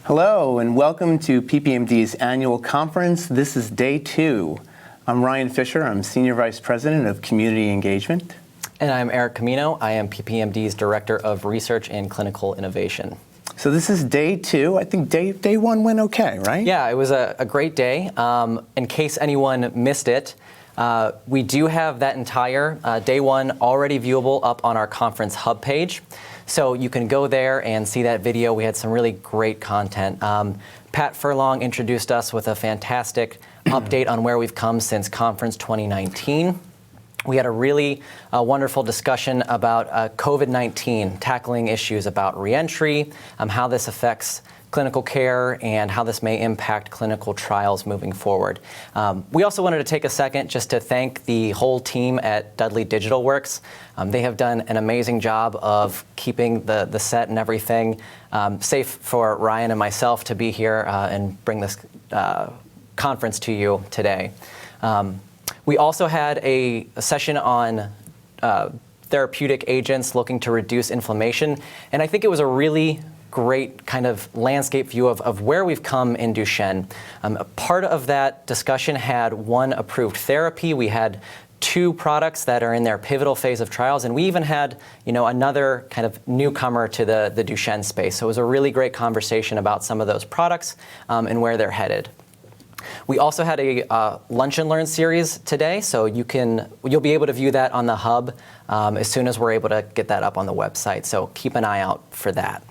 Hello, and welcome to PPMD's annual conference. This is day 2. I'm Ryan Fisher. I'm Senior Vice President of Community Engagement. And I'm Eric Camino. I am PPMD's Director of Research and Clinical Innovation. So this is day 2. I think day 1 went okay, right? Yeah, it was a great day. In case anyone missed it, we do have that entire day 1 already viewable up on our conference hub page. So you can go there and see that video. We had some really great content. Pat Furlong introduced us with a fantastic update on where we've come since Conference 2019. We had a really wonderful discussion about COVID-19, tackling issues about reentry, how this affects clinical care, and how this may impact clinical trials moving forward. We also wanted to take a second just to thank the whole team at Dudley Digital Works. They have done an amazing job of keeping the set and everything safe for Ryan and myself to be here and bring this conference to you today. We also had a session on therapeutic agents looking to reduce inflammation, and I think it was a really great kind of landscape view of where we've come in Duchenne. A part of that discussion had 1 approved therapy. We had 2 products that are in their pivotal phase of trials, and we even had, another kind of newcomer to the Duchenne space. So it was a really great conversation about some of those products and where they're headed. We also had a Lunch and Learn series today, so you'll be able to view that on the hub as soon as we're able to get that up on the website. So keep an eye out for that.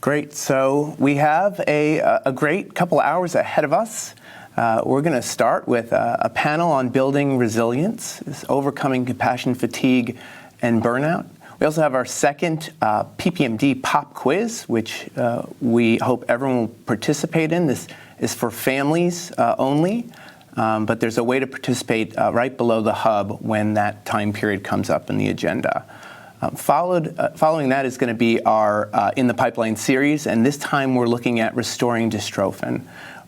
Great. So we have a great couple hours ahead of us. We're going to start with a panel on building resilience, overcoming compassion fatigue and burnout. We also have our second PPMD pop quiz, which we hope everyone will participate in. This is for families only, but there's a way to participate right below the hub when that time period comes up in the agenda. Following that is going to be our In the Pipeline series, and this time we're looking at restoring dystrophin.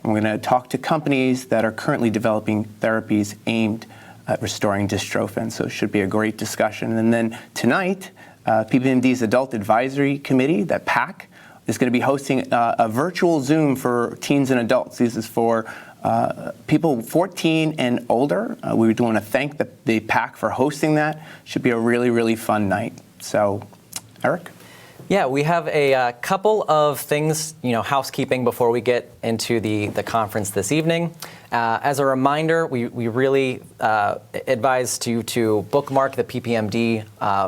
We're going to talk to companies that are currently developing therapies aimed at restoring dystrophin, so it should be a great discussion. And then tonight, PPMD's Adult Advisory Committee, that PAC, is going to be hosting a virtual Zoom for teens and adults. This is for people 14 and older. We want to thank the PAC for hosting that. Should be a really, really fun night. So, Eric? Yeah, we have a couple of things, housekeeping before we get into the conference this evening. As a reminder, we really advise to bookmark the PPMD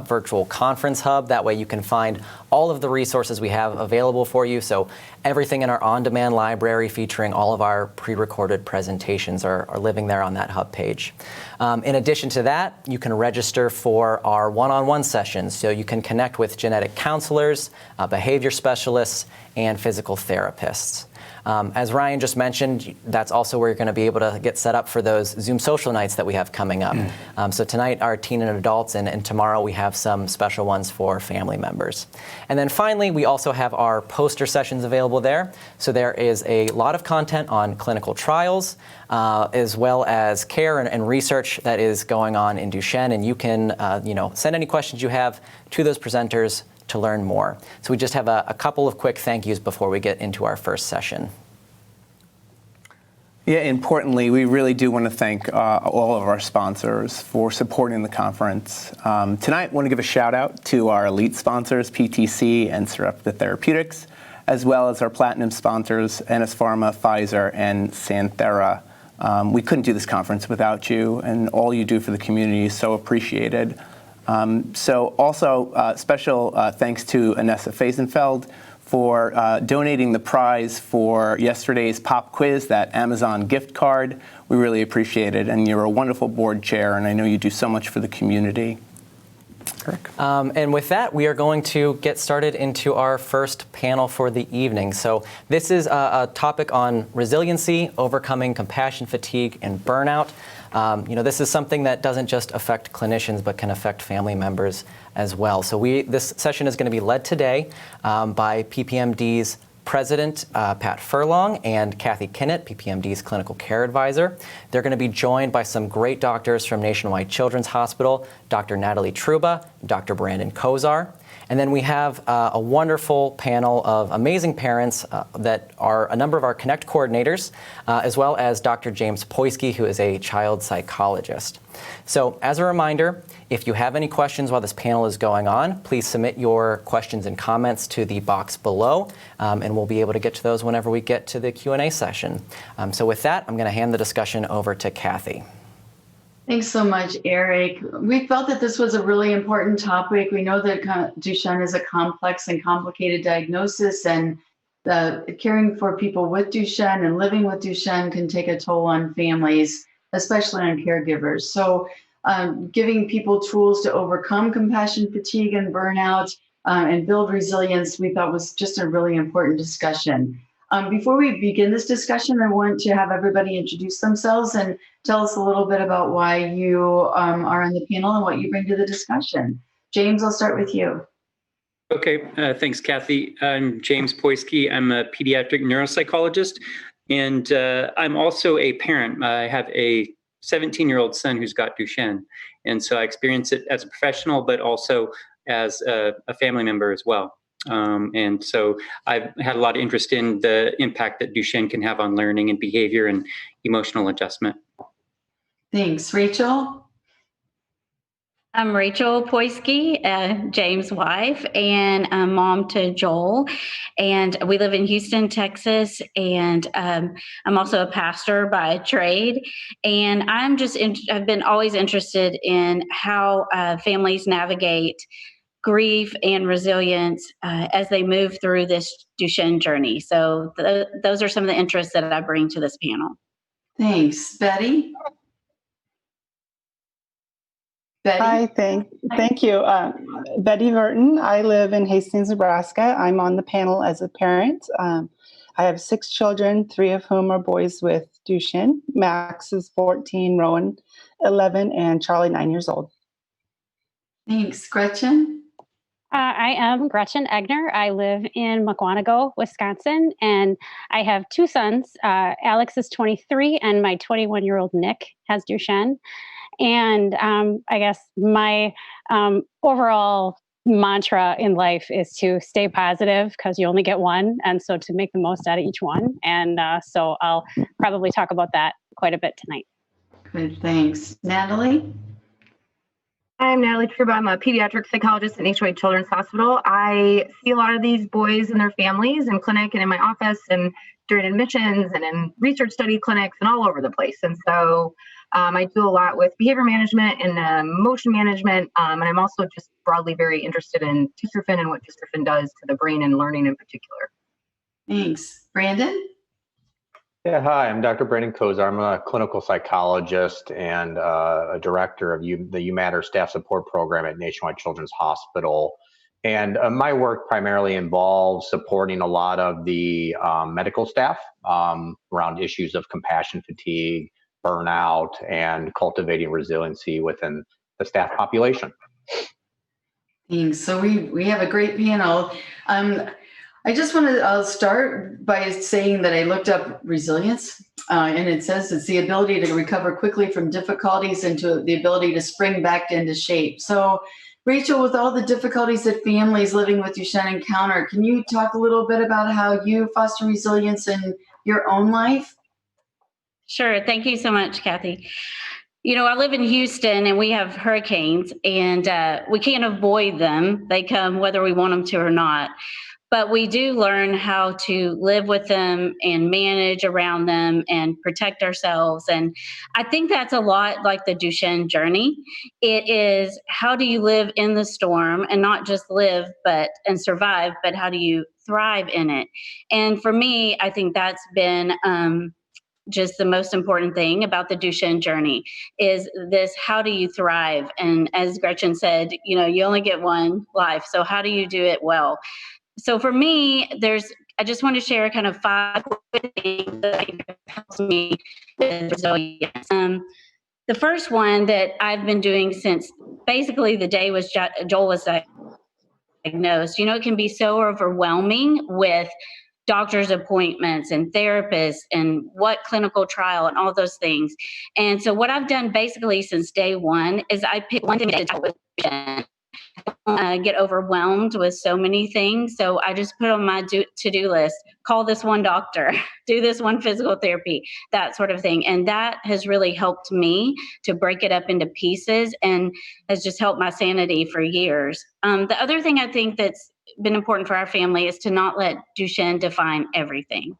virtual conference hub. That way you can find all of the resources we have available for you. So everything in our on-demand library featuring all of our pre-recorded presentations are living there on that hub page. In addition to that, you can register for our one-on-one sessions. So you can connect with genetic counselors, behavior specialists, and physical therapists. As Ryan just mentioned, that's also where you're going to be able to get set up for those Zoom social nights that we have coming up. So tonight are teen and adults, and tomorrow we have some special ones for family members. And then finally, we also have our poster sessions available there. So there is a lot of content on clinical trials, as well as care and research that is going on in Duchenne. And you can, send any questions you have to those presenters to learn more. So we just have a couple of quick thank yous before we get into our first session. Yeah, importantly, we really do want to thank all of our sponsors for supporting the conference. Tonight, I want to give a shout out to our elite sponsors, PTC and Sarepta Therapeutics, as well as our platinum sponsors, NS Pharma, Pfizer, and Santhera. We couldn't do this conference without you, and all you do for the community is so appreciated. So also special thanks to Anessa Faisenfeld for donating the prize for yesterday's pop quiz, that Amazon gift card. We really appreciate it, and you're a wonderful board chair, and I know you do so much for the community. Eric? And with that, we are going to get started into our first panel for the evening. So this is a topic on resiliency, overcoming compassion fatigue, and burnout. This is something that doesn't just affect clinicians, but can affect family members as well. So this session is going to be led today by PPMD's President Pat Furlong and Kathy Kinnett, PPMD's Clinical Care Advisor. They're going to be joined by some great doctors from Nationwide Children's Hospital, Dr. Natalie Truba, Dr. Brandon Kozar. And then we have a wonderful panel of amazing parents that are a number of our Connect coordinators, as well as Dr. James Poisky, who is a child psychologist. So as a reminder, if you have any questions while this panel is going on, please submit your questions and comments to the box below, and we'll be able to get to those whenever we get to the Q&A session. So with that, I'm going to hand the discussion over to Kathy. Thanks so much, Eric. We felt that this was a really important topic. We know that Duchenne is a complex and complicated diagnosis, and caring for people with Duchenne and living with Duchenne can take a toll on families, especially on caregivers. So giving people tools to overcome compassion fatigue and burnout and build resilience, we thought was just a really important discussion. Before we begin this discussion, I want to have everybody introduce themselves and tell us a little bit about why you are on the panel and what you bring to the discussion. James, I'll start with you. Okay, thanks, Kathy. I'm James Poisky. I'm a pediatric neuropsychologist, and I'm also a parent. I have a 17-year-old son who's got Duchenne, and so I experience it as a professional, but also as a family member as well. And so I've had a lot of interest in the impact that Duchenne can have on learning and behavior and emotional adjustment. Thanks. Rachel? I'm Rachel Poisky, James' wife, and I'm mom to Joel. And we live in Houston, Texas, and I'm also a pastor by trade. And I've been always interested in how families navigate grief and resilience as they move through this Duchenne journey. So those are some of the interests that I bring to this panel. Thanks. Betty? Hi, thank you. Betty Verton. I live in Hastings, Nebraska. I'm on the panel as a parent. I have 6 children, 3 of whom are boys with Duchenne. Max is 14, Rowan 11, and Charlie 9 years old. Thanks. Gretchen? I am Gretchen Egner. I live in Mukwonago, Wisconsin, and I have 2 sons. Alex is 23, and my 21-year-old Nick has Duchenne. And I guess my overall mantra in life is to stay positive because you only get one, and so to make the most out of each one. And so I'll probably talk about that quite a bit tonight. Good, thanks. Natalie? I'm Natalie Truba. I'm a pediatric psychologist at HOA Children's Hospital. I see a lot of these boys and their families in clinic and in my office and during admissions and in research study clinics and all over the place. And so I do a lot with behavior management and motion management. And I'm also just broadly very interested in dystrophin and what dystrophin does to the brain and learning in particular. Thanks. Brandon? Yeah, hi, I'm Dr. Brandon Kozar. I'm a clinical psychologist and a director of the UMatter Staff Support Program at Nationwide Children's Hospital. And my work primarily involves supporting a lot of the medical staff around issues of compassion fatigue, burnout, and cultivating resiliency within the staff population. Thanks. So we have a great panel. I just want to start by saying that I looked up resilience, and it says it's the ability to recover quickly from difficulties and to the ability to spring back into shape. So, Rachel, with all the difficulties that families living with Duchenne encounter, can you talk a little bit about how you foster resilience in your own life? Sure. Thank you so much, Kathy. You know, I live in Houston and we have hurricanes, and we can't avoid them. They come whether we want them to or not. But we do learn how to live with them and manage around them and protect ourselves. And I think that's a lot like the Duchenne journey. It is, how do you live in the storm and not just live and survive, but how do you thrive in it? And for me, I think that's been just the most important thing about the Duchenne journey is this: how do you thrive? And as Gretchen said, you know, you only get one life. So how do you do it well? So for me, I just want to share kind of 5 things that helps me with resilience. The first one that I've been doing since basically the day Joel was diagnosed, you know, it can be so overwhelming with doctor's appointments and therapists and what clinical trial and all those things. And so what I've done basically since day one is I picked one thing to get overwhelmed with so many things. So I just put on my to-do list, call this one doctor, do this one physical therapy, that sort of thing. And that has really helped me to break it up into pieces and has just helped my sanity for years. The other thing I think that's been important for our family is to not let Duchenne define everything,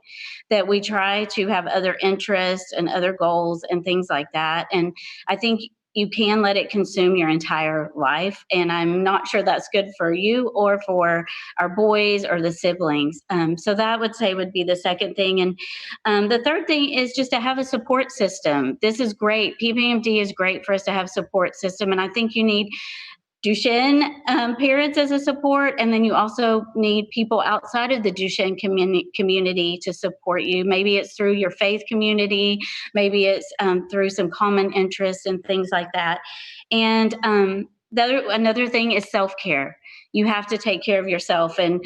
that we try to have other interests and other goals and things like that. And I think you can let it consume your entire life. And I'm not sure that's good for you or for our boys or the siblings. So that I would say would be the second thing. And the third thing is just to have a support system. This is great. PPMD is great for us to have support system. And I think you need Duchenne parents as a support, and then you also need people outside of the Duchenne community to support you. Maybe it's through your faith community, maybe it's through some common interests and things like that. And another thing is self-care. You have to take care of yourself, and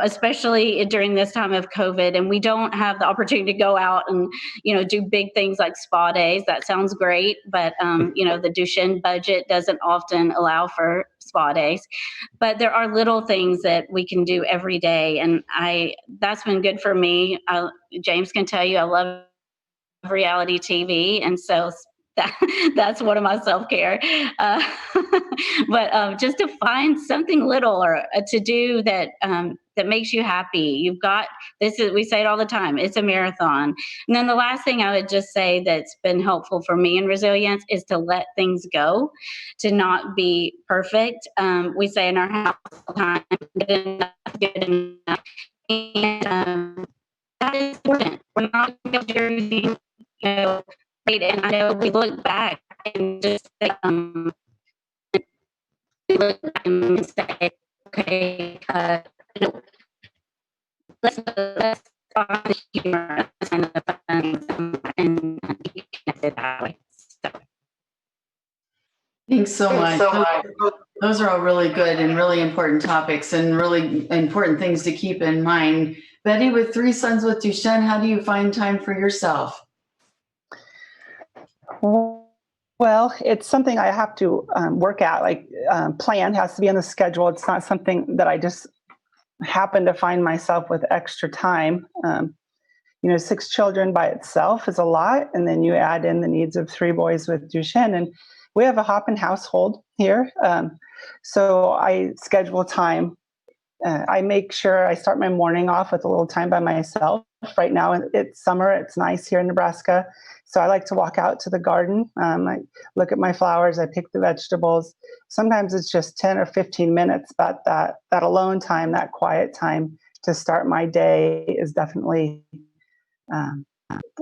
especially during this time of COVID, and we don't have the opportunity to go out and, do big things like spa days. That sounds great, but, the Duchenne budget doesn't often allow for spa days. But there are little things that we can do every day, and that's been good for me. James can tell you I love reality TV, and so that's one of my self-care. But just to find something little or to do that that makes you happy. You've got we say it all the time, it's a marathon. And then the last thing I would just say that's been helpful for me in resilience is to let things go, to not be perfect. We say in our house all the time, good enough. And that is important. We're not going to do everything, and I know we look back and just we look back and say, okay, let's find the humor and the fun and be connected that way. So. Thanks so much. Those are all really good and really important topics and really important things to keep in mind. Betty, with 3 sons with Duchenne, how do you find time for yourself? Well, it's something I have to work at, plan has to be on the schedule. It's not something that I just happen to find myself with extra time. 6 children by itself is a lot. And then you add in the needs of 3 boys with Duchenne. And we have a hopping household here. So I schedule time. I make sure I start my morning off with a little time by myself. Right now, it's summer. It's nice here in Nebraska. So I like to walk out to the garden. I look at my flowers. I pick the vegetables. Sometimes it's just 10 or 15 minutes, but that alone time, that quiet time to start my day is definitely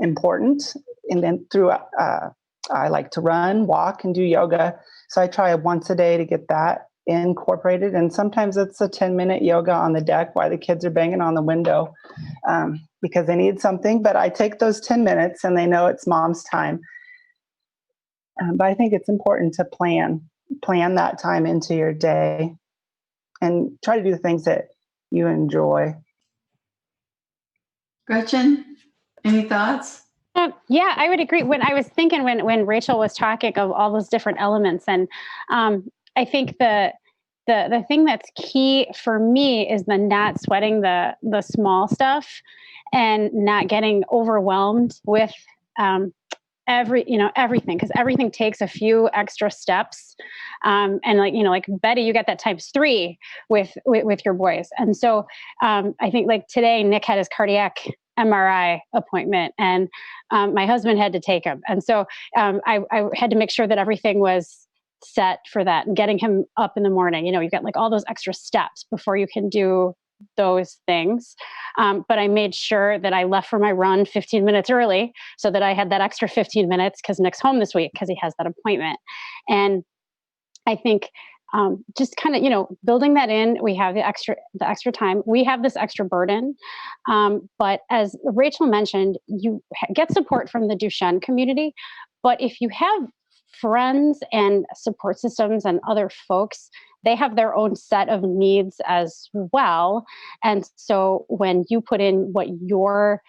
important. And then I like to run, walk, and do yoga. So I try once a day to get that incorporated. And sometimes it's a 10-minute yoga on the deck while the kids are banging on the window because they need something. But I take those 10 minutes and they know it's mom's time. But I think it's important to plan that time into your day and try to do the things that you enjoy. Gretchen, any thoughts? Yeah, I would agree. When I was thinking when Rachel was talking of all those different elements, and I think the thing that's key for me is the not sweating the small stuff and not getting overwhelmed with everything, because everything takes a few extra steps. And like Betty, you got that times 3 with your boys. And so I think like today, Nick had his cardiac MRI appointment and my husband had to take him. And so I had to make sure that everything was set for that and getting him up in the morning. You've got like all those extra steps before you can do those things. But I made sure that I left for my run 15 minutes early so that I had that extra 15 minutes because Nick's home this week because he has that appointment. And I think just kind of, building that in, we have the extra time, we have this extra burden. But as Rachel mentioned, you get support from the Duchenne community. But if you have friends and support systems and other folks, they have their own set of needs as well. And so when you put in what your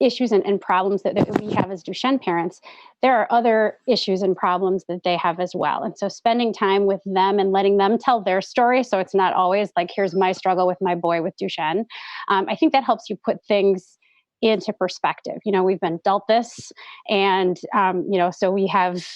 issues and problems that we have as Duchenne parents, there are other issues and problems that they have as well. And so spending time with them and letting them tell their story, so it's not always like, here's my struggle with my boy with Duchenne, I think that helps you put things into perspective. We've been dealt this, and so we have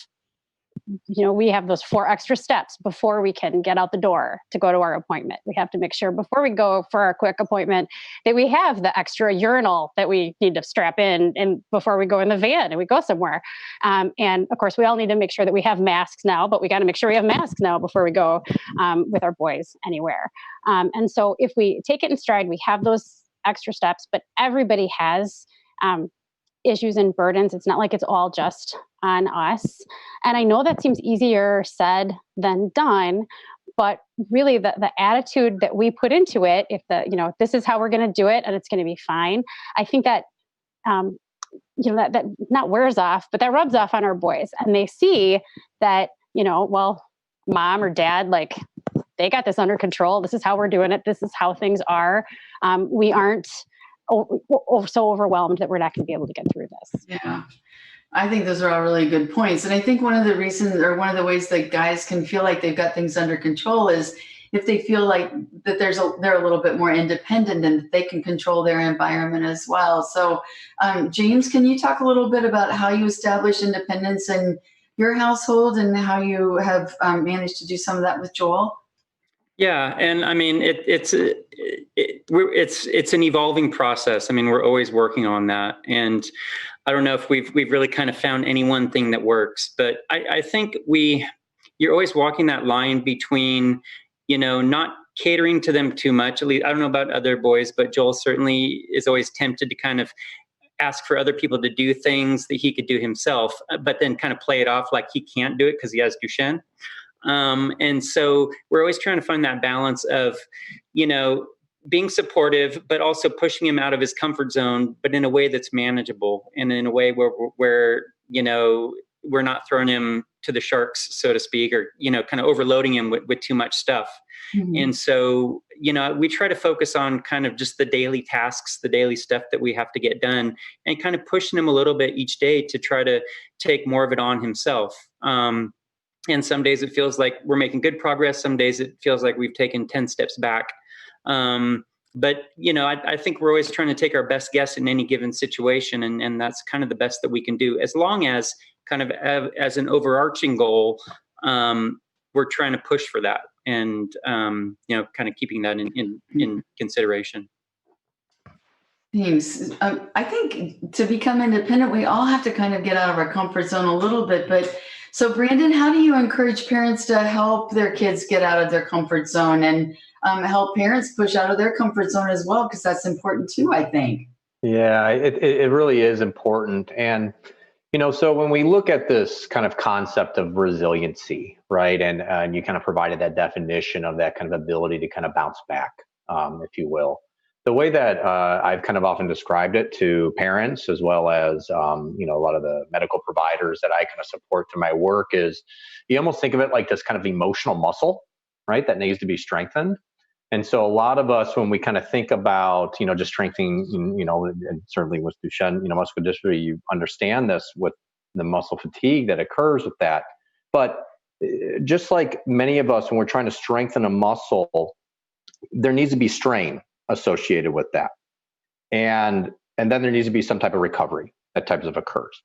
those 4 extra steps before we can get out the door to go to our appointment. We have to make sure before we go for our quick appointment that we have the extra urinal that we need to strap in and before we go in the van and we go somewhere. And of course, we all need to make sure that we have masks now, but we got to make sure we have masks now before we go with our boys anywhere. And so if we take it in stride, we have those extra steps, but everybody has issues and burdens. It's not like it's all just on us. And I know that seems easier said than done, but really the attitude that we put into it, if this is how we're going to do it and it's going to be fine, I think that, that not wears off, but that rubs off on our boys. And they see that, well, mom or dad, like, they got this under control. This is how we're doing it. This is how things are. We aren't so overwhelmed that we're not going to be able to get through this. Yeah, I think those are all really good points. And I think one of the reasons, or one of the ways that guys can feel like they've got things under control is if they feel like that they're a little bit more independent and that they can control their environment as well. So James, can you talk a little bit about how you establish independence in your household and how you have managed to do some of that with Joel? Yeah, and I mean it's an evolving process. I mean, we're always working on that, and I don't know if we've really kind of found any one thing that works. But I think you're always walking that line between, not catering to them too much. At least I don't know about other boys, but Joel certainly is always tempted to kind of ask for other people to do things that he could do himself, but then kind of play it off like he can't do it because he has Duchenne. And so we're always trying to find that balance of, being supportive, but also pushing him out of his comfort zone, but in a way that's manageable and in a way where we're not throwing him to the sharks, so to speak, or, kind of overloading him with too much stuff. Mm-hmm. And so, we try to focus on kind of just the daily tasks, the daily stuff that we have to get done, and kind of pushing him a little bit each day to try to take more of it on himself. And some days it feels like we're making good progress. Some days it feels like we've taken 10 steps back. But, I think we're always trying to take our best guess in any given situation. And that's kind of the best that we can do, as long as kind of as an overarching goal, we're trying to push for that and, kind of keeping that in consideration. Thanks. I think to become independent, we all have to kind of get out of our comfort zone a little bit. But so, Brandon, how do you encourage parents to help their kids get out of their comfort zone and help parents push out of their comfort zone as well? Because that's important too, I think. Yeah, it really is important. And, so when we look at this kind of concept of resiliency, right, and you kind of provided that definition of that kind of ability to kind of bounce back, if you will. The way that I've kind of often described it to parents, as well as, a lot of the medical providers that I kind of support through my work, is you almost think of it like this kind of emotional muscle, right, that needs to be strengthened. And so a lot of us, when we kind of think about, just strengthening, and certainly with Duchenne, muscular dystrophy, you understand this with the muscle fatigue that occurs with that. But just like many of us, when we're trying to strengthen a muscle, there needs to be strain associated with that. And then there needs to be some type of recovery that types of occurs.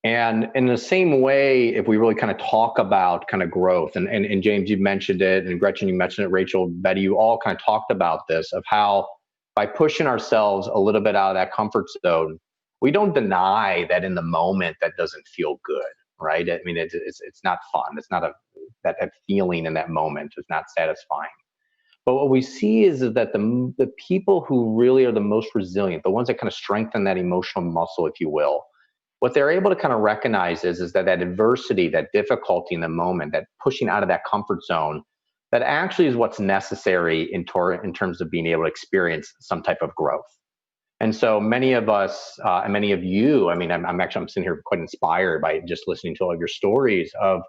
And in the same way, if we really kind of talk about kind of growth, and James, you mentioned it, and Gretchen, you mentioned it, Rachel, Betty, you all kind of talked about this, of how by pushing ourselves a little bit out of that comfort zone, we don't deny that in the moment that doesn't feel good, right? I mean, it's not fun. It's not that feeling in that moment is not satisfying. But what we see is that the people who really are the most resilient, the ones that kind of strengthen that emotional muscle, if you will, what they're able to kind of recognize is that adversity, that difficulty in the moment, that pushing out of that comfort zone, that actually is what's necessary in terms of being able to experience some type of growth. And so many of us, and many of you, I mean, I'm sitting here quite inspired by just listening to all of your stories of,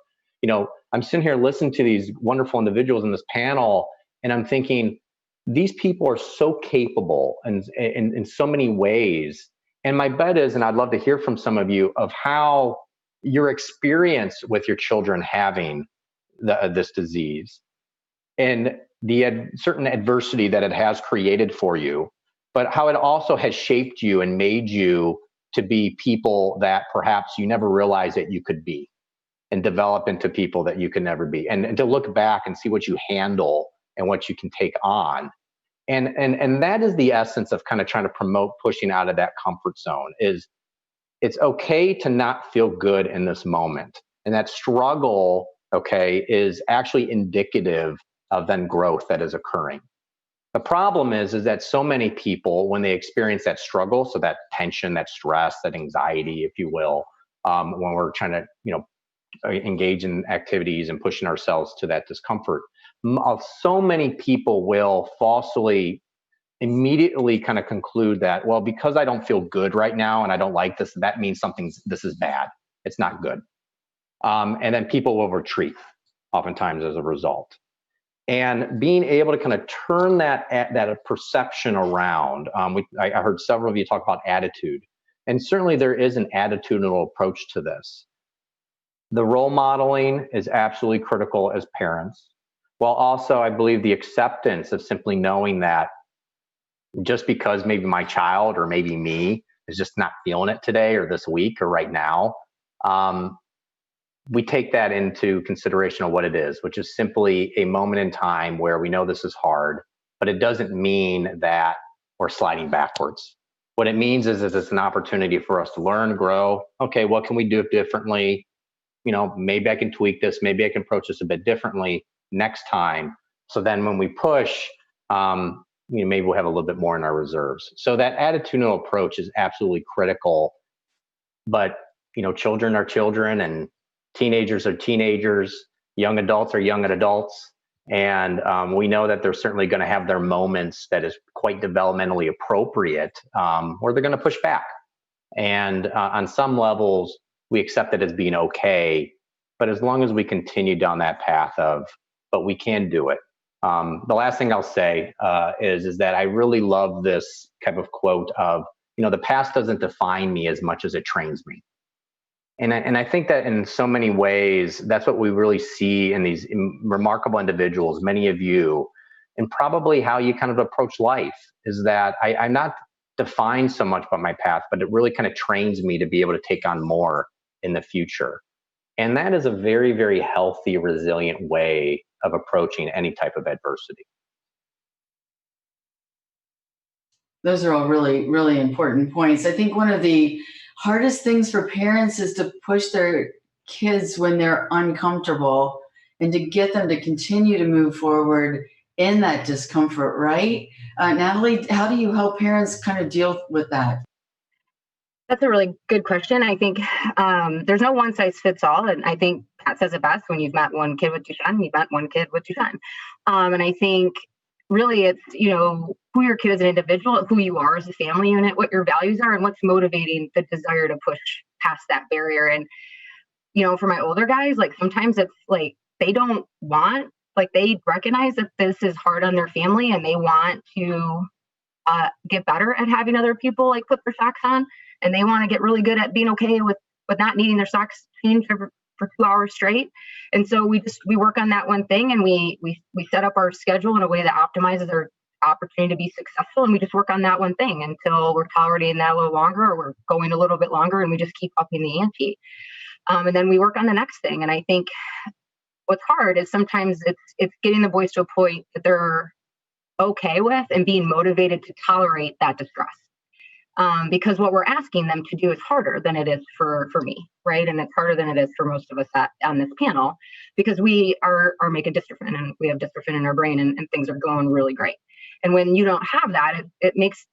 I'm sitting here listening to these wonderful individuals in this panel, and I'm thinking, these people are so capable and in so many ways, And my bet is, and I'd love to hear from some of you, of how your experience with your children having this disease and the certain adversity that it has created for you, but how it also has shaped you and made you to be people that perhaps you never realized that you could be, and develop into people that you can never be, and to look back and see what you handle and what you can take on. And that is the essence of kind of trying to promote pushing out of that comfort zone. Is it's okay to not feel good in this moment. And that struggle, okay, is actually indicative of then growth that is occurring. The problem is that so many people, when they experience that struggle, so that tension, that stress, that anxiety, if you will, when we're trying to, engage in activities and pushing ourselves to that discomfort, so many people will falsely immediately kind of conclude that, well, because I don't feel good right now and I don't like this, that means this is bad. It's not good. And then people will retreat oftentimes as a result. And being able to kind of turn that perception around, I heard several of you talk about attitude. And certainly there is an attitudinal approach to this. The role modeling is absolutely critical as parents, while also I believe the acceptance of simply knowing that just because maybe my child or maybe me is just not feeling it today or this week or right now, we take that into consideration of what it is, which is simply a moment in time where we know this is hard, but it doesn't mean that we're sliding backwards. What it means is it's an opportunity for us to learn, grow. Okay, what can we do differently? Maybe I can tweak this. Maybe I can approach this a bit differently next time. So then when we push, maybe we'll have a little bit more in our reserves. So that attitudinal approach is absolutely critical. But, children are children and teenagers are teenagers, young adults are young adults. And we know that they're certainly going to have their moments that is quite developmentally appropriate, where they're going to push back. And on some levels, we accept it as being okay. But as long as we continue down that path but we can do it. The last thing I'll say is that I really love this type of quote of, the past doesn't define me as much as it trains me. And I think that in so many ways, that's what we really see in these remarkable individuals, many of you, and probably how you kind of approach life is that I'm not defined so much by my path, but it really kind of trains me to be able to take on more in the future. And that is a very, very healthy, resilient way of approaching any type of adversity. Those are all really, really important points. I think one of the hardest things for parents is to push their kids when they're uncomfortable and to get them to continue to move forward in that discomfort, right? Natalie, how do you help parents kind of deal with that? That's a really good question. I think there's no one size fits all. And I think Pat says it best: when you've met one kid with Duchenne, you've met one kid with Duchenne. And I think really it's, who your kid as an individual, who you are as a family unit, what your values are, and what's motivating the desire to push past that barrier. And, for my older guys, like sometimes it's like they don't want, like they recognize that this is hard on their family and they want to get better at having other people like put their socks on. And they want to get really good at being okay with not needing their socks changed for 2 hours straight. And so we work on that one thing, and we set up our schedule in a way that optimizes our opportunity to be successful. And we just work on that one thing until we're tolerating that a little longer, or we're going a little bit longer, and we just keep upping the ante. And then we work on the next thing. And I think what's hard is sometimes it's getting the boys to a point that they're okay with and being motivated to tolerate that distress. Because what we're asking them to do is harder than it is for me, right? And it's harder than it is for most of us on this panel, because we are making dystrophin, and we have dystrophin in our brain, and things are going really great. And when you don't have that, it makes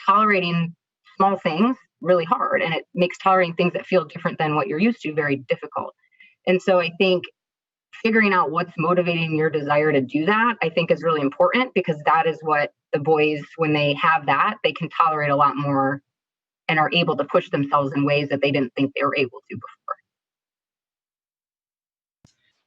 tolerating small things really hard, and it makes tolerating things that feel different than what you're used to very difficult. And so I think figuring out what's motivating your desire to do that, I think is really important, because that is what the boys, when they have that, they can tolerate a lot more and are able to push themselves in ways that they didn't think they were able to before.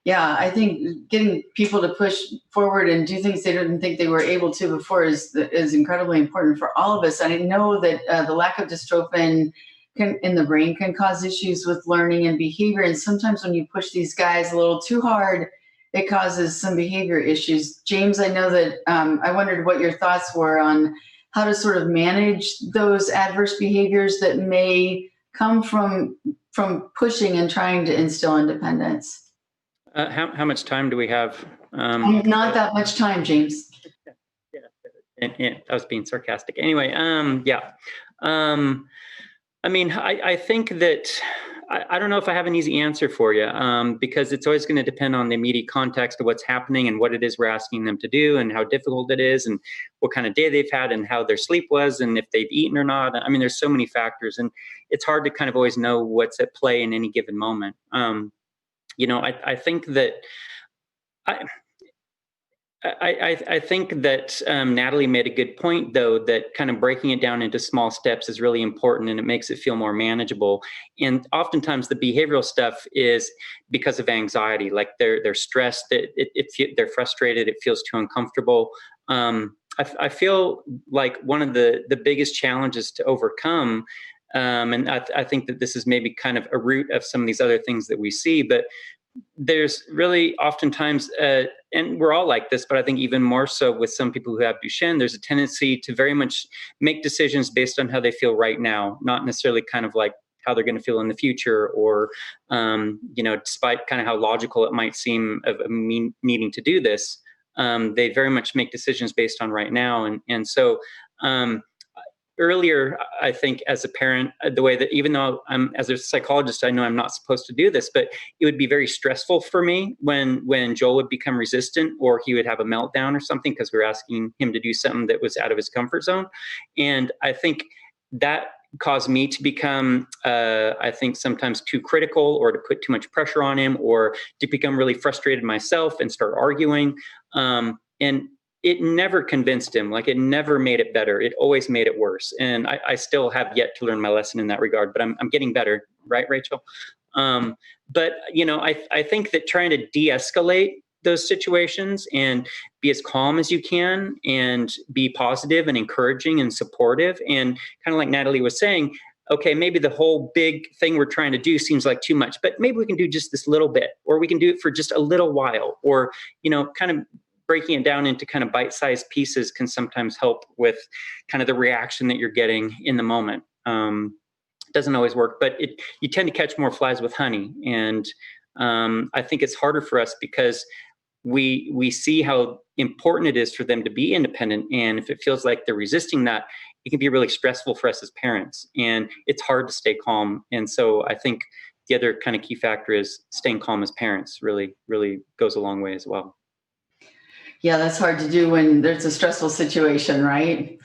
Yeah, I think getting people to push forward and do things they didn't think they were able to before is incredibly important for all of us. And I know that the lack of dystrophin in the brain can cause issues with learning and behavior. And sometimes when you push these guys a little too hard, it causes some behavior issues. James, I know that I wondered what your thoughts were on how to sort of manage those adverse behaviors that may come from pushing and trying to instill independence. How much time do we have? Not that much time, James. Yeah, and I was being sarcastic. Anyway, yeah. I mean, I think that I don't know if I have an easy answer for you, because it's always going to depend on the immediate context of what's happening and what it is we're asking them to do and how difficult it is and what kind of day they've had and how their sleep was and if they've eaten or not. I mean, there's so many factors, and it's hard to kind of always know what's at play in any given moment. I think that I think that Natalie made a good point, though, that kind of breaking it down into small steps is really important, and it makes it feel more manageable. And oftentimes the behavioral stuff is because of anxiety, like they're stressed, they're frustrated, it feels too uncomfortable. I feel like one of the biggest challenges to overcome, and I think that this is maybe kind of a root of some of these other things that we see, but there's really oftentimes, and we're all like this, but I think even more so with some people who have Duchenne, there's a tendency to very much make decisions based on how they feel right now, not necessarily kind of like how they're going to feel in the future, or, despite kind of how logical it might seem of me needing to do this, they very much make decisions based on right now. And so, earlier, I think as a parent, the way that even though I'm as a psychologist, I know I'm not supposed to do this, but it would be very stressful for me when Joel would become resistant or he would have a meltdown or something because we were asking him to do something that was out of his comfort zone. And I think that caused me to become, I think, sometimes too critical or to put too much pressure on him or to become really frustrated myself and start arguing. And it never convinced him, like it never made it better. It always made it worse. And I still have yet to learn my lesson in that regard, but I'm getting better. Right, Rachel? But, I think that trying to de-escalate those situations and be as calm as you can and be positive and encouraging and supportive. And kind of like Natalie was saying, okay, maybe the whole big thing we're trying to do seems like too much, but maybe we can do just this little bit, or we can do it for just a little while, or, kind of breaking it down into kind of bite-sized pieces can sometimes help with kind of the reaction that you're getting in the moment. It doesn't always work, but you tend to catch more flies with honey. And I think it's harder for us because we see how important it is for them to be independent. And if it feels like they're resisting that, it can be really stressful for us as parents. And it's hard to stay calm. And so I think the other kind of key factor is staying calm as parents really, really goes a long way as well. Yeah, that's hard to do when there's a stressful situation, right?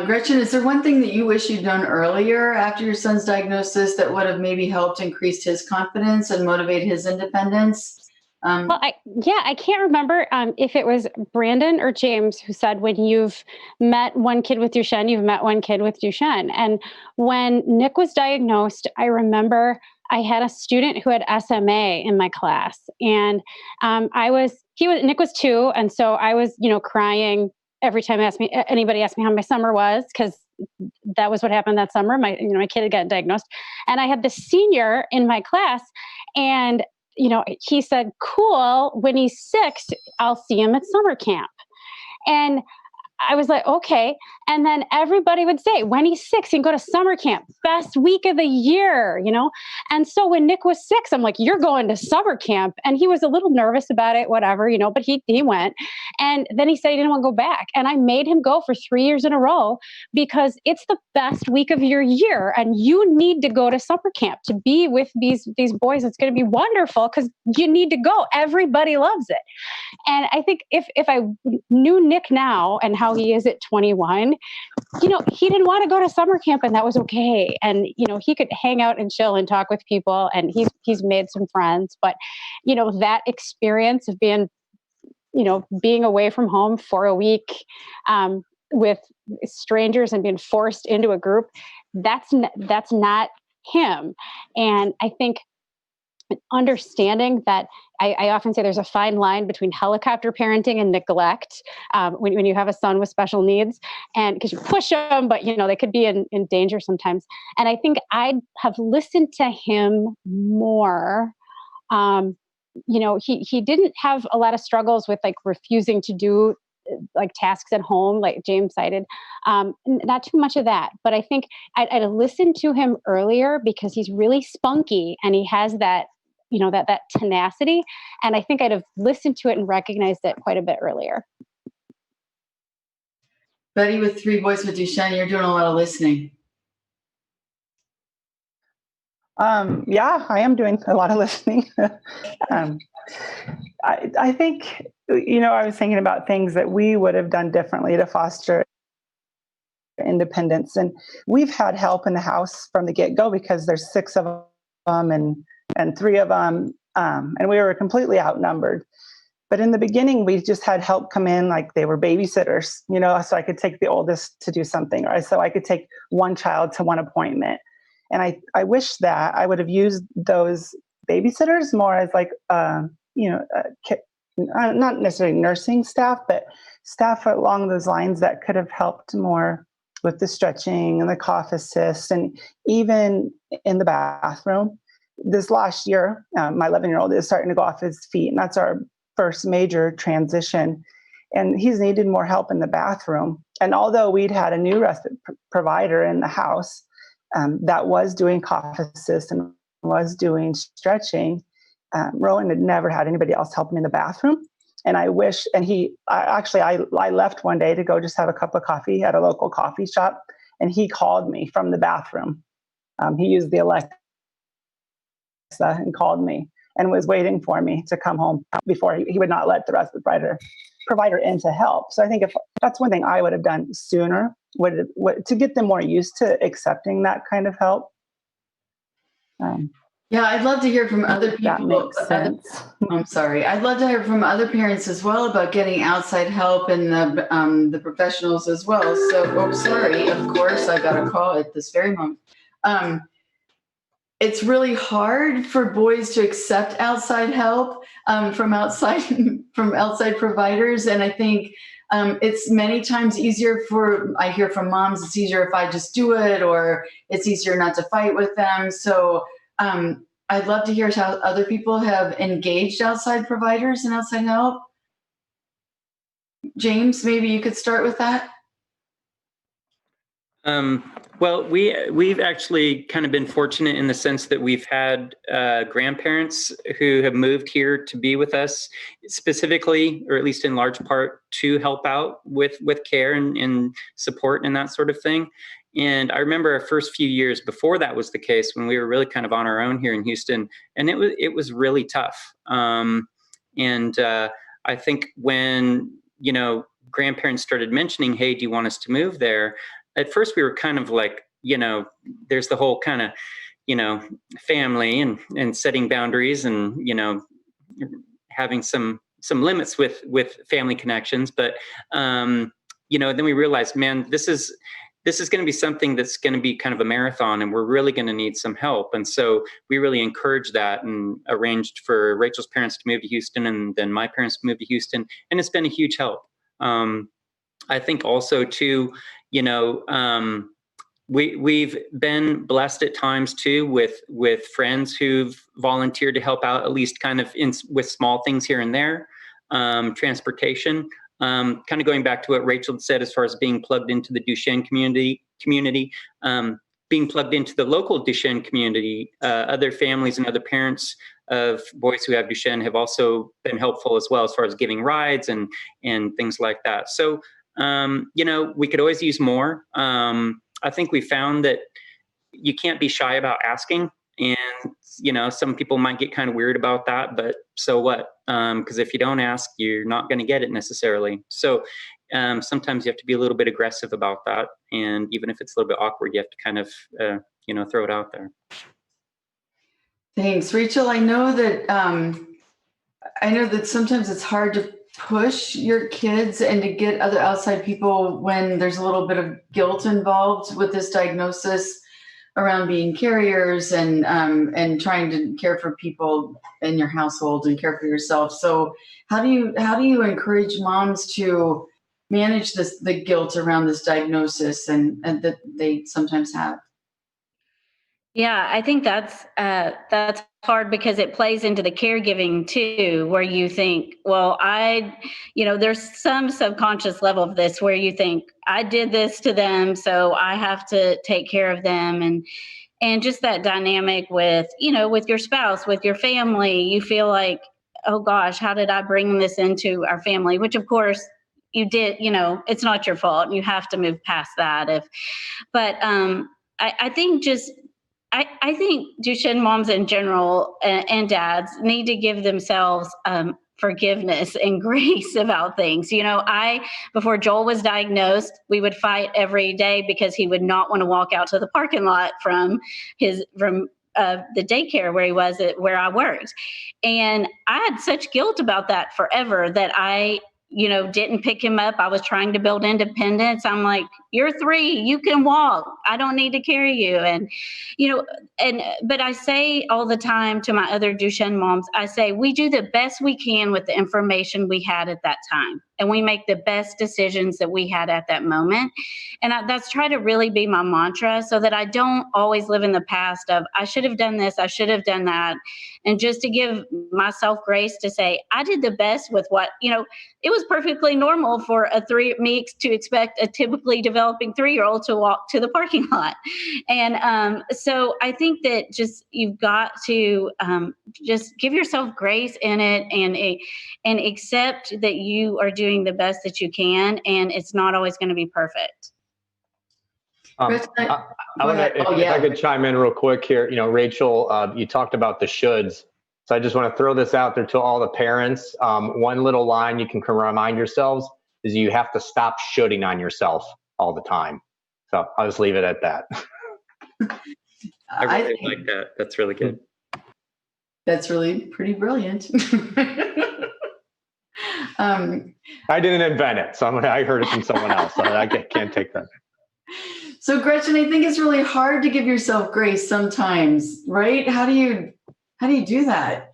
Gretchen, is there one thing that you wish you'd done earlier after your son's diagnosis that would have maybe helped increase his confidence and motivate his independence? Well, I can't remember if it was Brandon or James who said when you've met one kid with Duchenne, you've met one kid with Duchenne. And when Nick was diagnosed, I remember I had a student who had SMA in my class, and Nick was 2, and so I was, crying every time anybody asked me how my summer was, because that was what happened that summer. My kid had gotten diagnosed, and I had this senior in my class, and he said, "Cool, when he's 6, I'll see him at summer camp." And I was like, okay. And then everybody would say, when he's 6, he can go to summer camp, best week of the year, And so when Nick was 6, I'm like, you're going to summer camp. And he was a little nervous about it, whatever, but he went. And then he said he didn't want to go back. And I made him go for 3 years in a row because it's the best week of your year. And you need to go to summer camp to be with these boys. It's going to be wonderful because you need to go. Everybody loves it. And I think if I knew Nick now and how he is at 21, he didn't want to go to summer camp, and that was okay. And, he could hang out and chill and talk with people, and he's made some friends. But, that experience of being away from home for a week with strangers and being forced into a group, that's not him. And I think understanding that I often say there's a fine line between helicopter parenting and neglect when you have a son with special needs, and because you push them, but they could be in danger sometimes. And I think I'd have listened to him more. He didn't have a lot of struggles with like refusing to do like tasks at home, like James cited. Not too much of that, but I think I'd listened to him earlier because he's really spunky and he has that, that tenacity. And I think I'd have listened to it and recognized it quite a bit earlier. Betty, with 3 boys with Duchenne, you're doing a lot of listening. Yeah, I am doing a lot of listening. I think, I was thinking about things that we would have done differently to foster independence. And we've had help in the house from the get-go because there's 6 of them and 3 of them, and we were completely outnumbered. But in the beginning, we just had help come in like they were babysitters, so I could take the oldest to do something, or so I could take one child to one appointment. And I wish that I would have used those babysitters more as like, not necessarily nursing staff, but staff along those lines that could have helped more with the stretching and the cough assist, and even in the bathroom. This last year, my 11-year-old is starting to go off his feet, and that's our first major transition. And he's needed more help in the bathroom. And although we'd had a new respite provider in the house that was doing cough assist and was doing stretching, Rowan had never had anybody else help him in the bathroom. And I wish, and I left one day to go just have a cup of coffee at a local coffee shop, and he called me from the bathroom. He used the Alexa and called me and was waiting for me to come home before he would not let the respite provider in to help. So I think if that's one thing I would have done sooner, would to get them more used to accepting that kind of help. Yeah, I'd love to hear from other people. That makes sense. I'm sorry. I'd love to hear from other parents as well about getting outside help and the professionals as well. So, sorry. Of course, I got a call at this very moment. It's really hard for boys to accept outside help from outside providers, and I think it's many times easier I hear from moms, it's easier if I just do it, or it's easier not to fight with them. So I'd love to hear how other people have engaged outside providers and outside help. James, maybe you could start with that. Well, we've actually kind of been fortunate in the sense that we've had grandparents who have moved here to be with us specifically, or at least in large part, to help out with care and support and that sort of thing. And I remember our first few years before that was the case, when we were really kind of on our own here in Houston, and it was really tough. I think when grandparents started mentioning, "Hey, do you want us to move there?" At first we were kind of like, there's the whole kind of, family and setting boundaries and, having some limits with family connections. But, then we realized, man, this is going to be something that's going to be kind of a marathon, and we're really going to need some help. And so we really encouraged that and arranged for Rachel's parents to move to Houston, and then my parents to move to Houston. And it's been a huge help. I think also too, we've been blessed at times too with friends who've volunteered to help out, at least kind of with small things here and there. Transportation, kind of going back to what Rachel said as far as being plugged into the Duchenne community, being plugged into the local Duchenne community. Other families and other parents of boys who have Duchenne have also been helpful as well, as far as giving rides and things like that. So we could always use more. I think we found that you can't be shy about asking, and some people might get kind of weird about that, but so what? Because if you don't ask, you're not going to get it necessarily. So sometimes you have to be a little bit aggressive about that, and even if it's a little bit awkward, you have to kind of throw it out there. Thanks, Rachel. I know that sometimes it's hard to push your kids and to get other outside people when there's a little bit of guilt involved with this diagnosis. around being carriers and trying to care for people in your household and care for yourself. So how do you encourage moms to manage the guilt around this diagnosis and that they sometimes have? Yeah, I think that's hard because it plays into the caregiving too, where you think, well, there's some subconscious level of this where you think I did this to them, so I have to take care of them, and just that dynamic with with your spouse, with your family, you feel like, oh gosh, how did I bring this into our family? Which of course you did. It's not your fault. You have to move past that. But I think I think Duchenne moms in general and dads need to give themselves forgiveness and grace about things. Before Joel was diagnosed, we would fight every day because he would not want to walk out to the parking lot from the daycare where he was where I worked. And I had such guilt about that forever that I didn't pick him up. I was trying to build independence. I'm like, you're 3, you can walk. I don't need to carry you. But I say all the time to my other Duchenne moms, I say, we do the best we can with the information we had at that time. And we make the best decisions that we had at that moment. And that's try to really be my mantra so that I don't always live in the past of, I should have done this, I should have done that. And just to give myself grace to say, I did the best with what, it was perfectly normal for me to expect a typically developing 3-year-old to walk to the parking lot. And so I think that just you've got to just give yourself grace in it and accept that you are doing the best that you can, and it's not always going to be perfect. I want to, if I could chime in real quick here. Rachel, you talked about the shoulds. So I just want to throw this out there to all the parents. One little line you can remind yourselves is you have to stop shoulding on yourself all the time. So I'll just leave it at that. I really like that. That's really good. That's really pretty brilliant. I didn't invent it, so I heard it from someone else. So I can't take that. So Gretchen, I think it's really hard to give yourself grace sometimes, right? How do you do that?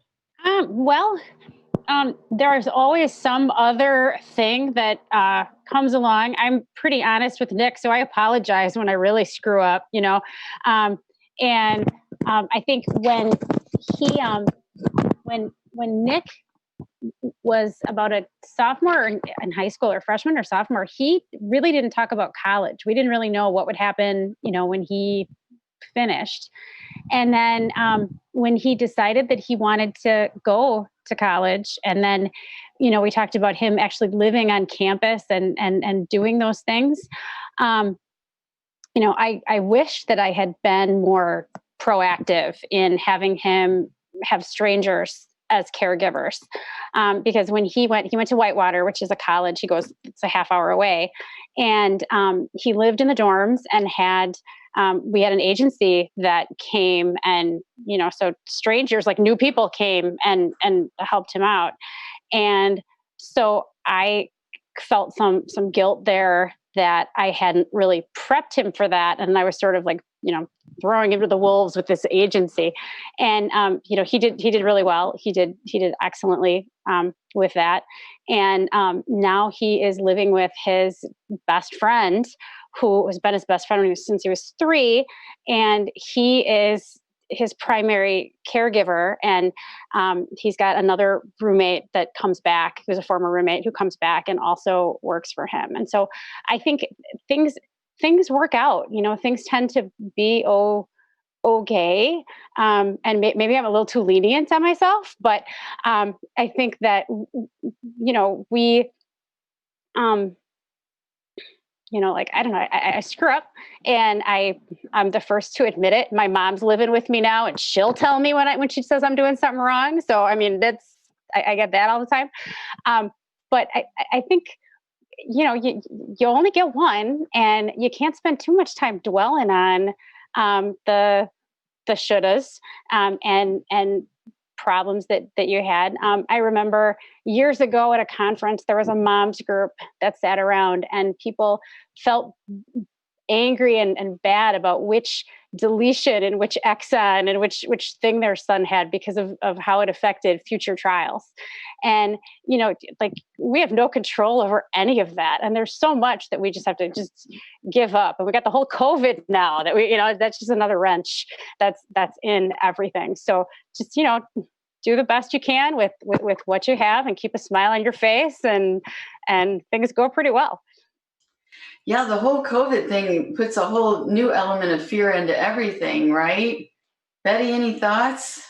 There's always some other thing that comes along. I'm pretty honest with Nick, so I apologize when I really screw up, I think when when Nick was about a sophomore in high school or freshman or sophomore, he really didn't talk about college. We didn't really know what would happen, when he finished. And then when he decided that he wanted to go to college, and then, we talked about him actually living on campus and doing those things. I wish that I had been more proactive in having him have strangers as caregivers, because when he went to Whitewater, which is a college, it's a half hour away, and he lived in the dorms and we had an agency that came and, so strangers, like new people came and helped him out. And so I felt some guilt there that I hadn't really prepped him for that. And I was sort of like, throwing him to the wolves with this agency. And, he did really well. He did excellently with that. And now he is living with his best friend, who has been his best friend since he was 3. And he is his primary caregiver. And he's got another roommate that comes back, who's a former roommate, who comes back and also works for him. And so I think things work out, things tend to be okay. And maybe I'm a little too lenient on myself, but I think that, we, I don't know, I screw up, and I'm the first to admit it. My mom's living with me now, and she'll tell me when she says I'm doing something wrong. So, I mean, I get that all the time. But I think, you only get one, and you can't spend too much time dwelling on the shouldas and problems that you had. I remember years ago at a conference, there was a mom's group that sat around, and people felt angry and bad about which deletion and which exon and which thing their son had because of how it affected future trials. And, like, we have no control over any of that. And there's so much that we just have to just give up. And we got the whole COVID now that that's just another wrench that's in everything. So just, do the best you can with what you have and keep a smile on your face, and things go pretty well. Yeah, the whole COVID thing puts a whole new element of fear into everything, right? Betty, any thoughts?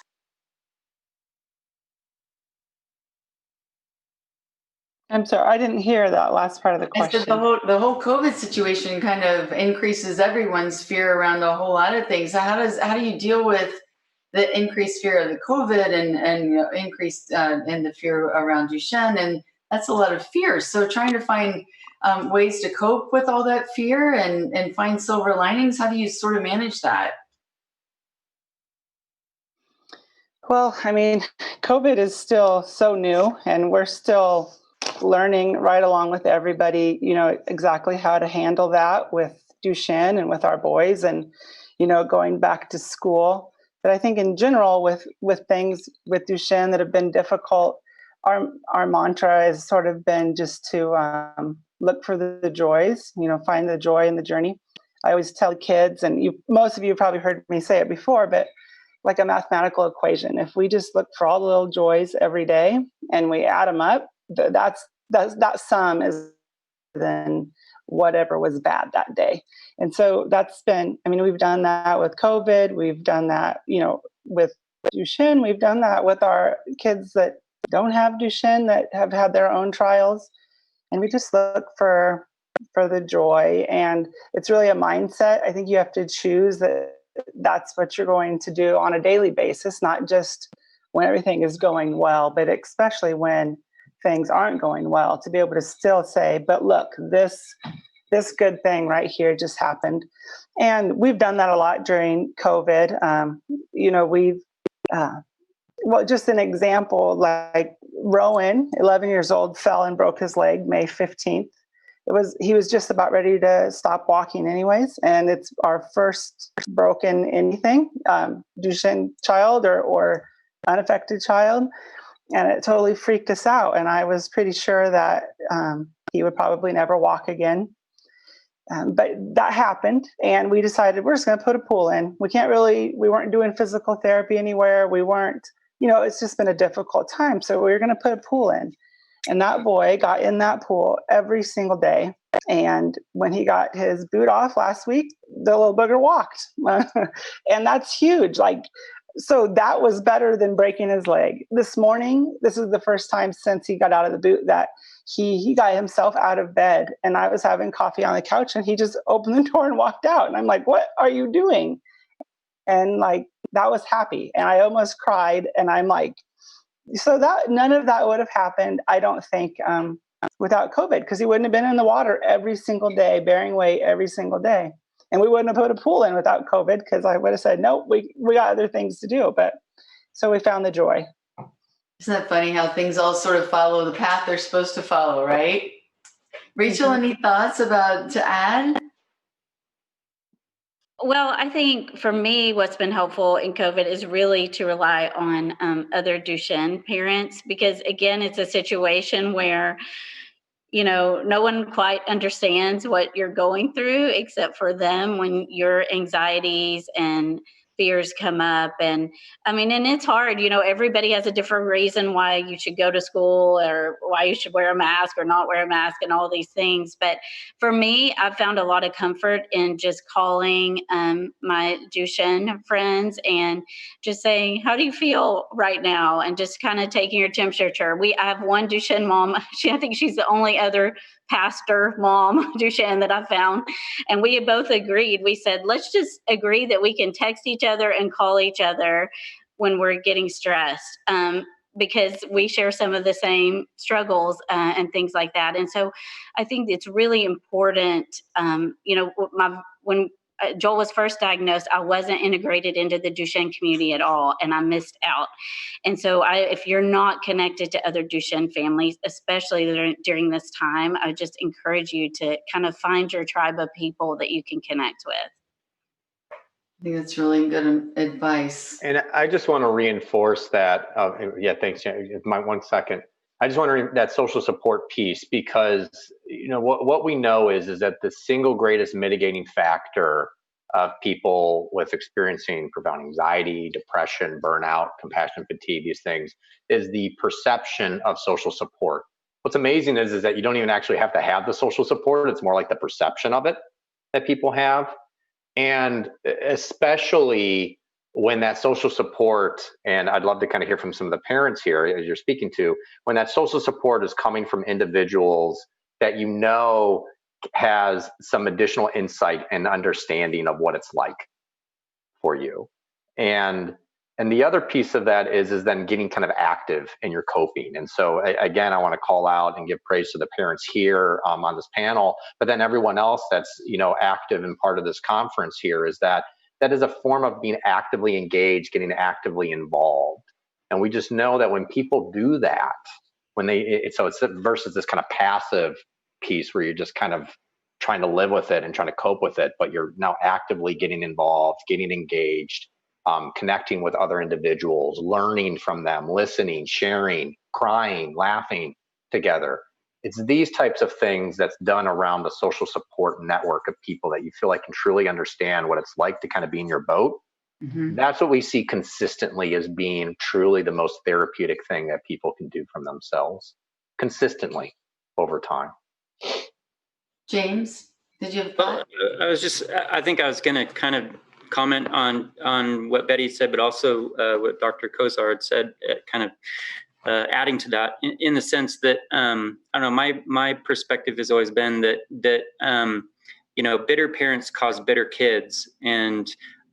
I'm sorry, I didn't hear that last part of the I question. said the whole COVID situation kind of increases everyone's fear around a whole lot of things. How do you deal with the increased fear of the COVID and increased in the fear around Duchenne? And that's a lot of fear. So trying to find ways to cope with all that fear and find silver linings. How do you sort of manage that? Well, I mean, COVID is still so new, and we're still learning right along with everybody, exactly how to handle that with Duchenne and with our boys, and, going back to school. But I think in general, with things with Duchenne that have been difficult, our mantra has sort of been just to look for the joys, find the joy in the journey. I always tell kids, and most of you have probably heard me say it before, but like a mathematical equation, if we just look for all the little joys every day and we add them up, that sum is then whatever was bad that day. And so that's been, we've done that with COVID, we've done that, with Duchenne, we've done that with our kids that don't have Duchenne, that have had their own trials. And we just look for the joy. And it's really a mindset. I think you have to choose that that's what you're going to do on a daily basis, not just when everything is going well, but especially when things aren't going well, to be able to still say, but look, this good thing right here just happened. And we've done that a lot during COVID. We've, just an example, like Rowan, 11 years old, fell and broke his leg May 15th. He was just about ready to stop walking anyways. And it's our first broken anything, Duchenne child or unaffected child. And it totally freaked us out. And I was pretty sure that he would probably never walk again. But that happened. And we decided we're just going to put a pool in. We weren't doing physical therapy anywhere. We weren't, it's just been a difficult time. So we were going to put a pool in. And that boy got in that pool every single day. And when he got his boot off last week, the little booger walked. And that's huge. So that was better than breaking his leg. This morning, this is the first time since he got out of the boot that he got himself out of bed. And I was having coffee on the couch and he just opened the door and walked out. And I'm like, what are you doing? And that was happy. And I almost cried. And I'm like, so that none of that would have happened, I don't think, without COVID, because he wouldn't have been in the water every single day, bearing weight every single day. And we wouldn't have put a pool in without COVID, because I would have said, nope, we got other things to do. But so we found the joy. Isn't that funny how things all sort of follow the path they're supposed to follow, right? Rachel, any thoughts to add? Well, I think for me, what's been helpful in COVID is really to rely on other Duchenne parents, because again, it's a situation where, no one quite understands what you're going through except for them when your anxieties and fears come up. And it's hard, everybody has a different reason why you should go to school or why you should wear a mask or not wear a mask and all these things. But for me, I've found a lot of comfort in just calling my Duchenne friends and just saying, how do you feel right now? And just kind of taking your temperature. I have one Duchenne mom. I think she's the only other pastor mom Duchenne that I found. And we had both agreed. We said, let's just agree that we can text each other and call each other when we're getting stressed, because we share some of the same struggles and things like that. And so I think it's really important, when Joel was first diagnosed, I wasn't integrated into the Duchenne community at all, and I missed out. And so if you're not connected to other Duchenne families, especially during this time, I just encourage you to kind of find your tribe of people that you can connect with. I think that's really good advice. And I just want to reinforce that. Yeah, thanks. 1 second. I just want to that social support piece, because what we know is that the single greatest mitigating factor of people with experiencing profound anxiety, depression, burnout, compassion fatigue, these things, is the perception of social support. What's amazing is that you don't even actually have to have the social support. It's more like the perception of it that people have. And especially when that social support, and I'd love to kind of hear from some of the parents here as you're speaking to, when that social support is coming from individuals that has some additional insight and understanding of what it's like for you. And the other piece of that is then getting kind of active in your coping. And so again, I want to call out and give praise to the parents here on this panel, but then everyone else that's active and part of this conference here, is that is a form of being actively engaged, getting actively involved. And we just know that when people do that, it's versus this kind of passive piece where you're just kind of trying to live with it and trying to cope with it, but you're now actively getting involved, getting engaged, connecting with other individuals, learning from them, listening, sharing, crying, laughing together. It's these types of things that's done around the social support network of people that you feel like can truly understand what it's like to kind of be in your boat. Mm-hmm. That's what we see consistently as being truly the most therapeutic thing that people can do from themselves consistently over time. James, did you have thought? Well, I think I was going to kind of comment on what Betty said, but also what Dr. Kozar had said, kind of adding to that in the sense that, I don't know, my perspective has always been that bitter parents cause bitter kids. And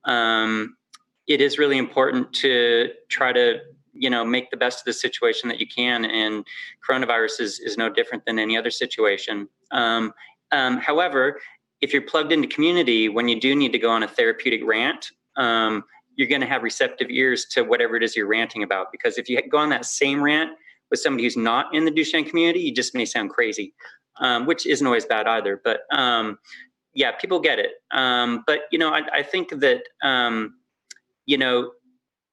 it is really important to try to, make the best of the situation that you can. And coronavirus is no different than any other situation. However, if you're plugged into community, when you do need to go on a therapeutic rant, you're going to have receptive ears to whatever it is you're ranting about. Because if you go on that same rant with somebody who's not in the Duchenne community, you just may sound crazy, which isn't always bad either. But yeah, people get it. But, I think that,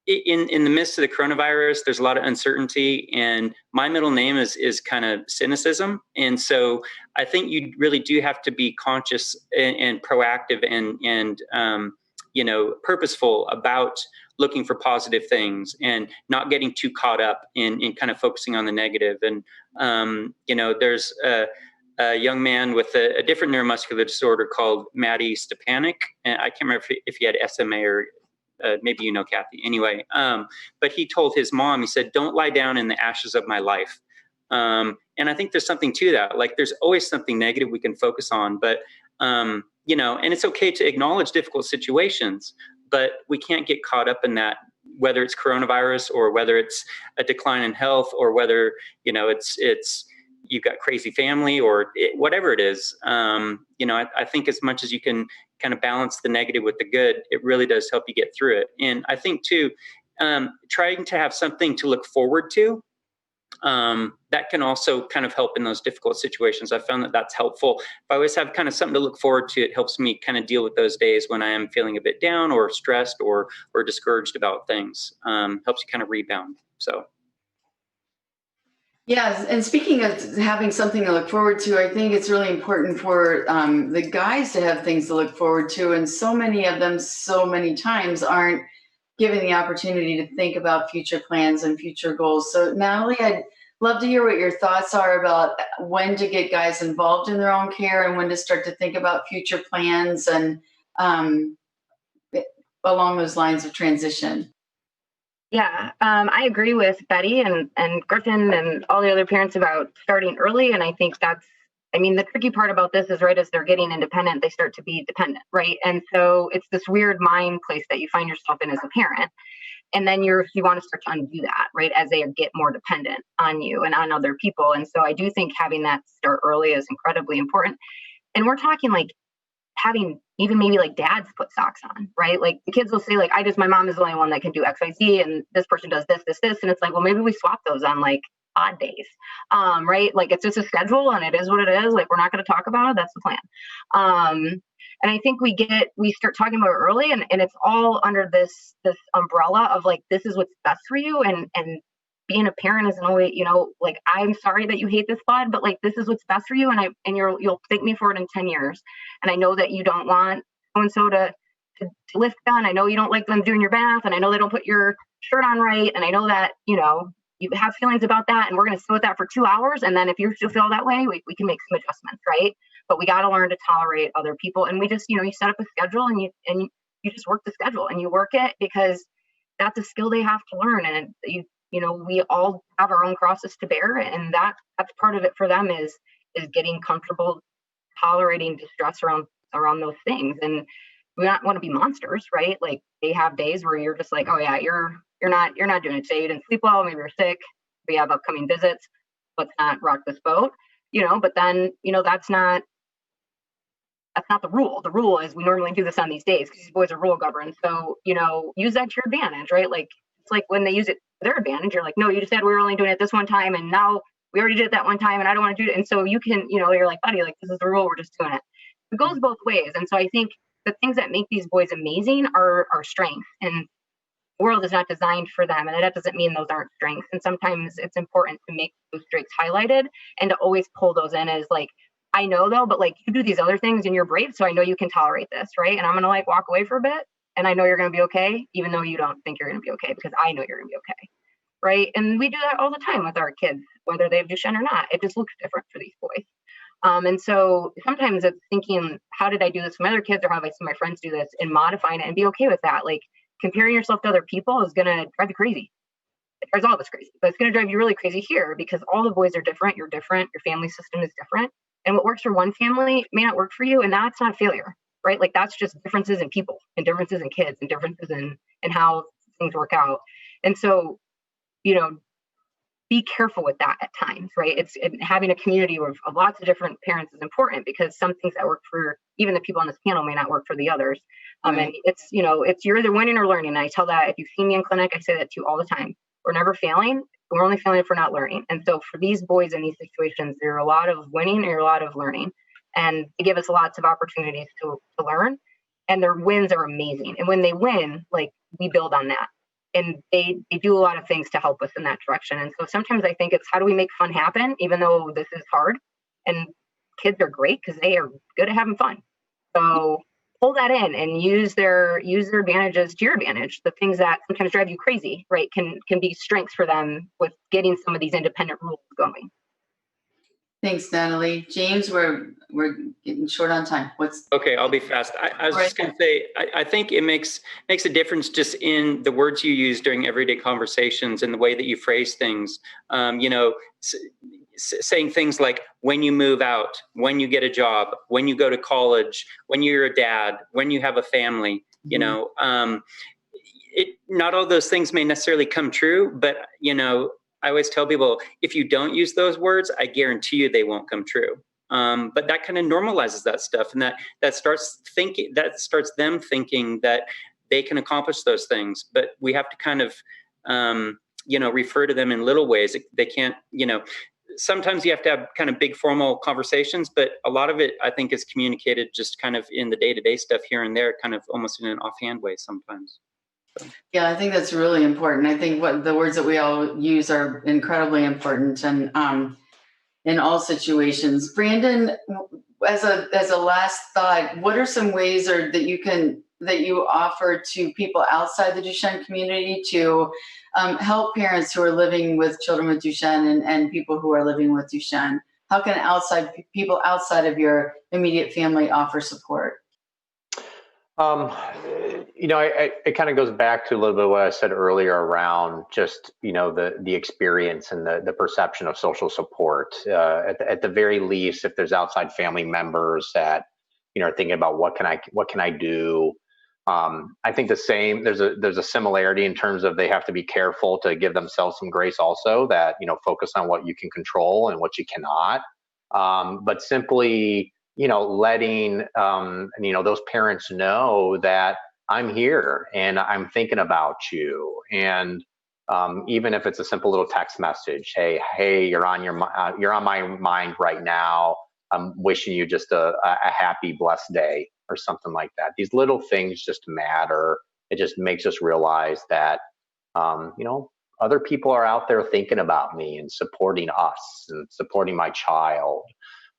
in the midst of the coronavirus, there's a lot of uncertainty, and my middle name is kind of cynicism. And so I think you really do have to be conscious and proactive and purposeful about looking for positive things and not getting too caught up in kind of focusing on the negative. And, there's a young man with a different neuromuscular disorder called Matty Stepanek. And I can't remember if he had SMA or maybe Kathy. Anyway, but he told his mom, he said, "Don't lie down in the ashes of my life." And I think there's something to that. Like, there's always something negative we can focus on, but, and it's okay to acknowledge difficult situations, but we can't get caught up in that, whether it's coronavirus or whether it's a decline in health or whether, it's you've got crazy family or whatever it is. I think as much as you can kind of balance the negative with the good, it really does help you get through it. And I think too, trying to have something to look forward to, that can also kind of help in those difficult situations. I found that that's helpful. If I always have kind of something to look forward to, it helps me kind of deal with those days when I am feeling a bit down or stressed or discouraged about things. Helps you kind of rebound. So. Yes, and speaking of having something to look forward to, I think it's really important for the guys to have things to look forward to, and so many of them so many times aren't given the opportunity to think about future plans and future goals. So Natalie, I'd love to hear what your thoughts are about when to get guys involved in their own care and when to start to think about future plans and along those lines of transition. Yeah, I agree with Betty and Griffin and all the other parents about starting early. And I think the tricky part about this is right as they're getting independent, they start to be dependent, right? And so it's this weird mind place that you find yourself in as a parent. And then you want to start to undo that, right, as they get more dependent on you and on other people. And so I do think having that start early is incredibly important. And we're talking like having even maybe like dads put socks on, right? Like the kids will say like, my mom is the only one that can do X, Y, Z, and this person does this. And it's like, well, maybe we swap those on like odd days, right? Like, it's just a schedule and it is what it is. Like, we're not going to talk about it. That's the plan. And I think we start talking about it early, and it's all under this umbrella of like, this is what's best for you. And being a parent isn't always, like, I'm sorry that you hate this bud, but like, this is what's best for you. And you'll thank me for it in 10 years. And I know that you don't want so-and-so to lift gun. I know you don't like them doing your bath, and I know they don't put your shirt on right. And I know that, you have feelings about that, and we're going to sit with that for 2 hours. And then if you still feel that way, we can make some adjustments, right? But we got to learn to tolerate other people. And we just, you set up a schedule, and you just work the schedule, and you work it because that's a skill they have to learn. And we all have our own crosses to bear. And that's part of it for them is getting comfortable tolerating distress around those things. And we don't want to be monsters, right? Like, they have days where you're just like, oh yeah, you're not doing it today. You didn't sleep well. Maybe you're sick. We have upcoming visits. Let's not rock this boat, but then, that's not the rule. The rule is we normally do this on these days because these boys are rule governed. So, use that to your advantage, right? Like, it's like when they use it to their advantage, you're like, no, you just said we were only doing it this one time, and now we already did it that one time, and I don't want to do it. And so you can, you're like, buddy, like, this is the rule. We're just doing it. It goes both ways. And so I think the things that make these boys amazing are strengths, and the world is not designed for them. And that doesn't mean those aren't strengths. And sometimes it's important to make those strengths highlighted and to always pull those in as like, I know though, but like, you do these other things and you're brave. So I know you can tolerate this, right? And I'm going to like walk away for a bit, and I know you're going to be okay, even though you don't think you're going to be okay, because I know you're going to be okay. Right. And we do that all the time with our kids, whether they have Duchenne or not. It just looks different for these boys. And so sometimes it's thinking, how did I do this with my other kids, or how have I seen my friends do this, and modifying it and be okay with that. Like, comparing yourself to other people is going to drive you crazy. It drives all of us crazy, but it's going to drive you really crazy here because all the boys are different. You're different. Your family system is different. And what works for one family may not work for you. And that's not failure, right? Like, that's just differences in people and differences in kids and differences in how things work out. And so, be careful with that at times, right? Having a community of lots of different parents is important, because some things that work for even the people on this panel may not work for the others. And it's you're either winning or learning. And I tell that, if you've seen me in clinic, I say that to you all the time. We're never failing. We're only failing if we're not learning. And so for these boys in these situations, there are a lot of winning and a lot of learning. And they give us lots of opportunities to learn. And their wins are amazing. And when they win, like, we build on that. And they do a lot of things to help us in that direction. And so sometimes I think it's, how do we make fun happen, even though this is hard? And kids are great because they are good at having fun. So pull that in and use their advantages to your advantage. The things that sometimes drive you crazy, right, can be strengths for them with getting some of these independent rules going. Thanks, Natalie. James, we're getting short on time. Okay, I'll be fast. I was just going to say, I think it makes a difference just in the words you use during everyday conversations and the way that you phrase things. Saying things like, when you move out, when you get a job, when you go to college, when you're a dad, when you have a family, not all those things may necessarily come true, but I always tell people, if you don't use those words, I guarantee you they won't come true. But that kind of normalizes that stuff, and that starts them thinking that they can accomplish those things. But we have to kind of, refer to them in little ways. They can't, sometimes you have to have kind of big formal conversations, but a lot of it, I think, is communicated just kind of in the day-to-day stuff here and there, kind of almost in an offhand way sometimes. Yeah, I think that's really important. I think what the words that we all use are incredibly important, and in all situations. Brandon, as a last thought, what are some ways that you offer to people outside the Duchenne community to help parents who are living with children with Duchenne and people who are living with Duchenne? How can people outside of your immediate family offer support? It kind of goes back to a little bit of what I said earlier around just, the experience and the perception of social support. At the very least, if there's outside family members that, are thinking about what can I do? I think the same, there's a similarity in terms of they have to be careful to give themselves some grace also, that, focus on what you can control and what you cannot. But simply, letting, those parents know that I'm here and I'm thinking about you. And, Even if it's a simple little text message. Hey, you're on my mind right now. I'm wishing you just a happy, blessed day, or something like that. These little things just matter. It just makes us realize that, other people are out there thinking about me and supporting us and supporting my child.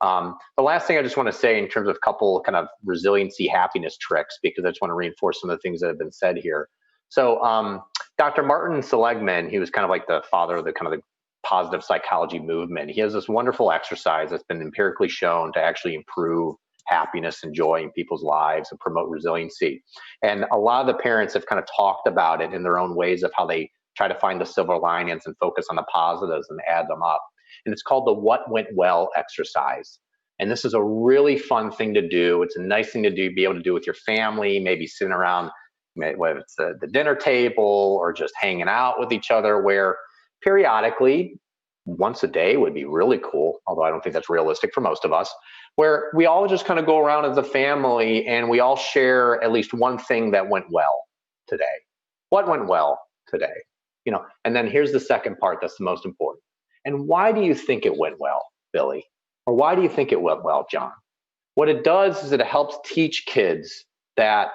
The last thing I just want to say in terms of a couple kind of resiliency happiness tricks, because I just want to reinforce some of the things that have been said here. So Dr. Martin Seligman, he was kind of like the father of the kind of the positive psychology movement. He has this wonderful exercise that's been empirically shown to actually improve happiness and joy in people's lives and promote resiliency. And a lot of the parents have kind of talked about it in their own ways of how they try to find the silver linings and focus on the positives and add them up. And it's called the What Went Well exercise. And this is a really fun thing to do. It's a nice thing to do, be able to do with your family, maybe sitting around, whether it's the dinner table or just hanging out with each other, where periodically, once a day would be really cool, although I don't think that's realistic for most of us, where we all just kind of go around as a family and we all share at least one thing that went well today. What went well today? And then here's the second part that's the most important. And why do you think it went well, Billy? Or why do you think it went well, John? What it does is it helps teach kids that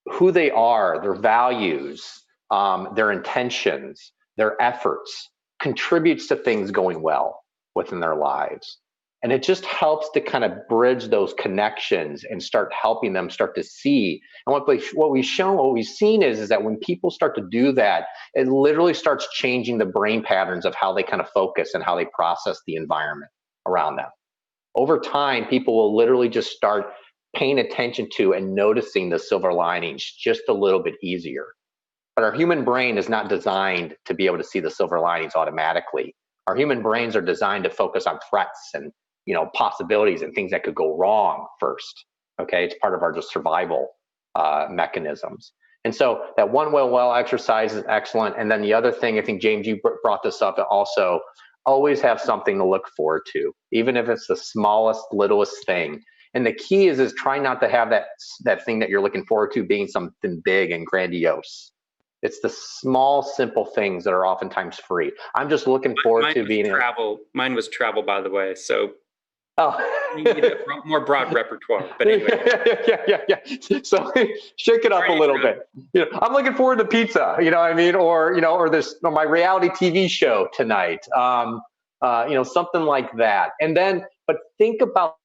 who they are, their values, their intentions, their efforts contributes to things going well within their lives. And it just helps to kind of bridge those connections and start helping them start to see. And what we've seen is that when people start to do that, it literally starts changing the brain patterns of how they kind of focus and how they process the environment around them. Over time, people will literally just start paying attention to and noticing the silver linings just a little bit easier. But our human brain is not designed to be able to see the silver linings automatically. Our human brains are designed to focus on threats and possibilities and things that could go wrong first. Okay, it's part of our just survival mechanisms. And so that one well exercise is excellent. And then the other thing, I think, James, you brought this up also, always have something to look forward to, even if it's the smallest, littlest thing. And the key is try not to have that thing that you're looking forward to being something big and grandiose. It's the small, simple things that are oftentimes free. I'm just looking forward to being travel. Mine was travel, by the way. So you need a more broad repertoire. But anyway. yeah. So shake it up a little bit. I'm looking forward to pizza. Or my reality TV show tonight. Something like that. And then, but think about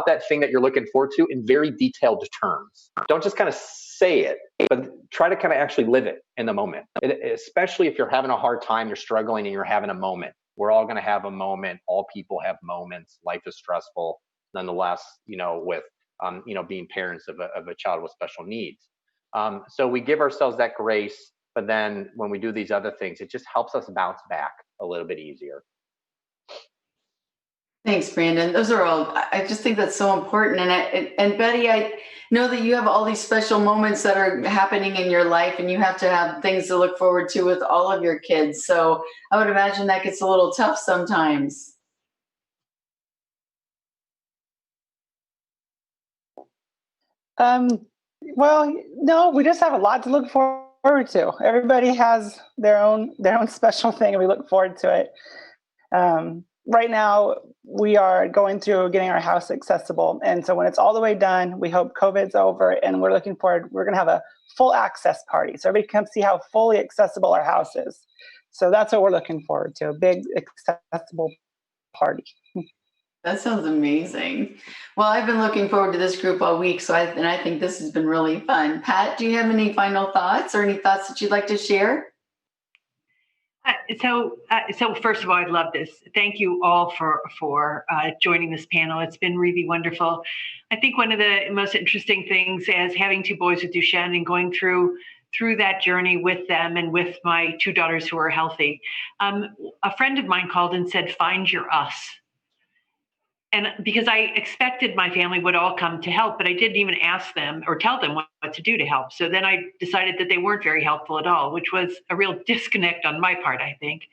that thing that you're looking forward to in very detailed terms. Don't just kind of say it, but try to kind of actually live it in the moment. Especially if you're having a hard time, you're struggling, and you're having a moment. We're all going to have a moment. All people have moments. Life is stressful, nonetheless. With being parents of a child with special needs. So we give ourselves that grace, but then when we do these other things, it just helps us bounce back a little bit easier. Thanks, Brandon. Those are all, I just think that's so important. And Betty, I know that you have all these special moments that are happening in your life, and you have to have things to look forward to with all of your kids. So I would imagine that gets a little tough sometimes. Well, no, we just have a lot to look forward to. Everybody has their own special thing, and we look forward to it. Right now, we are going through getting our house accessible. And so when it's all the way done, we hope COVID's over, and we're looking forward, we're going to have a full access party. So everybody can come see how fully accessible our house is. So that's what we're looking forward to, a big accessible party. That sounds amazing. Well, I've been looking forward to this group all week, so I think this has been really fun. Pat, do you have any final thoughts or any thoughts that you'd like to share? So first of all, I love this. Thank you all for joining this panel. It's been really wonderful. I think one of the most interesting things is having two boys with Duchenne and going through that journey with them and with my two daughters who are healthy. A friend of mine called and said, "Find your us." And because I expected my family would all come to help, but I didn't even ask them or tell them what to do to help. So then I decided that they weren't very helpful at all, which was a real disconnect on my part, I think.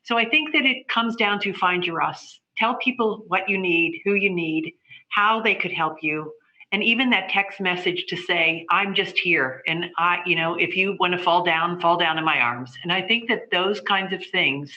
So I think that it comes down to find your us. Tell people what you need, who you need, how they could help you, And even that text message to say, I'm just here. And if you want to fall down in my arms. And I think that those kinds of things,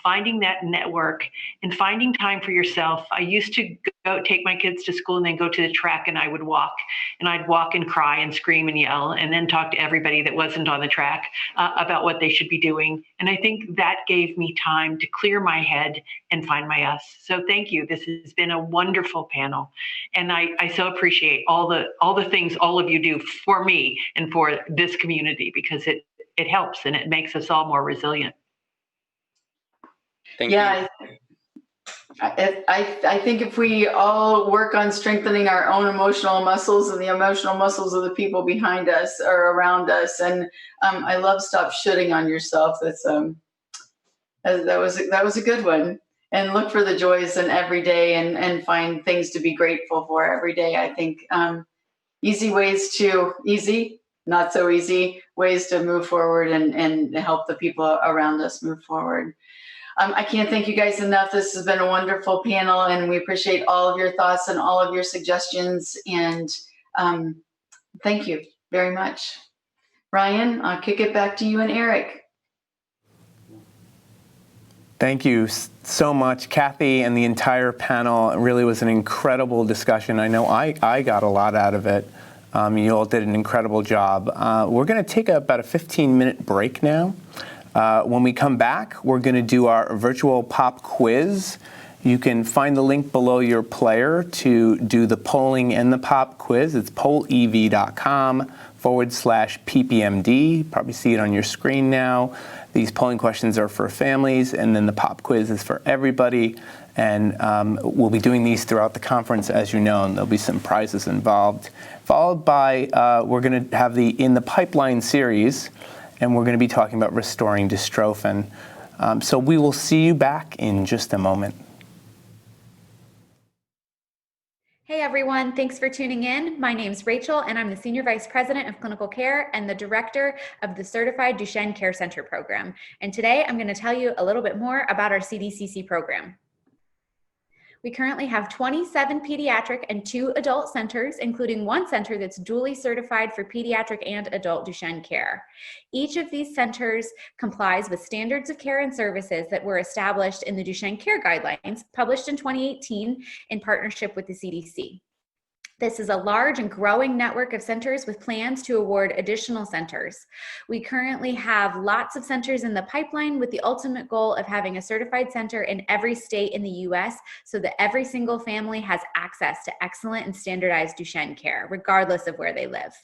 finding that network and finding time for yourself. I used to go take my kids to school and then go to the track, and I would walk, and I'd walk and cry and scream and yell, and then talk to everybody that wasn't on the track about what they should be doing. And I think that gave me time to clear my head and find my us. So thank you. This has been a wonderful panel. And I so appreciate all the things all of you do for me and for this community, because it helps and it makes us all more resilient. Thank you. I think if we all work on strengthening our own emotional muscles and the emotional muscles of the people behind us or around us, and I love stop shooting on yourself. That was a good one. And look for the joys in every day and find things to be grateful for every day. I think easy, not so easy ways to move forward and help the people around us move forward. I can't thank you guys enough. This has been a wonderful panel, and we appreciate all of your thoughts and all of your suggestions. And thank you very much. Ryan, I'll kick it back to you and Eric. Thank you so much, Kathy, and the entire panel. It really was an incredible discussion. I know I got a lot out of it. You all did an incredible job. We're going to take about a 15-minute break now. When we come back, we're going to do our virtual pop quiz. You can find the link below your player to do the polling and the pop quiz. It's pollev.com/PPMD. You probably see it on your screen now. These polling questions are for families, and then the pop quiz is for everybody. And we'll be doing these throughout the conference, as you know, and there'll be some prizes involved. Followed by, we're going to have the In the Pipeline series, and we're going to be talking about restoring dystrophin. So we will see you back in just a moment. Hey everyone, thanks for tuning in. My name's Rachel, and I'm the Senior Vice President of Clinical Care and the Director of the Certified Duchenne Care Center program. And today I'm going to tell you a little bit more about our CDCC program. We currently have 27 pediatric and 2 adult centers, including 1 center that's duly certified for pediatric and adult Duchenne care. Each of these centers complies with standards of care and services that were established in the Duchenne Care Guidelines, published in 2018 in partnership with the CDC. This is a large and growing network of centers with plans to award additional centers. We currently have lots of centers in the pipeline with the ultimate goal of having a certified center in every state in the US so that every single family has access to excellent and standardized Duchenne care, regardless of where they live.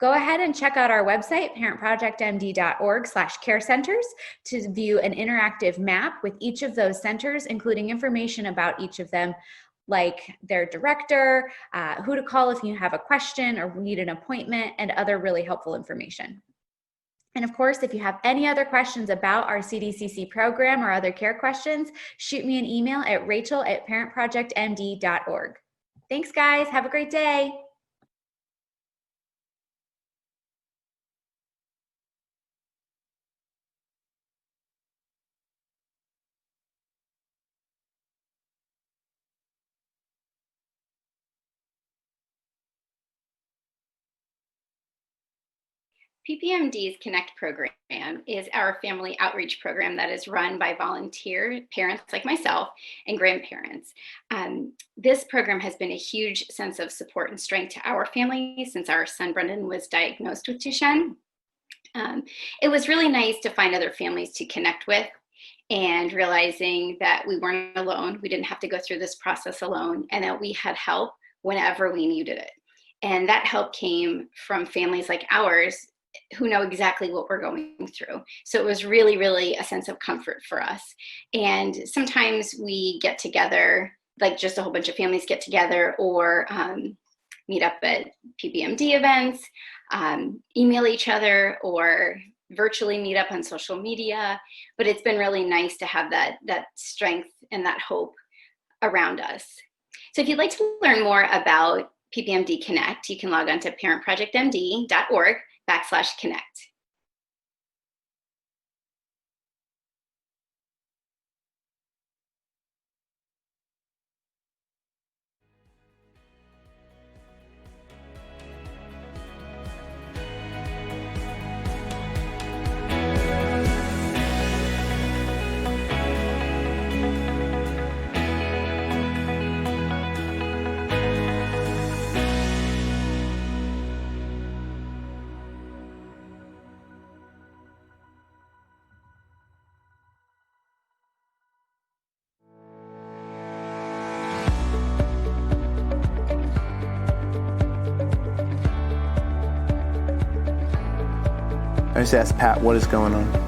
Go ahead and check out our website, parentprojectmd.org/care centers, to view an interactive map with each of those centers, including information about each of them, like their director, who to call if you have a question or need an appointment, and other really helpful information. And of course, if you have any other questions about our CDCC program or other care questions, shoot me an email at rachel@parentprojectmd.org. Thanks, guys. Have a great day. PPMD's Connect program is our family outreach program that is run by volunteer parents like myself and grandparents. This program has been a huge sense of support and strength to our family since our son Brendan was diagnosed with Duchenne. It was really nice to find other families to connect with and realizing that we weren't alone, we didn't have to go through this process alone, and that we had help whenever we needed it. And that help came from families like ours who know exactly what we're going through. So it was really, really a sense of comfort for us. And sometimes we get together, like just a whole bunch of families get together, or meet up at PPMD events, email each other, or virtually meet up on social media. But it's been really nice to have that strength and that hope around us. So if you'd like to learn more about PPMD Connect, you can log on to parentprojectmd.org/connect. I just asked Pat what is going on.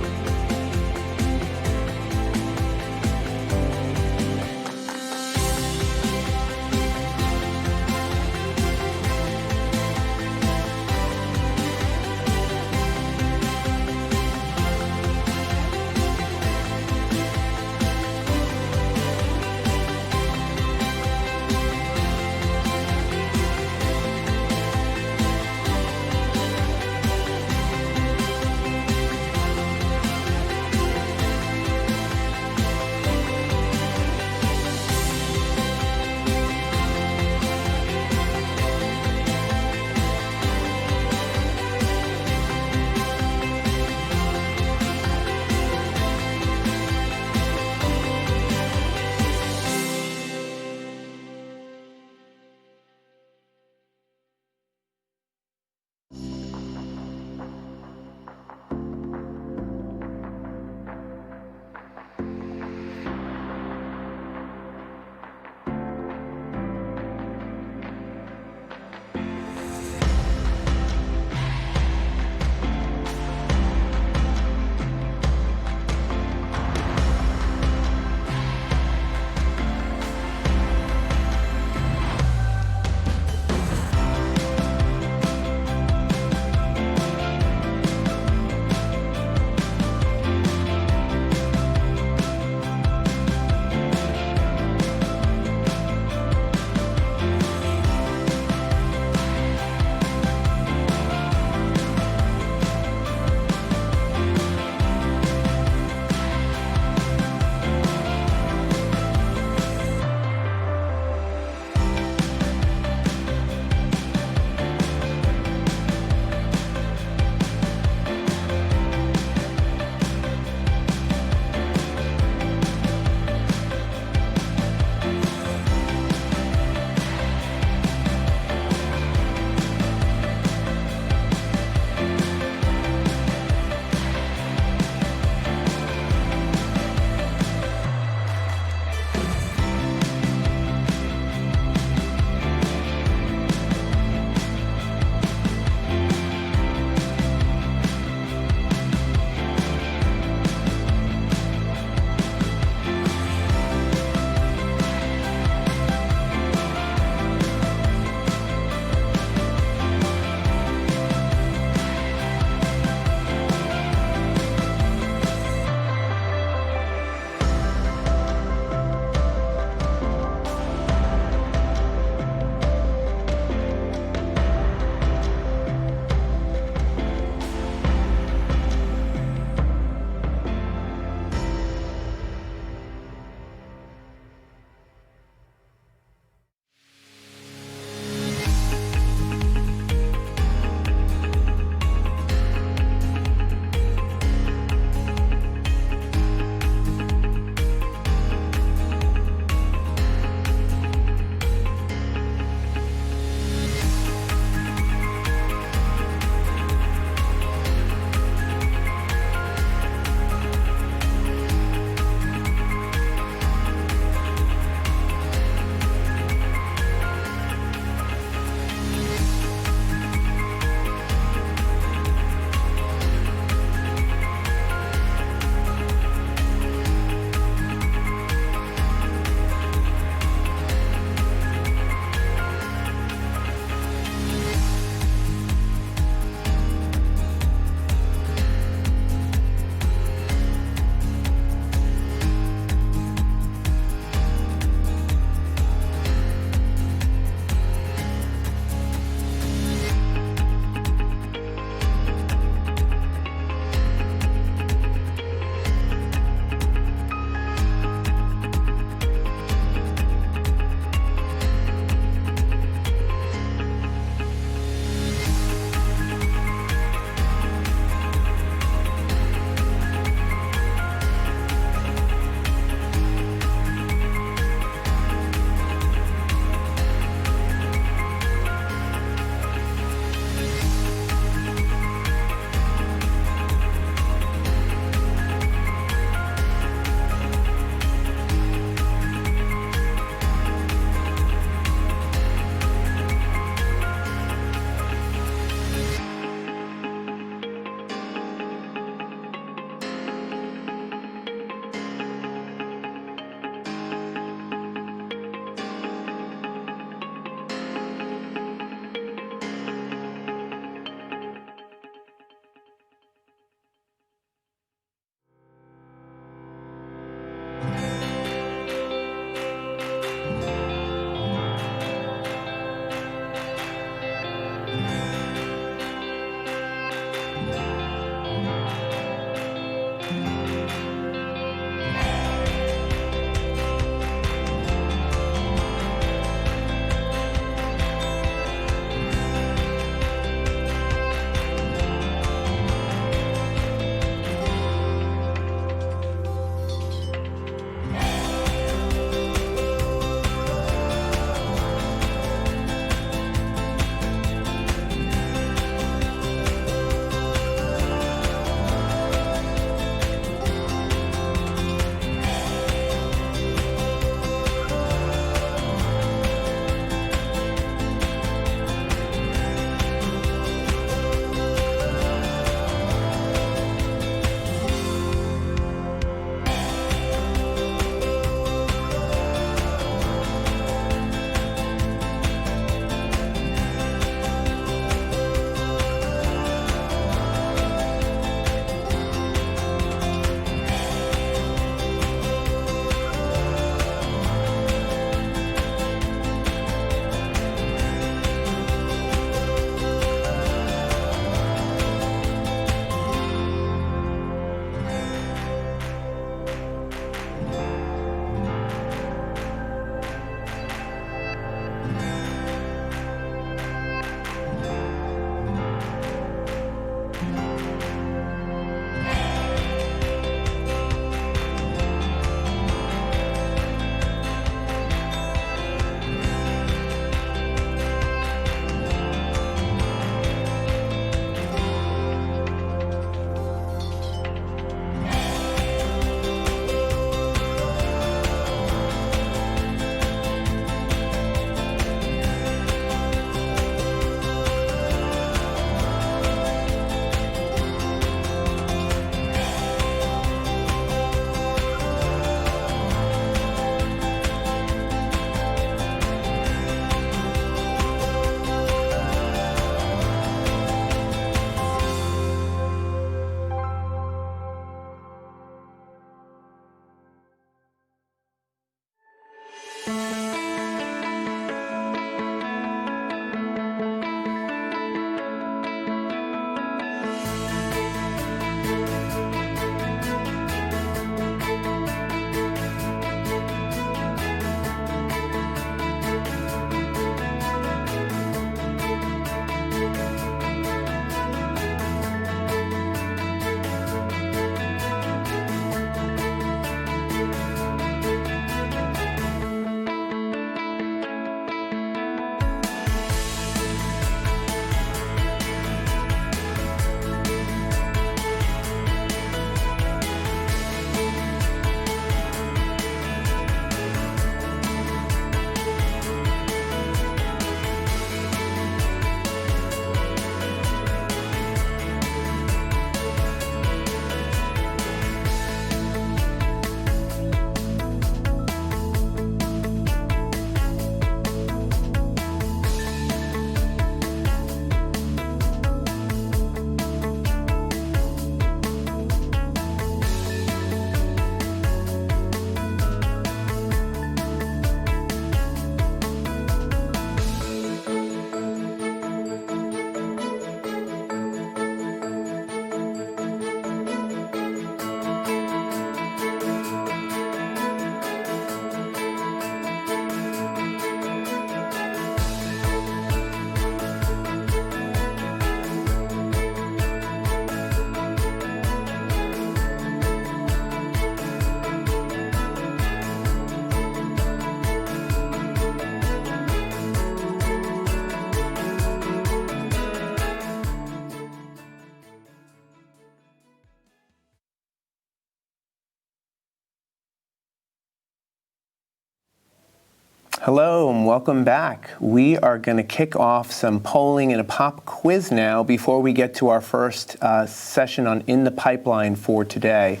Hello and welcome back. We are going to kick off some polling and a pop quiz now before we get to our first session on In the Pipeline for today.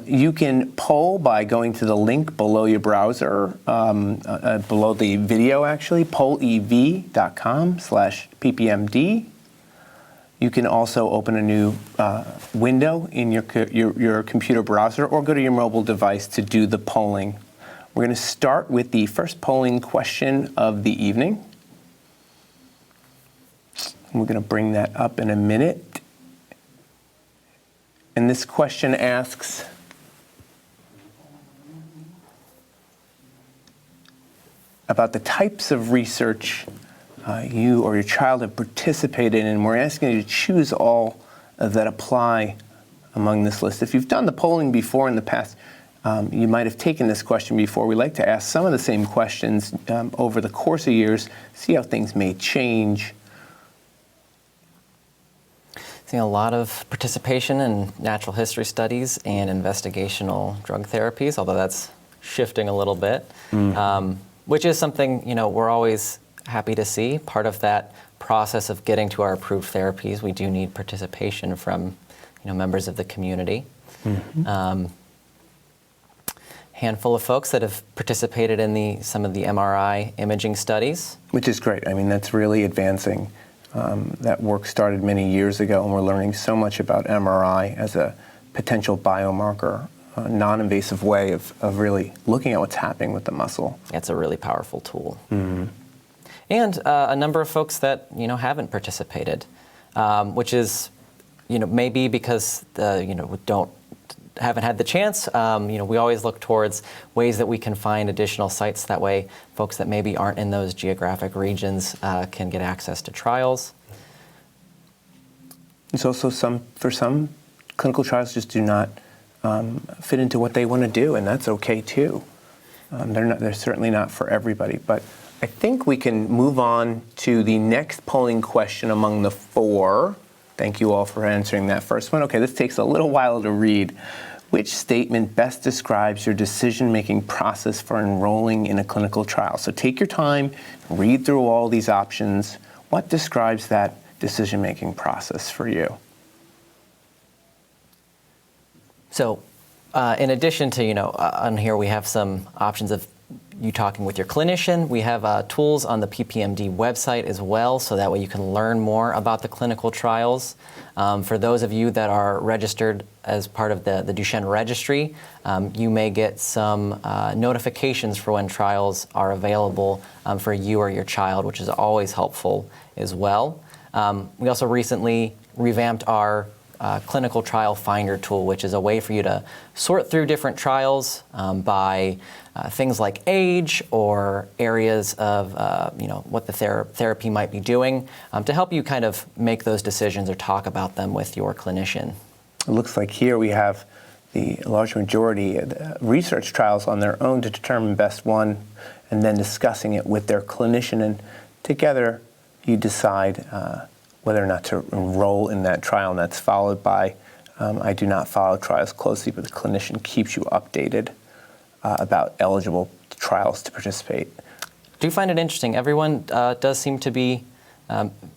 You can poll by going to the link below your browser, below the video actually, pollev.com/ppmd. You can also open a new window in your computer browser or go to your mobile device to do the polling. We're going to start with the first polling question of the evening. We're going to bring that up in a minute. And this question asks, about the types of research you or your child have participated in. We're asking you to choose all that apply among this list. If you've done the polling before in the past, you might have taken this question before. We like to ask some of the same questions over the course of years, see how things may change. Seeing a lot of participation in natural history studies and investigational drug therapies, although that's shifting a little bit, which is something, we're always happy to see. Part of that process of getting to our approved therapies, we do need participation from, members of the community. Handful of folks that have participated in some of the MRI imaging studies. Which is great. I mean, that's really advancing. That work started many years ago, and we're learning so much about MRI as a potential biomarker, a non-invasive way of really looking at what's happening with the muscle. It's a really powerful tool. And a number of folks that, haven't participated, which is, maybe because, haven't had the chance. We always look towards ways that we can find additional sites. That way, folks that maybe aren't in those geographic regions can get access to trials. There's also for some clinical trials just do not fit into what they want to do, and that's okay too. They're certainly not for everybody, but I think we can move on to the next polling question among the four. Thank you all for answering that first one. Okay, this takes a little while to read. Which statement best describes your decision-making process for enrolling in a clinical trial? So take your time, read through all these options. What describes that decision-making process for you? So in addition to, on here we have some options of you talking with your clinician. We have tools on the PPMD website as well, so that way you can learn more about the clinical trials. For those of you that are registered as part of the Duchenne registry, you may get some notifications for when trials are available for you or your child, which is always helpful as well. We also recently revamped our clinical trial finder tool, which is a way for you to sort through different trials by things like age or areas of what the therapy might be doing to help you kind of make those decisions or talk about them with your clinician. It looks like here we have the large majority of the research trials on their own to determine best one, and then discussing it with their clinician, and together you decide whether or not to enroll in that trial, and that's followed by, I do not follow trials closely, but the clinician keeps you updated about eligible trials to participate. Do you find it interesting? Everyone does seem to be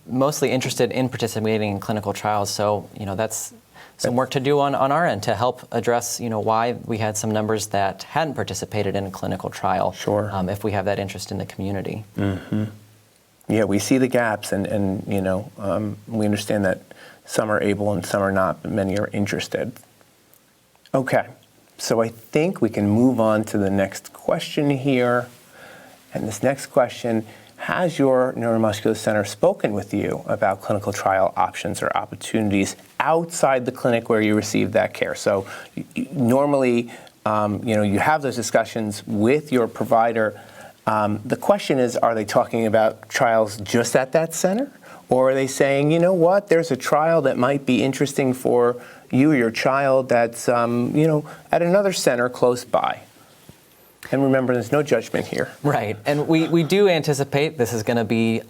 mostly interested in participating in clinical trials, so that's some work to do on our end to help address why we had some numbers that hadn't participated in a clinical trial. Sure. If we have that interest in the community. Yeah, we see the gaps, and we understand that some are able and some are not, but many are interested. Okay, so I think we can move on to the next question here. And this next question, has your neuromuscular center spoken with you about clinical trial options or opportunities outside the clinic where you receive that care? So normally, you have those discussions with your provider. The question is, are they talking about trials just at that center? Or are they saying, you know what, there's a trial that might be interesting for you or your child that's, at another center close by? And remember, there's no judgment here. Right, and we do anticipate this is going to be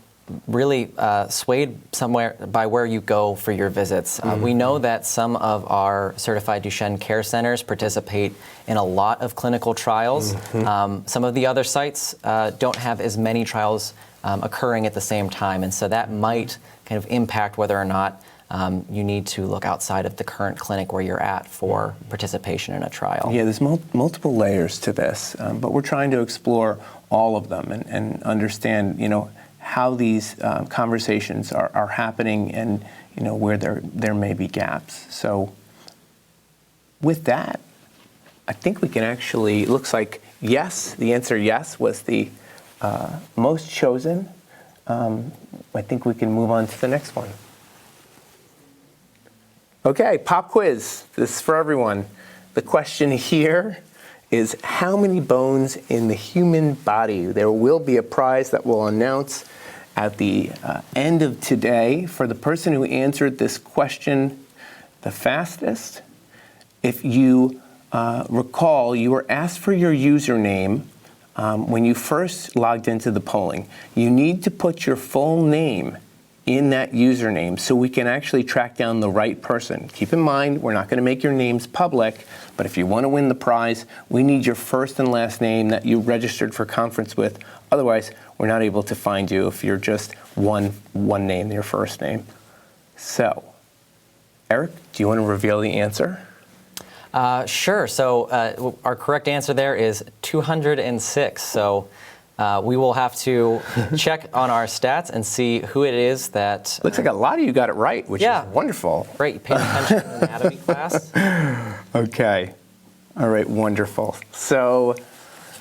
really swayed somewhere by where you go for your visits. We know that some of our certified Duchenne care centers participate in a lot of clinical trials. Some of the other sites don't have as many trials occurring at the same time, and so that might kind of impact whether or not you need to look outside of the current clinic where you're at for participation in a trial. Yeah, there's multiple layers to this, but we're trying to explore all of them and understand, how these conversations are happening and, where there may be gaps. So with that, I think we can actually, it looks like yes, the answer yes was the most chosen. I think we can move on to the next one. Okay, pop quiz. This is for everyone. The question here is how many bones in the human body? There will be a prize that we'll announce at the end of today for the person who answered this question the fastest. If you recall, you were asked for your username when you first logged into the polling. You need to put your full name in that username so we can actually track down the right person. Keep in mind, we're not going to make your names public, but if you want to win the prize, we need your first and last name that you registered for conference with. Otherwise, we're not able to find you if you're just one name, your first name. So, Eric, do you want to reveal the answer? Sure. So our correct answer there is 206. So we will have to check on our stats and see who it is that... Looks like a lot of you got it right, which is wonderful. Great. You paid attention in anatomy class. Okay. All right, wonderful. So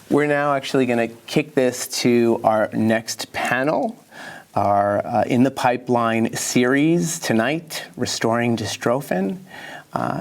we're now actually going to kick this to our next panel, our In the Pipeline series tonight, Restoring Dystrophin.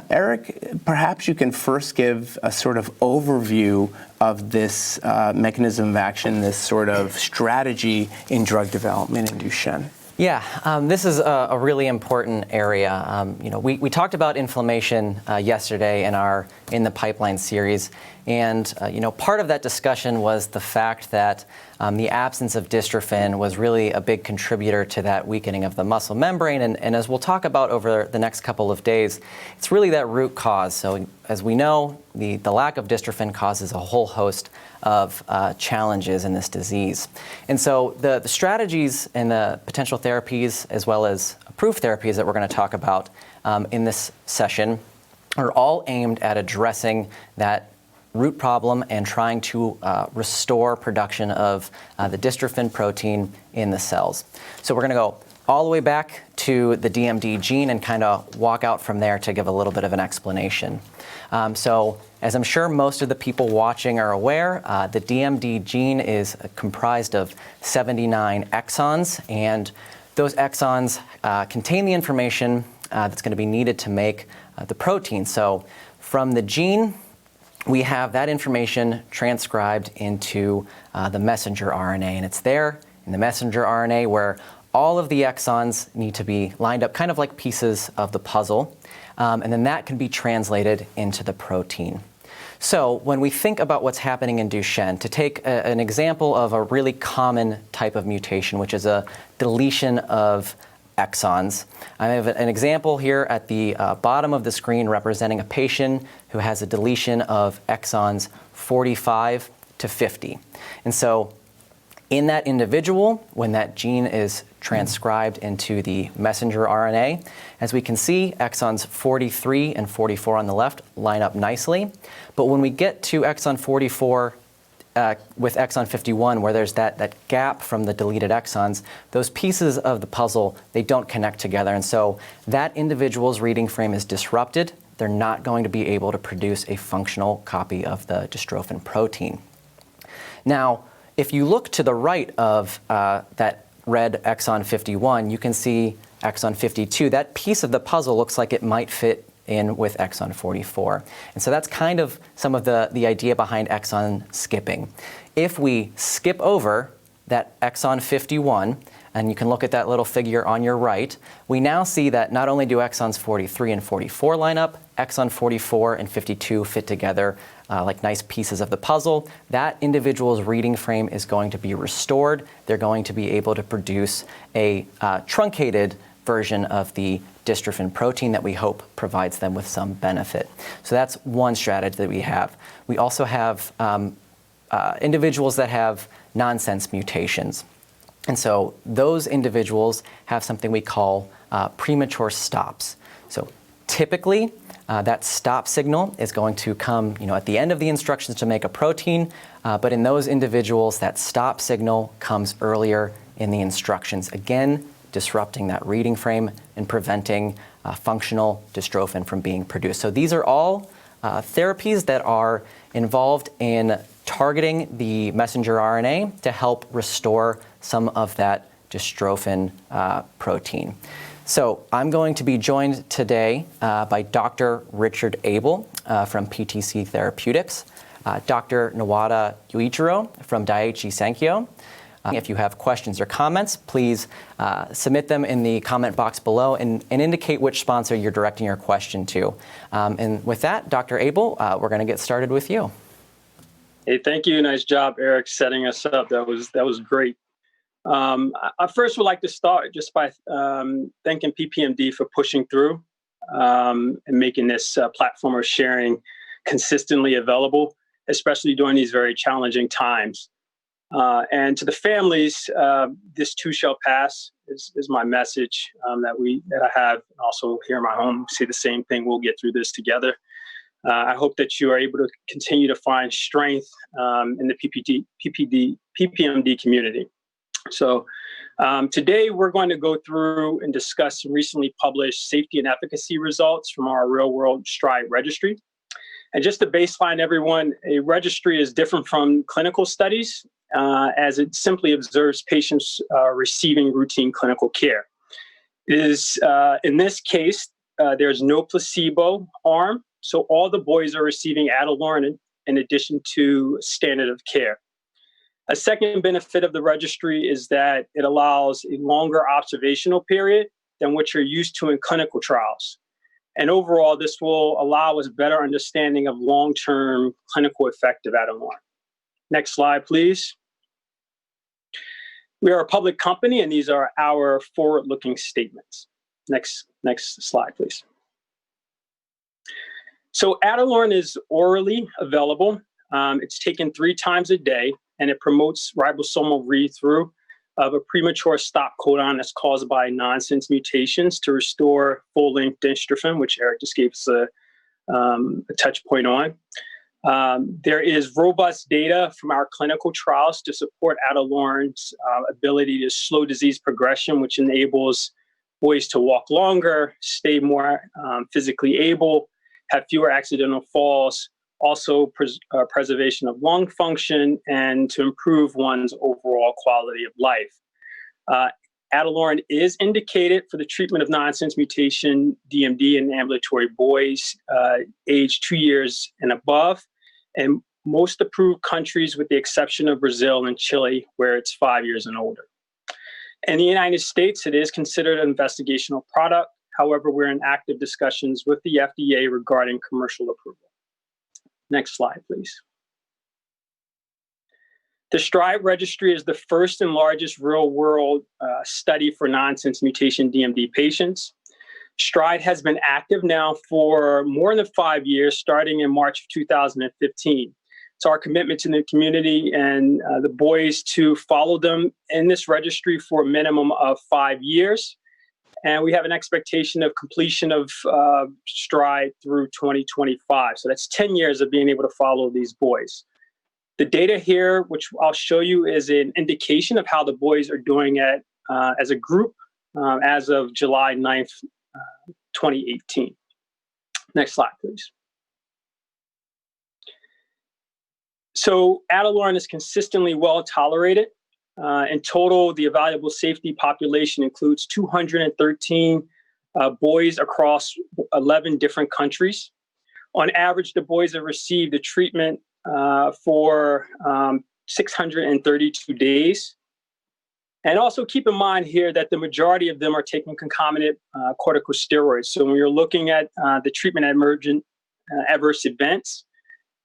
Eric, perhaps you can first give a sort of overview of this mechanism of action, this sort of strategy in drug development in Duchenne. Yeah, this is a really important area. We talked about inflammation yesterday in our In the Pipeline series, and part of that discussion was the fact that the absence of dystrophin was really a big contributor to that weakening of the muscle membrane, and as we'll talk about over the next couple of days, it's really that root cause. So as we know, the lack of dystrophin causes a whole host of challenges in this disease. And so the strategies and the potential therapies, as well as approved therapies that we're going to talk about in this session, are all aimed at addressing that root problem and trying to restore production of the dystrophin protein in the cells. So we're going to go all the way back to the DMD gene and kind of walk out from there to give a little bit of an explanation. So as I'm sure most of the people watching are aware, the DMD gene is comprised of 79 exons, and those exons contain the information that's going to be needed to make the protein. So from the gene, we have that information transcribed into the messenger RNA, and it's there in the messenger RNA where all of the exons need to be lined up kind of like pieces of the puzzle, and then that can be translated into the protein. So when we think about what's happening in Duchenne, to take an example of a really common type of mutation, which is a deletion of exons. I have an example here at the bottom of the screen representing a patient who has a deletion of exons 45 to 50. And so in that individual, when that gene is transcribed into the messenger RNA, as we can see, exons 43 and 44 on the left line up nicely. But when we get to exon 44 with exon 51, where there's that gap from the deleted exons, those pieces of the puzzle, they don't connect together. And so that individual's reading frame is disrupted. They're not going to be able to produce a functional copy of the dystrophin protein. Now, if you look to the right of that red exon 51, you can see exon 52. That piece of the puzzle looks like it might fit in with exon 44. And so that's kind of some of the idea behind exon skipping. If we skip over that exon 51, and you can look at that little figure on your right, we now see that not only do exons 43 and 44 line up, exon 44 and 52 fit together like nice pieces of the puzzle. That individual's reading frame is going to be restored. They're going to be able to produce a truncated version of the dystrophin protein that we hope provides them with some benefit. So that's one strategy that we have. We also have individuals that have nonsense mutations. And so those individuals have something we call premature stops. So typically, that stop signal is going to come, at the end of the instructions to make a protein, but in those individuals, that stop signal comes earlier in the instructions, again, disrupting that reading frame and preventing functional dystrophin from being produced. So these are all therapies that are involved in targeting the messenger RNA to help restore some of that dystrophin protein. So I'm going to be joined today by Dr. Richard Abel from PTC Therapeutics, Dr. Nawada Yuichiro from Daiichi Sankyo. If you have questions or comments, please submit them in the comment box below and indicate which sponsor you're directing your question to. And with that, Dr. Abel, we're going to get started with you. Hey, thank you. Nice job, Eric, setting us up. That was great. I first would like to start just by thanking PPMD for pushing through and making this platform of sharing consistently available, especially during these very challenging times. And to the families, this too shall pass is my message that I have. Also here in my home, see the same thing. We'll get through this together. I hope that you are able to continue to find strength in the PPMD community. So today we're going to go through and discuss some recently published safety and efficacy results from our real-world STRIDE registry. And just to baseline everyone, a registry is different from clinical studies as it simply observes patients receiving routine clinical care. It is, in this case, there's no placebo arm, so all the boys are receiving Adelorn in addition to standard of care. A second benefit of the registry is that it allows a longer observational period than what you're used to in clinical trials. And overall, this will allow us better understanding of long-term clinical effect of Adelorn. Next slide, please. We are a public company, and these are our forward-looking statements. Next slide, please. So Adelorn is orally available. It's taken 3 times a day, and it promotes ribosomal read-through of a premature stop codon that's caused by nonsense mutations to restore full-length dystrophin, which Eric just gave us a touch point on. There is robust data from our clinical trials to support Adelorn's ability to slow disease progression, which enables boys to walk longer, stay more physically able, have fewer accidental falls, also preservation of lung function, and to improve one's overall quality of life. Adelorn is indicated for the treatment of nonsense mutation DMD in ambulatory boys aged 2 years and above, and most approved countries with the exception of Brazil and Chile, where it's 5 years and older. In the United States, it is considered an investigational product. However, we're in active discussions with the FDA regarding commercial approval. Next slide, please. The STRIDE registry is the first and largest real-world study for nonsense mutation DMD patients. STRIDE has been active now for more than 5 years, starting in March of 2015. It's our commitment to the community and the boys to follow them in this registry for a minimum of 5 years. And we have an expectation of completion of STRIDE through 2025. So that's 10 years of being able to follow these boys. The data here, which I'll show you, is an indication of how the boys are doing as a group as of July 9th, 2018. Next slide, please. So Adelorn is consistently well tolerated. In total, the evaluable safety population includes 213 boys across 11 different countries. On average, the boys have received the treatment for 632 days. And also keep in mind here that the majority of them are taking concomitant corticosteroids. So when you're looking at the treatment emergent adverse events,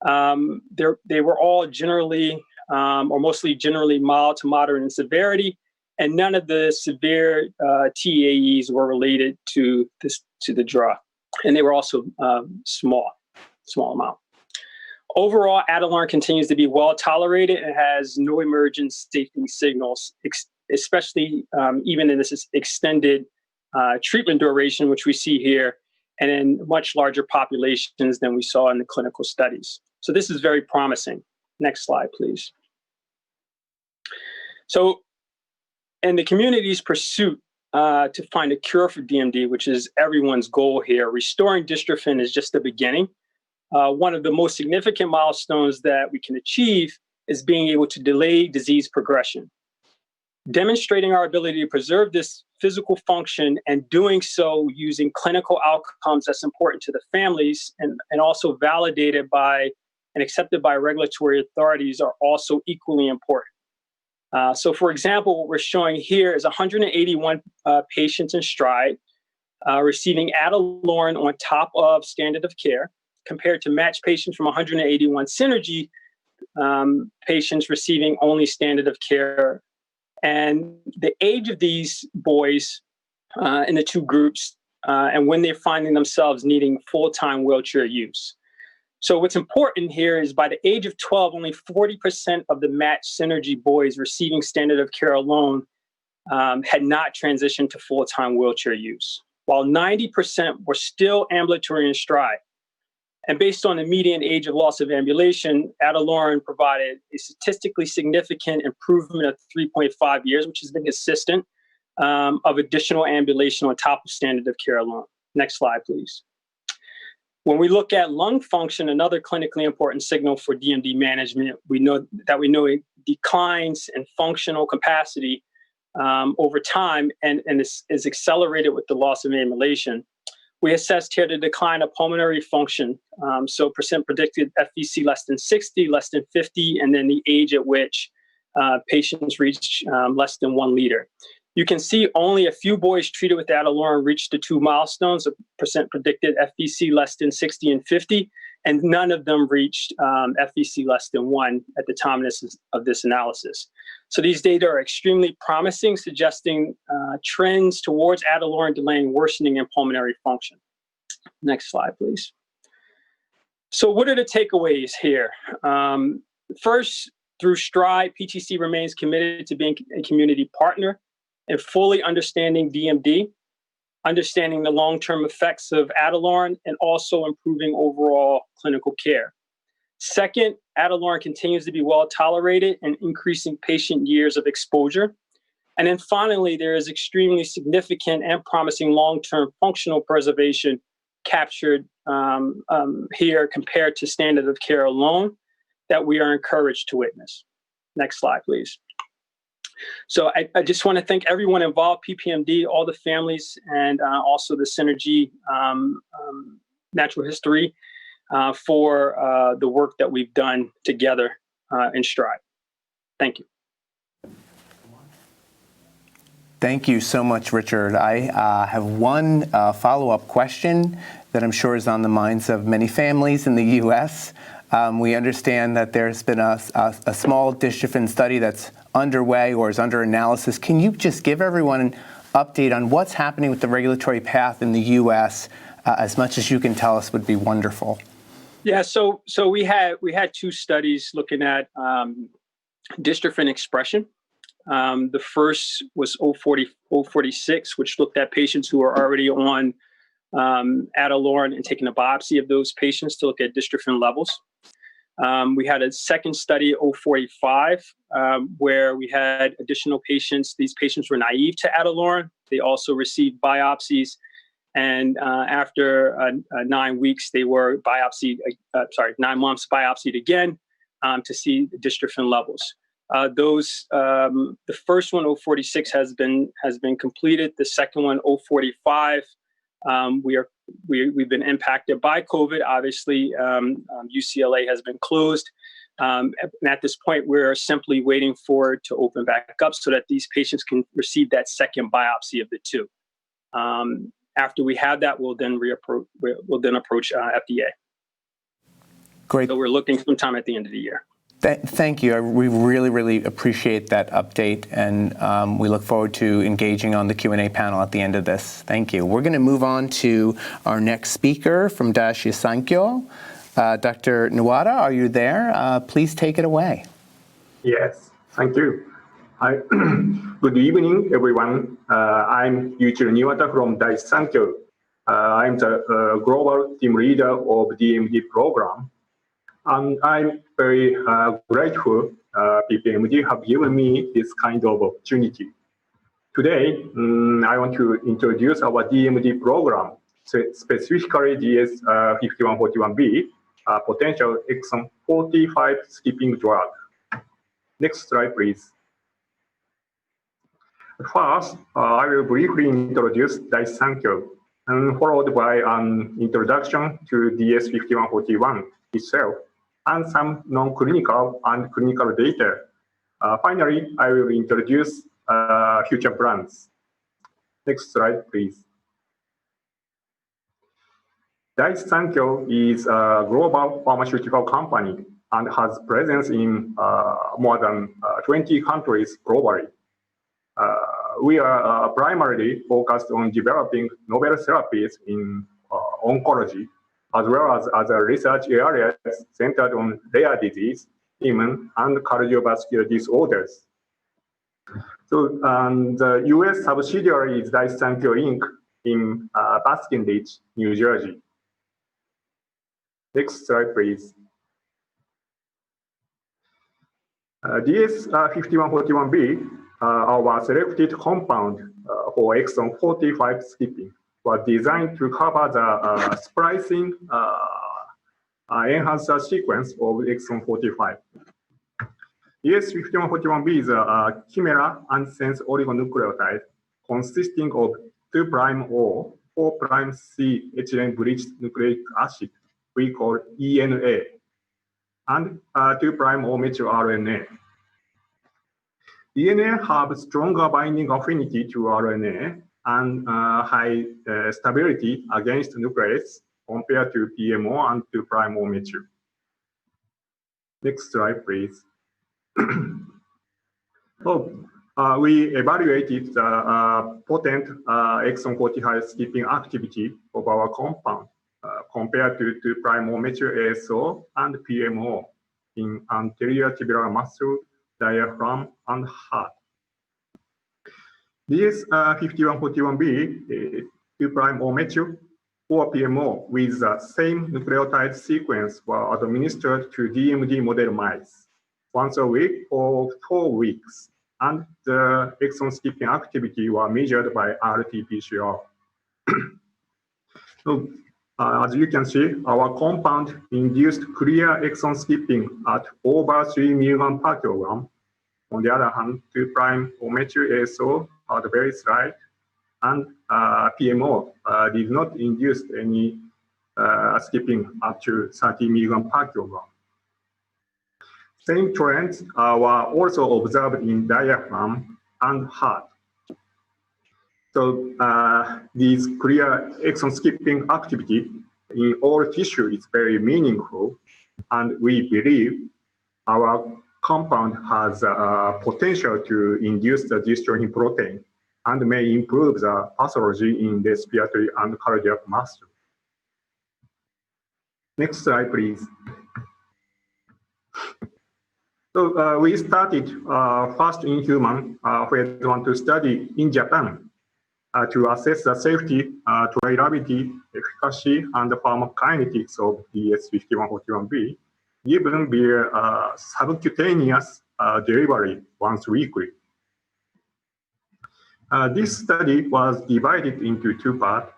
they were all generally or mostly generally mild to moderate in severity, and none of the severe TEAEs were related to the drug, and they were also small amount. Overall, Adalimumab continues to be well tolerated and has no emergent safety signals, especially even in this extended treatment duration, which we see here, and in much larger populations than we saw in the clinical studies. So this is very promising. Next slide, please. So in the community's pursuit to find a cure for DMD, which is everyone's goal here, restoring dystrophin is just the beginning. One of the most significant milestones that we can achieve is being able to delay disease progression. Demonstrating our ability to preserve this physical function and doing so using clinical outcomes that's important to the families and also validated by and accepted by regulatory authorities are also equally important. So for example, what we're showing here is 181 patients in STRIDE receiving Adalimumab on top of standard of care compared to matched patients from 181 Synergy patients receiving only standard of care. And the age of these boys in the two groups and when they're finding themselves needing full-time wheelchair use. So what's important here is by the age of 12, only 40% of the matched Synergy boys receiving standard of care alone had not transitioned to full-time wheelchair use, while 90% were still ambulatory in STRIDE. And based on the median age of loss of ambulation, Adalimumab provided a statistically significant improvement of 3.5 years, which has been consistent, of additional ambulation on top of standard of care alone. Next slide, please. When we look at lung function, another clinically important signal for DMD management, we know it declines in functional capacity over time and is accelerated with the loss of ambulation. We assessed here the decline of pulmonary function, so percent predicted FVC less than 60, less than 50, and then the age at which patients reach less than 1 liter. You can see only a few boys treated with Adalimumab reached the two milestones of percent predicted FVC less than 60 and 50, and none of them reached FVC less than 1 at the time of this analysis. So these data are extremely promising, suggesting trends towards Adalimumab delaying worsening in pulmonary function. Next slide, please. So what are the takeaways here? First, through STRIDE, PTC remains committed to being a community partner and fully understanding DMD, understanding the long-term effects of Adalimumab, and also improving overall clinical care. Second, Adalimumab continues to be well tolerated and increasing patient years of exposure. And then finally, there is extremely significant and promising long-term functional preservation captured here compared to standard of care alone that we are encouraged to witness. Next slide, please. So I just want to thank everyone involved, PPMD, all the families, and also the Synergy Natural History for the work that we've done together in STRIDE. Thank you. Thank you so much, Richard. I have one follow-up question that I'm sure is on the minds of many families in the U.S. We understand that there's been a small dystrophin study that's underway or is under analysis. Can you just give everyone an update on what's happening with the regulatory path in the U.S.? As much as you can tell us would be wonderful. Yeah, so we had two studies looking at dystrophin expression. The first was 046, which looked at patients who are already on Adalimumab and taking a biopsy of those patients to look at dystrophin levels. We had a second study, 045, where we had additional patients. These patients were naive to Adalimumab. They also received biopsies. And after 9 weeks, they were biopsied, 9 months biopsied again to see the dystrophin levels. The first one, 046, has been completed. The second one, 045, we've been impacted by COVID. Obviously, UCLA has been closed, And at this point, we're simply waiting for it to open back up so that these patients can receive that second biopsy of the two. After we have that, we'll then approach FDA. Great. So we're looking sometime at the end of the year. Thank you. We really, really appreciate that update, and we look forward to engaging on the Q&A panel at the end of this. Thank you. We're going to move on to our next speaker from Daiichi Sankyo. Dr. Nuwata, are you there? Please take it away. Yes, thank you. Hi. Good evening, everyone. I'm Yuichiro Niwata from Daiichi Sankyo. I'm the global team leader of DMD program. And I'm very grateful PPMD have given me this kind of opportunity. Today, I want to introduce our DMD program, specifically DS5141B, potential exon 45 skipping drug. Next slide, please. First, I will briefly introduce Daiichi Sankyo, followed by an introduction to DS5141 itself, and some non-clinical and clinical data. Finally, I will introduce future plans. Next slide, please. Daiichi Sankyo is a global pharmaceutical company and has presence in more than 20 countries globally. We are primarily focused on developing novel therapies in oncology, as well as other research areas centered on rare disease, immune, and cardiovascular disorders. So, the US subsidiary is Daiichi Sankyo Inc. in Baskin Ridge, New Jersey. Next slide, please. DS5141B, our selected compound for exon 45 skipping, was designed to cover the splicing enhancer sequence of exon 45. DS5141B is a chimera antisense oligonucleotide consisting of 2'O, 4'C ethylene bridged nucleic acid, we call ENA, and 2'O methyl RNA. ENA have stronger binding affinity to RNA and high stability against nuclease compared to PMO and 2'O methyl. Next slide, please. So, we evaluated the potent exon 45 skipping activity of our compound compared to 2' methyl ASO and PMO in anterior tibial muscle, diaphragm, and heart. This 5141B, 2' methyl, or PMO with the same nucleotide sequence were administered to DMD model mice once a week for 4 weeks, and the exon skipping activity were measured by RT-PCR. So, as you can see, our compound induced clear exon skipping at over 3 mg per kilogram. On the other hand, 2' methyl ASO had very slight, and PMO did not induce any skipping up to 30 mg per kilogram. Same trends were also observed in diaphragm and heart. So this clear exon skipping activity in all tissue is very meaningful, and we believe our compound has potential to induce the dystrophin protein and may improve the pathology in respiratory and cardiac muscle. Next slide, please. So we started first in human phase 1 study in Japan to assess the safety, tolerability, efficacy, and the pharmacokinetics of DS5141B, given via subcutaneous delivery once weekly. This study was divided into 2 parts.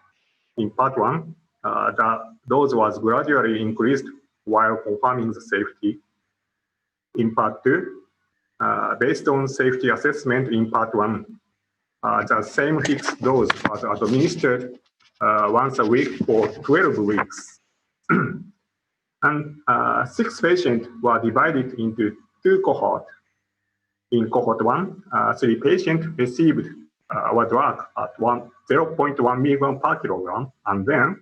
In part 1, the dose was gradually increased while confirming the safety. In part 2, based on safety assessment in part 1, the same fixed dose was administered once a week for 12 weeks. And 6 patients were divided into 2 cohorts. In cohort 1, 3 patients received our drug at 0.1 milligram per kilogram and then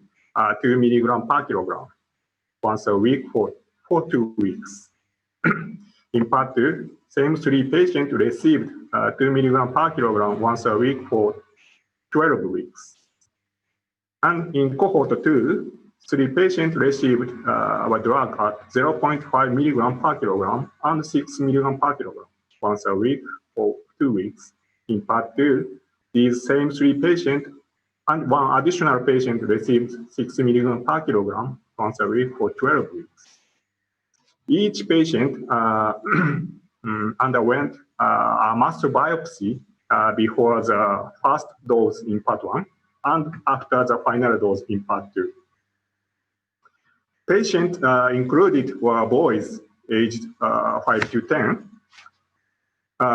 2 milligram per kilogram once a week for 2 weeks. In part 2, same 3 patients received 2 milligram per kilogram once a week for 12 weeks. And in cohort 2, 3 patients received our drug at 0.5 milligram per kilogram and 6 milligram per kilogram once a week for 2 weeks. In part 2, these same 3 patients and 1 additional patient received 6 milligram per kilogram once a week for 12 weeks. Each patient underwent a muscle biopsy before the first dose in part 1 and after the final dose in part 2. Patients included were boys aged 5 to 10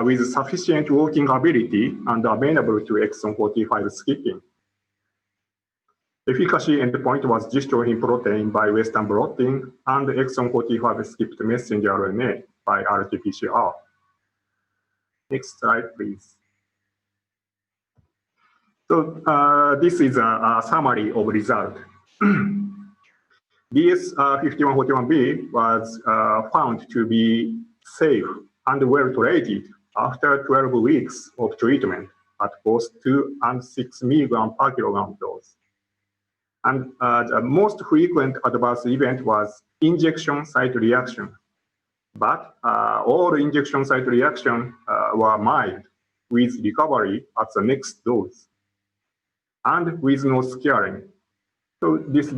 with sufficient walking ability and amenable to exon 45 skipping. Efficacy endpoint was dystrophin protein by Western blotting and exon 45 skipped messenger RNA by RT-PCR. Next slide, please. So this is a summary of result. DS5141B was found to be safe and well tolerated after 12 weeks of treatment at both 2 and 6 milligram per kilogram dose. And the most frequent adverse event was injection site reaction. But all injection site reactions were mild with recovery at the next dose and with no scarring. So this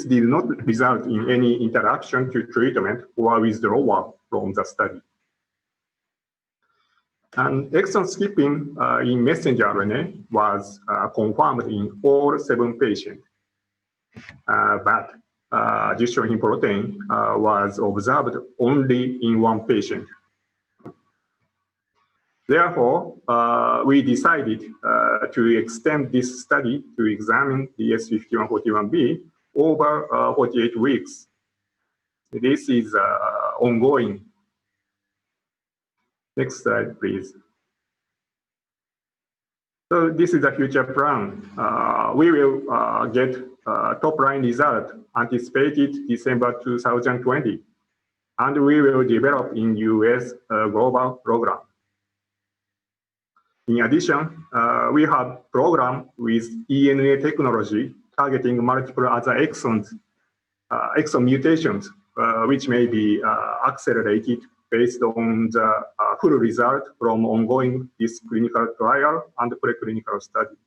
did not result in any interaction to treatment or withdrawal from the study. And exon skipping in messenger RNA was confirmed in all 7 patients. But dystrophin protein was observed only in 1 patient. Therefore, we decided to extend this study to examine DS5141B over 48 weeks. This is ongoing. Next slide, please. So this is the future plan. We will get top-line result anticipated December 2020, and we will develop in US global program. In addition, we have program with ENA technology targeting multiple other exon mutations, which may be accelerated based on the full result from ongoing this clinical trial and preclinical study.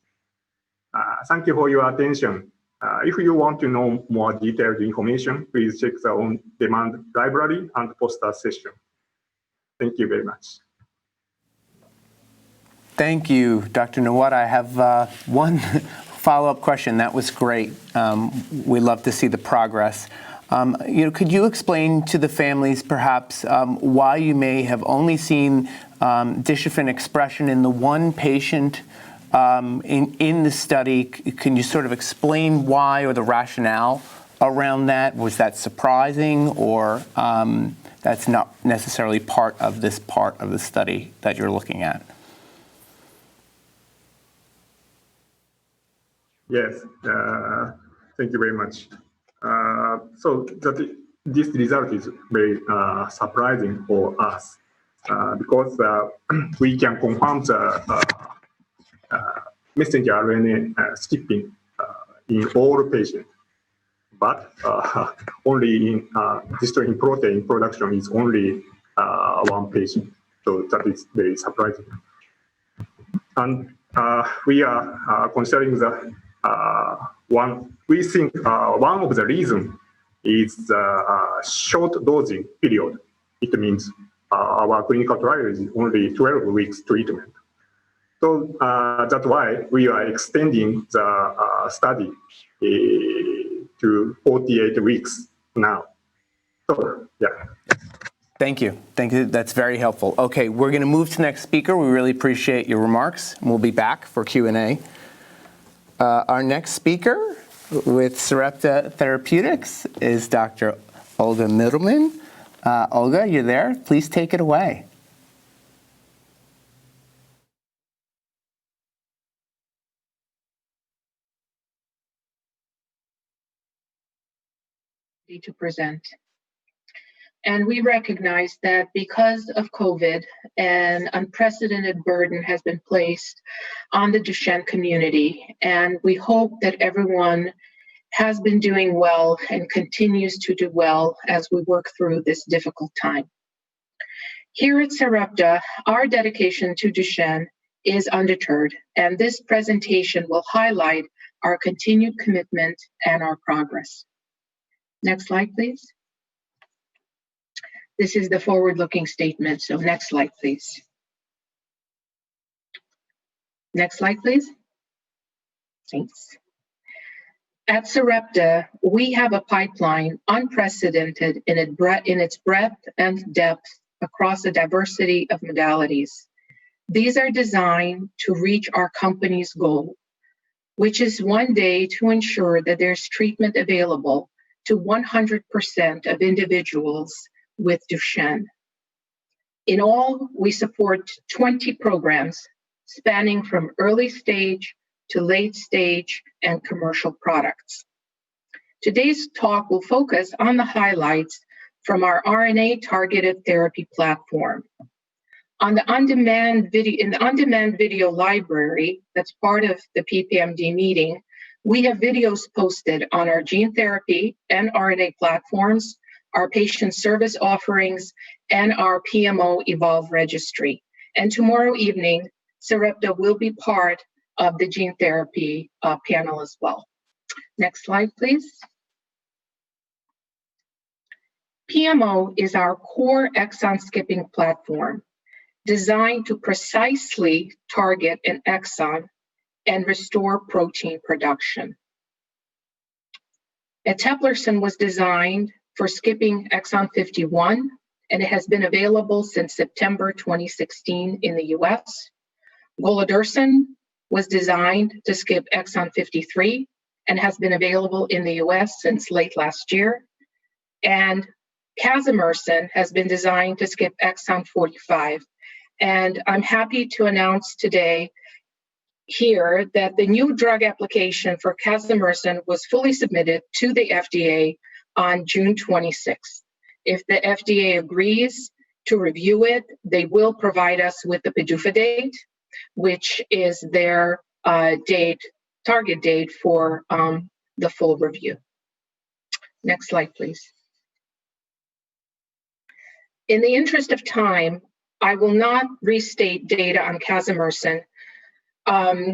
Thank you for your attention. If you want to know more detailed information, please check the on-demand library and poster session. Thank you very much. Thank you, Dr. Nawada. I have one follow-up question. That was great. We love to see the progress. Could you explain to the families perhaps why you may have only seen dystrophin expression in the 1 patient in the study? Can you sort of explain why or the rationale around that? Was that surprising, or that's not necessarily part of this part of the study that you're looking at? Yes, thank you very much. So this result is very surprising for us because we can confirm the messenger RNA skipping in all patients, but only in dystrophin protein production is only 1 patient. So that is very surprising. And we are considering the we think one of the reasons is the short dosing period. It means our clinical trial is only 12 weeks treatment. So that's why we are extending the study to 48 weeks now. So, yeah. Thank you. Thank you. That's very helpful. Okay, we're going to move to the next speaker. We really appreciate your remarks, and we'll be back for Q&A. Our next speaker with Sarepta Therapeutics is Dr. Olga Middleman. Olga, you're there. Please take it away. To present. And we recognize that because of COVID, an unprecedented burden has been placed on the Duchenne community, and we hope that everyone has been doing well and continues to do well as we work through this difficult time. Here at Sarepta, our dedication to Duchenne is undeterred, and this presentation will highlight our continued commitment and our progress. Next slide, please. This is the forward-looking statement, so next slide, please. Next slide, please. Thanks. At Sarepta, we have a pipeline unprecedented in its breadth and depth across a diversity of modalities. These are designed to reach our company's goal, which is one day to ensure that there's treatment available to 100% of individuals with Duchenne. In all, we support 20 programs spanning from early stage to late stage and commercial products. Today's talk will focus on the highlights from our RNA targeted therapy platform. In the on-demand video library that's part of the PPMD meeting, we have videos posted on our gene therapy and RNA platforms, our patient service offerings, and our PMO Evolve registry. And tomorrow evening, Sarepta will be part of the gene therapy panel as well. Next slide, please. PMO is our core exon skipping platform designed to precisely target an exon and restore protein production. Eteplirsen was designed for skipping exon 51, and it has been available since September 2016 in the US. Golodirsen was designed to skip exon 53 and has been available in the US since late last year. And casimersen has been designed to skip exon 45. And I'm happy to announce today here that the new drug application for casimersen was fully submitted to the FDA on June 26th. If the FDA agrees to review it, they will provide us with the PDUFA date, which is their target date for the full review. Next slide, please. In the interest of time, I will not restate data on casimersen,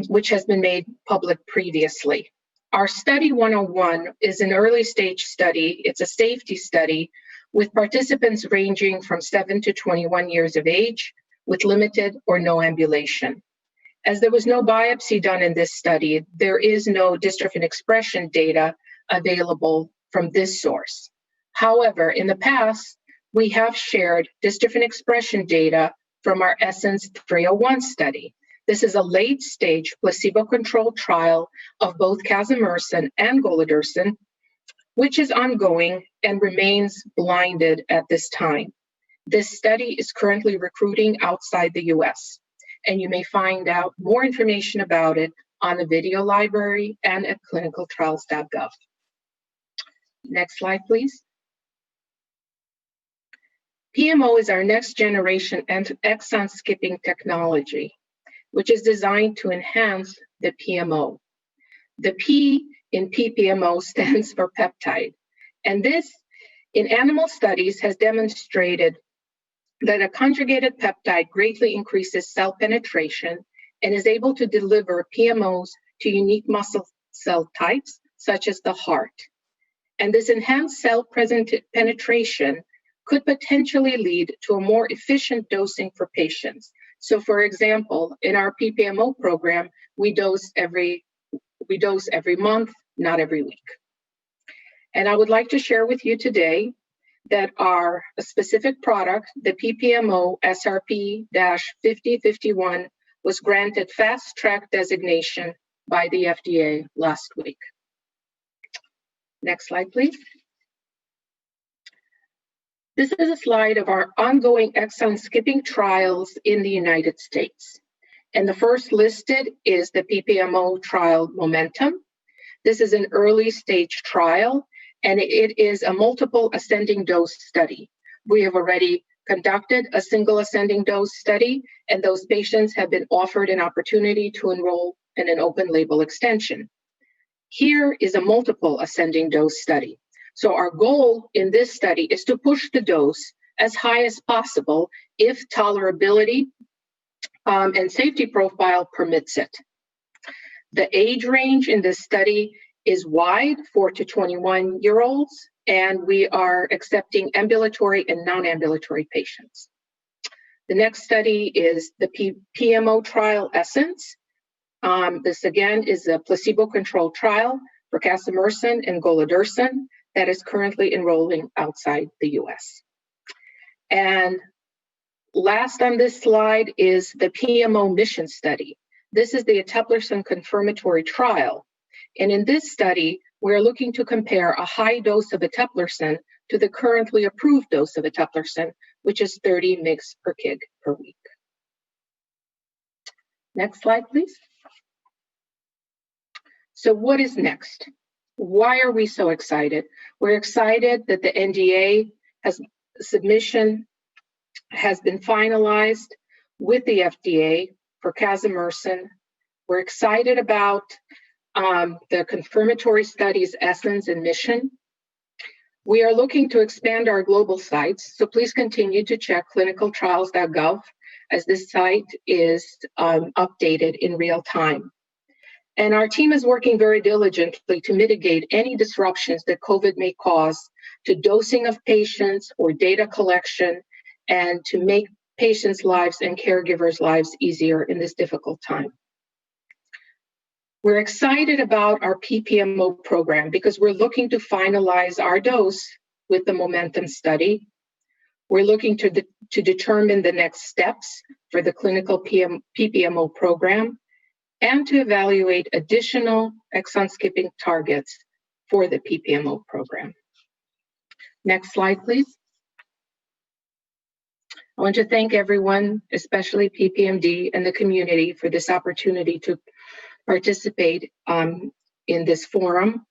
which has been made public previously. Our study 101 is an early stage study. It's a safety study with participants ranging from 7 to 21 years of age with limited or no ambulation. As there was no biopsy done in this study, there is no dystrophin expression data available from this source. However, in the past, we have shared dystrophin expression data from our Essence 301 study. This is a late-stage placebo-controlled trial of both casimersen and golodirsen, which is ongoing and remains blinded at this time. This study is currently recruiting outside the US, and you may find out more information about it on the video library and at clinicaltrials.gov. Next slide, please. PMO is our next generation exon skipping technology, which is designed to enhance the PMO. The P in PPMO stands for peptide. And this, in animal studies, has demonstrated that a conjugated peptide greatly increases cell penetration and is able to deliver PMOs to unique muscle cell types, such as the heart. And this enhanced cell penetration could potentially lead to a more efficient dosing for patients. So for example, in our PPMO program, we dose every month, not every week. And I would like to share with you today that our specific product, the PPMO SRP-5051, was granted fast track designation by the FDA last week. Next slide, please. This is a slide of our ongoing exon skipping trials in the United States. And the first listed is the PPMO trial Momentum. This is an early stage trial, and it is a multiple ascending dose study. We have already conducted a single ascending dose study, and those patients have been offered an opportunity to enroll in an open label extension. Here is a multiple ascending dose study. So our goal in this study is to push the dose as high as possible if tolerability and safety profile permits it. The age range in this study is wide, 4 to 21-year-olds, and we are accepting ambulatory and non-ambulatory patients. The next study is the PMO trial Essence. This again is a placebo-controlled trial for casimersen and golodirsen that is currently enrolling outside the US. And last on this slide is the PMO mission study. This is the eteplirsen confirmatory trial. And in this study, we're looking to compare a high dose of eteplirsen to the currently approved dose of eteplirsen, which is 30 mg per kg per week. Next slide, please. So what is next? Why are we so excited? We're excited that the NDA submission has been finalized with the FDA for casimersen. We're excited about the confirmatory studies Essence and Mission. We are looking to expand our global sites, so please continue to check clinicaltrials.gov as this site is updated in real time. And our team is working very diligently to mitigate any disruptions that COVID may cause to dosing of patients or data collection, and to make patients' lives and caregivers' lives easier in this difficult time. We're excited about our PPMO program because we're looking to finalize our dose with the Momentum study. We're looking to determine the next steps for the clinical PPMO program and to evaluate additional exon skipping targets for the PPMO program. Next slide, please. I want to thank everyone, especially PPMD and the community, for this opportunity to participate in this forum.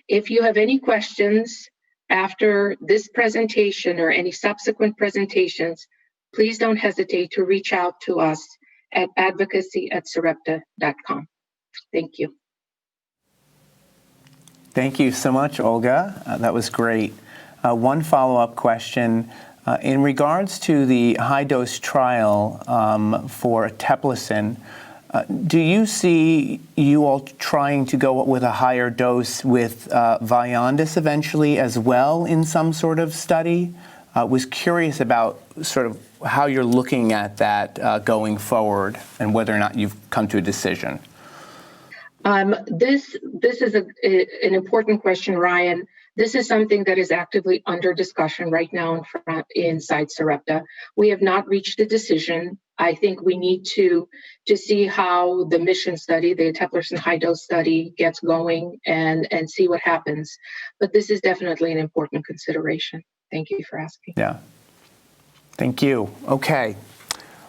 If you have any questions after this presentation or any subsequent presentations, please don't hesitate to reach out to us at advocacy@sarepta.com. Thank you. Thank you so much, Olga. That was great. One follow-up question. In regards to the high-dose trial for eteplirsen, do you see you all trying to go with a higher dose with Vyondys eventually as well in some sort of study? Was curious about sort of how you're looking at that going forward and whether or not you've come to a decision. This is an important question, Ryan. This is something that is actively under discussion right now inside Sarepta. We have not reached a decision. I think we need to see how the mission study, the eteplirsen high dose study, gets going and see what happens. But this is definitely an important consideration. Thank you for asking. Yeah. Thank you. Okay.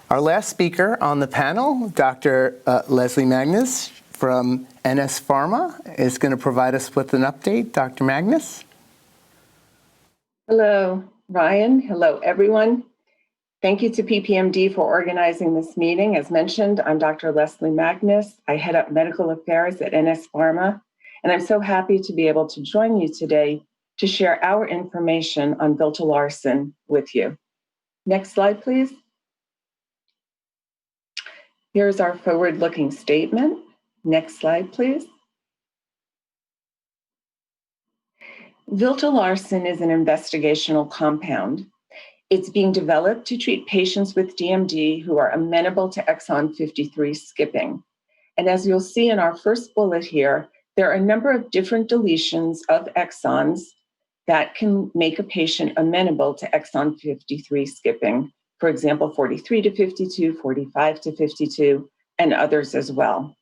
Our last speaker on the panel, Dr. Leslie Magnus from NS Pharma, is going to provide us with an update. Dr. Magnus? Hello, Ryan. Hello, everyone. Thank you to PPMD for organizing this meeting. As mentioned, I'm Dr. Leslie Magnus. I head up medical affairs at NS Pharma, and I'm so happy to be able to join you today to share our information on Viltolarsen with you. Next slide, please. Here's our forward-looking statement. Next slide, please. Viltolarsen is an investigational compound. It's being developed to treat patients with DMD who are amenable to exon 53 skipping. And as you'll see in our first bullet here, there are a number of different deletions of exons that can make a patient amenable to exon 53 skipping. For example, 43 to 52, 45 to 52, and others as well.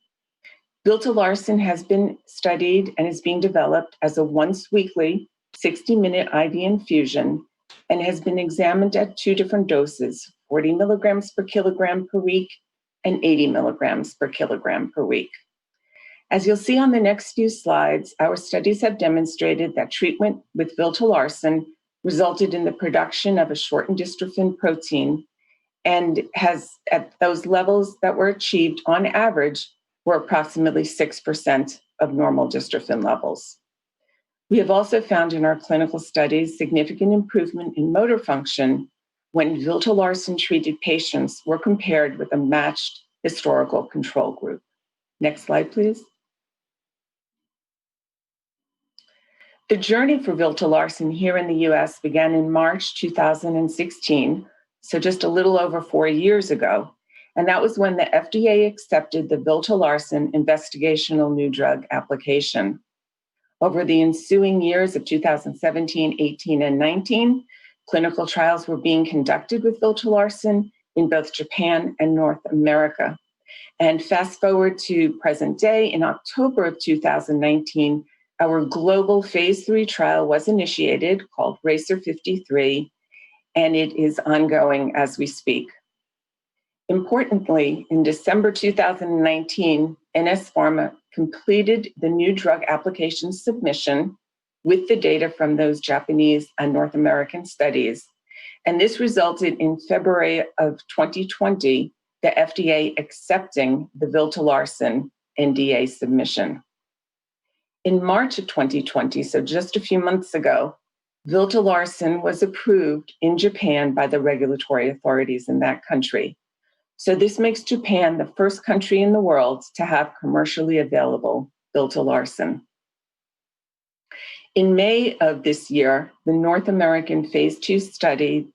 Viltolarsen has been studied and is being developed as a once-weekly 60-minute IV infusion and has been examined at 2 different doses, 40 milligrams per kilogram per week and 80 milligrams per kilogram per week. As you'll see on the next few slides, our studies have demonstrated that treatment with viltolarsen resulted in the production of a shortened dystrophin protein and has, at those levels that were achieved on average, were approximately 6% of normal dystrophin levels. We have also found in our clinical studies significant improvement in motor function when viltolarsen-treated patients were compared with a matched historical control group. Next slide, please. The journey for viltolarsen here in the US began in March 2016, so just a little over 4 years ago, and that was when the FDA accepted the viltolarsen investigational new drug application. Over the ensuing years of 2017, 18, and 19, clinical trials were being conducted with viltolarsen in both Japan and North America. And fast forward to present day, in October of 2019, our global phase 3 trial was initiated, called RACER 53, and it is ongoing as we speak. Importantly, in December 2019, NS Pharma completed the new drug application submission with the data from those Japanese and North American studies. And this resulted in February of 2020, the FDA accepting the viltolarsen NDA submission. In March of 2020, so just a few months ago, viltolarsen was approved in Japan by the regulatory authorities in that country. So this makes Japan the first country in the world to have commercially available viltolarsen. In May of this year, the North American phase 2 study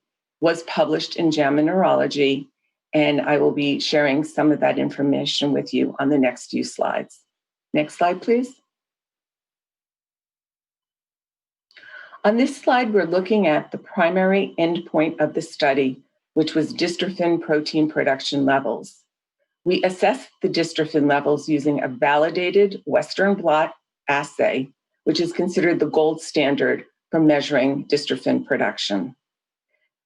was published in JAMA Neurology, and I will be sharing some of that information with you on the next few slides. Next slide, please. On this slide, we're looking at the primary endpoint of the study, which was dystrophin protein production levels. We assessed the dystrophin levels using a validated Western blot assay, which is considered the gold standard for measuring dystrophin production.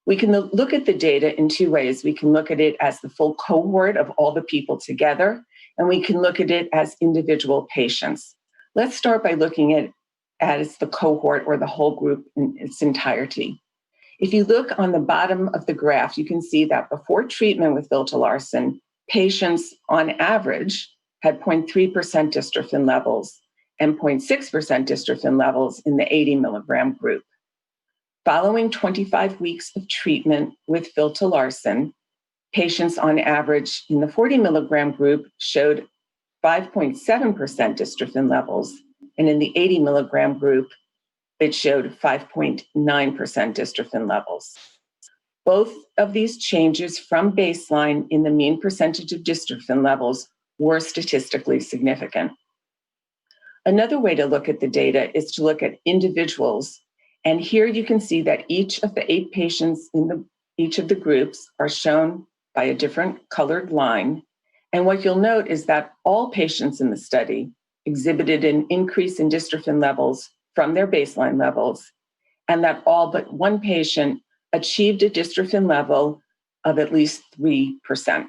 We can look at the data in 2 ways. We can look at it as the full cohort of all the people together, and we can look at it as individual patients. Let's start by looking at it as the cohort or the whole group in its entirety. If you look on the bottom of the graph, you can see that before treatment with viltolarsen, patients on average had 0.3% dystrophin levels and 0.6% dystrophin levels in the 80 milligram group. Following 25 weeks of treatment with viltolarsen, patients on average in the 40 milligram group showed 5.7% dystrophin levels, and in the 80 milligram group, it showed 5.9% dystrophin levels. Both of these changes from baseline in the mean percentage of dystrophin levels were statistically significant. Another way to look at the data is to look at individuals. And here you can see that each of the 8 patients in each of the groups are shown by a different colored line. And what you'll note is that all patients in the study exhibited an increase in dystrophin levels from their baseline levels, and that all but 1 patient achieved a dystrophin level of at least 3%.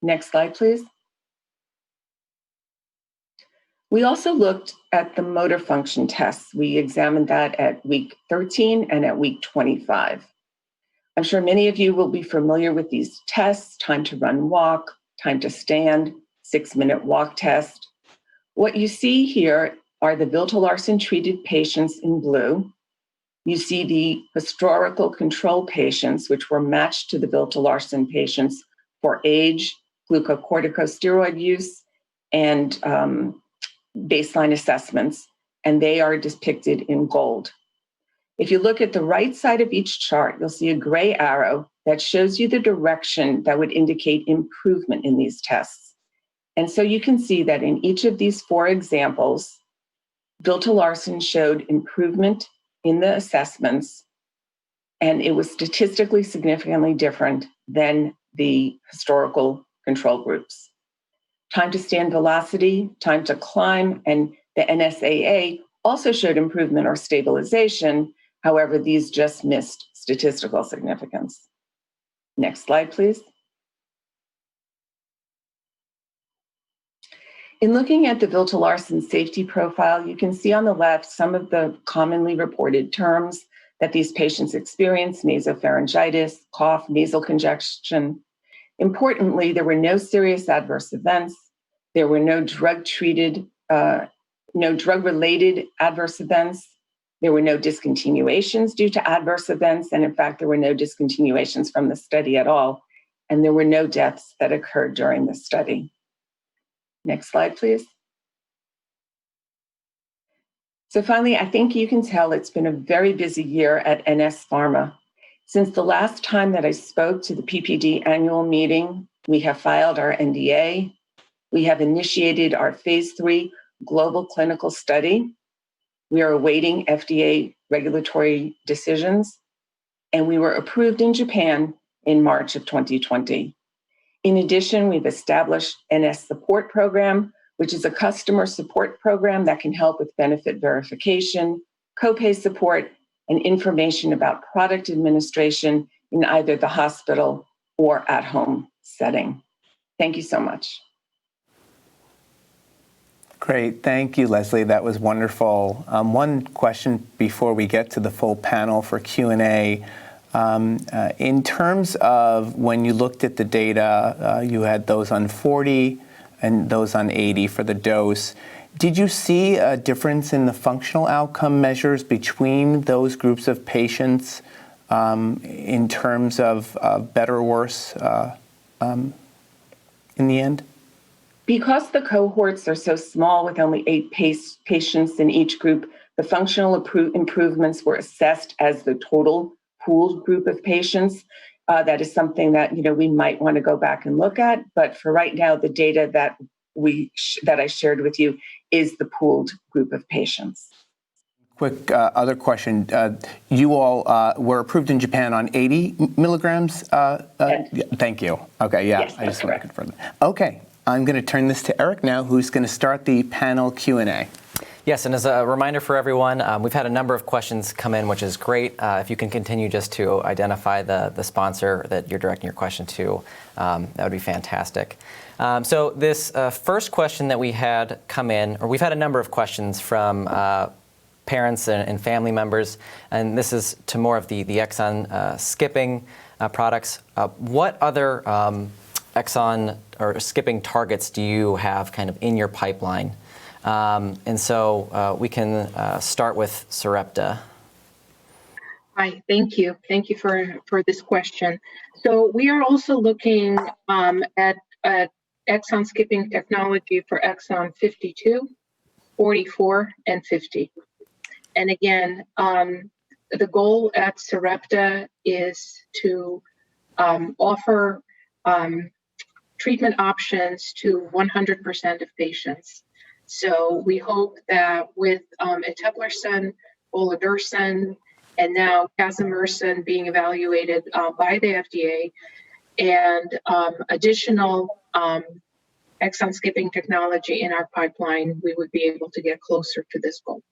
Next slide, please. We also looked at the motor function tests. We examined that at week 13 and at week 25. I'm sure many of you will be familiar with these tests: time to run, walk, time to stand, 6-minute walk test. What you see here are the viltolarsen-treated patients in blue. You see the historical control patients, which were matched to the viltolarsen patients for age, glucocorticosteroid use, and baseline assessments, and they are depicted in gold. If you look at the right side of each chart, you'll see a gray arrow that shows you the direction that would indicate improvement in these tests. And so you can see that in each of these 4 examples, viltolarsen showed improvement in the assessments, and it was statistically significantly different than the historical control groups. Time to stand velocity, time to climb, and the NSAA also showed improvement or stabilization, However, these just missed statistical significance. Next slide, please. In looking at the Viltolarsen safety profile, you can see on the left some of the commonly reported terms that these patients experience: nasopharyngitis, cough, nasal congestion. Importantly, there were no serious adverse events. There were no drug-related adverse events. There were no discontinuations due to adverse events. And in fact, there were no discontinuations from the study at all. And there were no deaths that occurred during the study. Next slide, please. So finally, I think you can tell it's been a very busy year at NS Pharma. Since the last time that I spoke to the PPD annual meeting, we have filed our NDA. We have initiated our phase 3 global clinical study. We are awaiting FDA regulatory decisions, and we were approved in Japan in March of 2020. In addition, we've established NS Support Program, which is a customer support program that can help with benefit verification, copay support, and information about product administration in either the hospital or at-home setting. Thank you so much. Great, thank you, Leslie. That was wonderful. One question before we get to the full panel for Q&A. In terms of when you looked at the data, you had those on 40 and those on 80 for the dose. Did you see a difference in the functional outcome measures between those groups of patients in terms of better or worse in the end? Because the cohorts are so small with only 8 patients in each group, the functional improvements were assessed as the total pooled group of patients. That is something that we might want to go back and look at. But for right now, the data that I shared with you is the pooled group of patients. Quick other question. You all were approved in Japan on 80 milligrams? Thank you. Okay, yeah, yes, I just want to confirm that. Okay, I'm going to turn this to Eric now, who's going to start the panel Q&A. Yes, and as a reminder for everyone, we've had a number of questions come in, which is great. If you can continue just to identify the sponsor that you're directing your question to, that would be fantastic. So this first question that we had come in, or we've had a number of questions from parents and family members, and this is to more of the exon skipping products. What other exon or skipping targets do you have kind of in your pipeline? And so we can start with Sarepta. Hi, thank you. Thank you for this question. So we are also looking at exon skipping technology for exon 52, 44, and 50. And again, the goal at Sarepta is to offer treatment options to 100% of patients. So we hope that with eteplirsen, olezarsen, and now casimersen being evaluated by the FDA, and additional exon skipping technology in our pipeline, we would be able to get closer to this goal.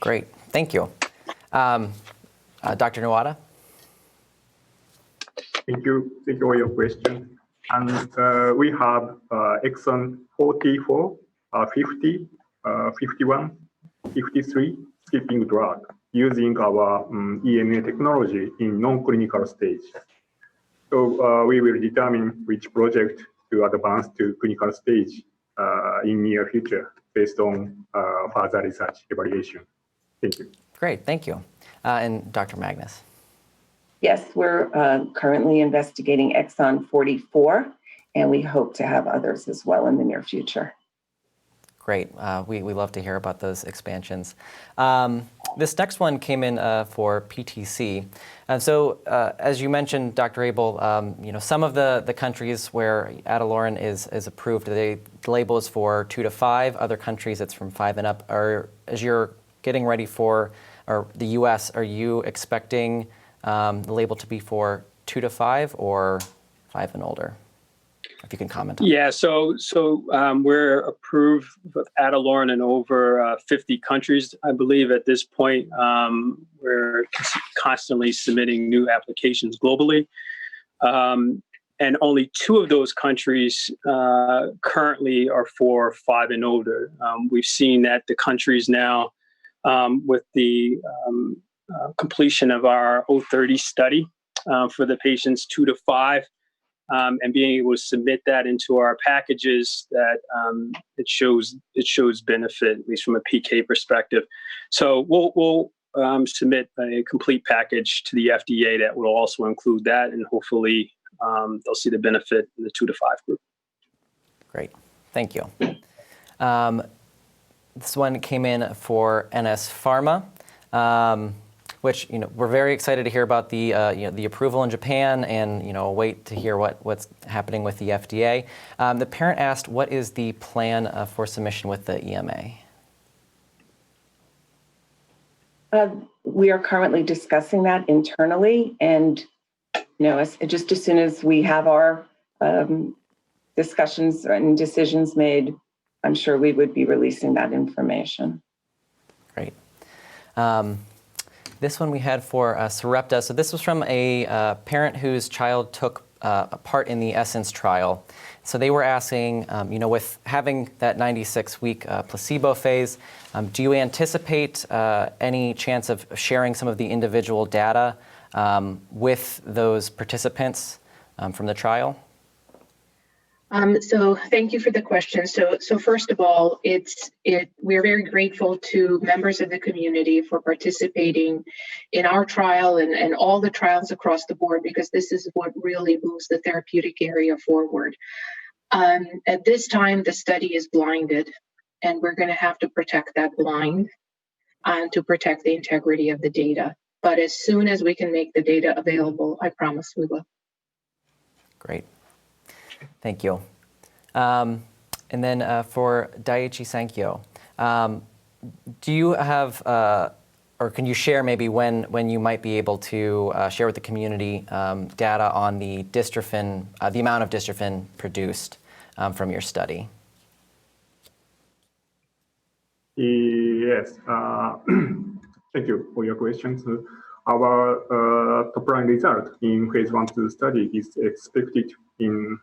Great, thank you. Dr. Nuwata? Thank you for your question. And we have exon 44, 50, 51, 53 skipping drug using our EMA technology in non-clinical stage. So we will determine which project to advance to clinical stage in near future based on further research evaluation. Thank you. Great, thank you. And Dr. Magnus? Yes, we're currently investigating exon 44, and we hope to have others as well in the near future. Great. We love to hear about those expansions. This next one came in for PTC. And so, as you mentioned, Dr. Abel, some of the countries where Ataloran is approved, the label is for 2 to 5. Other countries, it's from 5 and up. As you're getting ready for the U.S., are you expecting the label to be for 2 to 5 or 5 and older? if you can comment on Yeah, so we're approved with Adalurin in over 50 countries, I believe, at this point. We're constantly submitting new applications globally. And only 2 of those countries currently are for 5 and older. We've seen that the countries now, with the completion of our 030 study for the patients 2 to 5, and being able to submit that into our packages, that it shows benefit, at least from a PK perspective. So we'll submit a complete package to the FDA that will also include that, and hopefully they'll see the benefit in the 2 to 5 group. Great, thank you. This one came in for NS Pharma, which we're very excited to hear about the the approval in Japan, and wait to hear what's happening with the FDA. The parent asked, what is the plan for submission with the EMA? We are currently discussing that internally, and just as soon as we have our discussions and decisions made, I'm sure we would be releasing that information. Great. This one we had for Sarepta. So this was from a parent whose child took part in the ESSENCE trial. So they were asking, with having that 96-week placebo phase, do you anticipate any chance of sharing some of the individual data with those participants from the trial? So thank you for the question. So first of all, we're very grateful to members of the community for participating in our trial and all the trials across the board, because this is what really moves the therapeutic area forward. At this time, the study is blinded, and we're going to have to protect that blind to protect the integrity of the data. But as soon as we can make the data available, I promise we will. Great. Thank you. And then for Daiichi Sankyo, do you have, or can you share maybe when you might be able to share with the community data on the dystrophin, the amount of dystrophin produced from your study? Yes. Thank you for your questions. Our top-line result in phase 1/2 study is expected in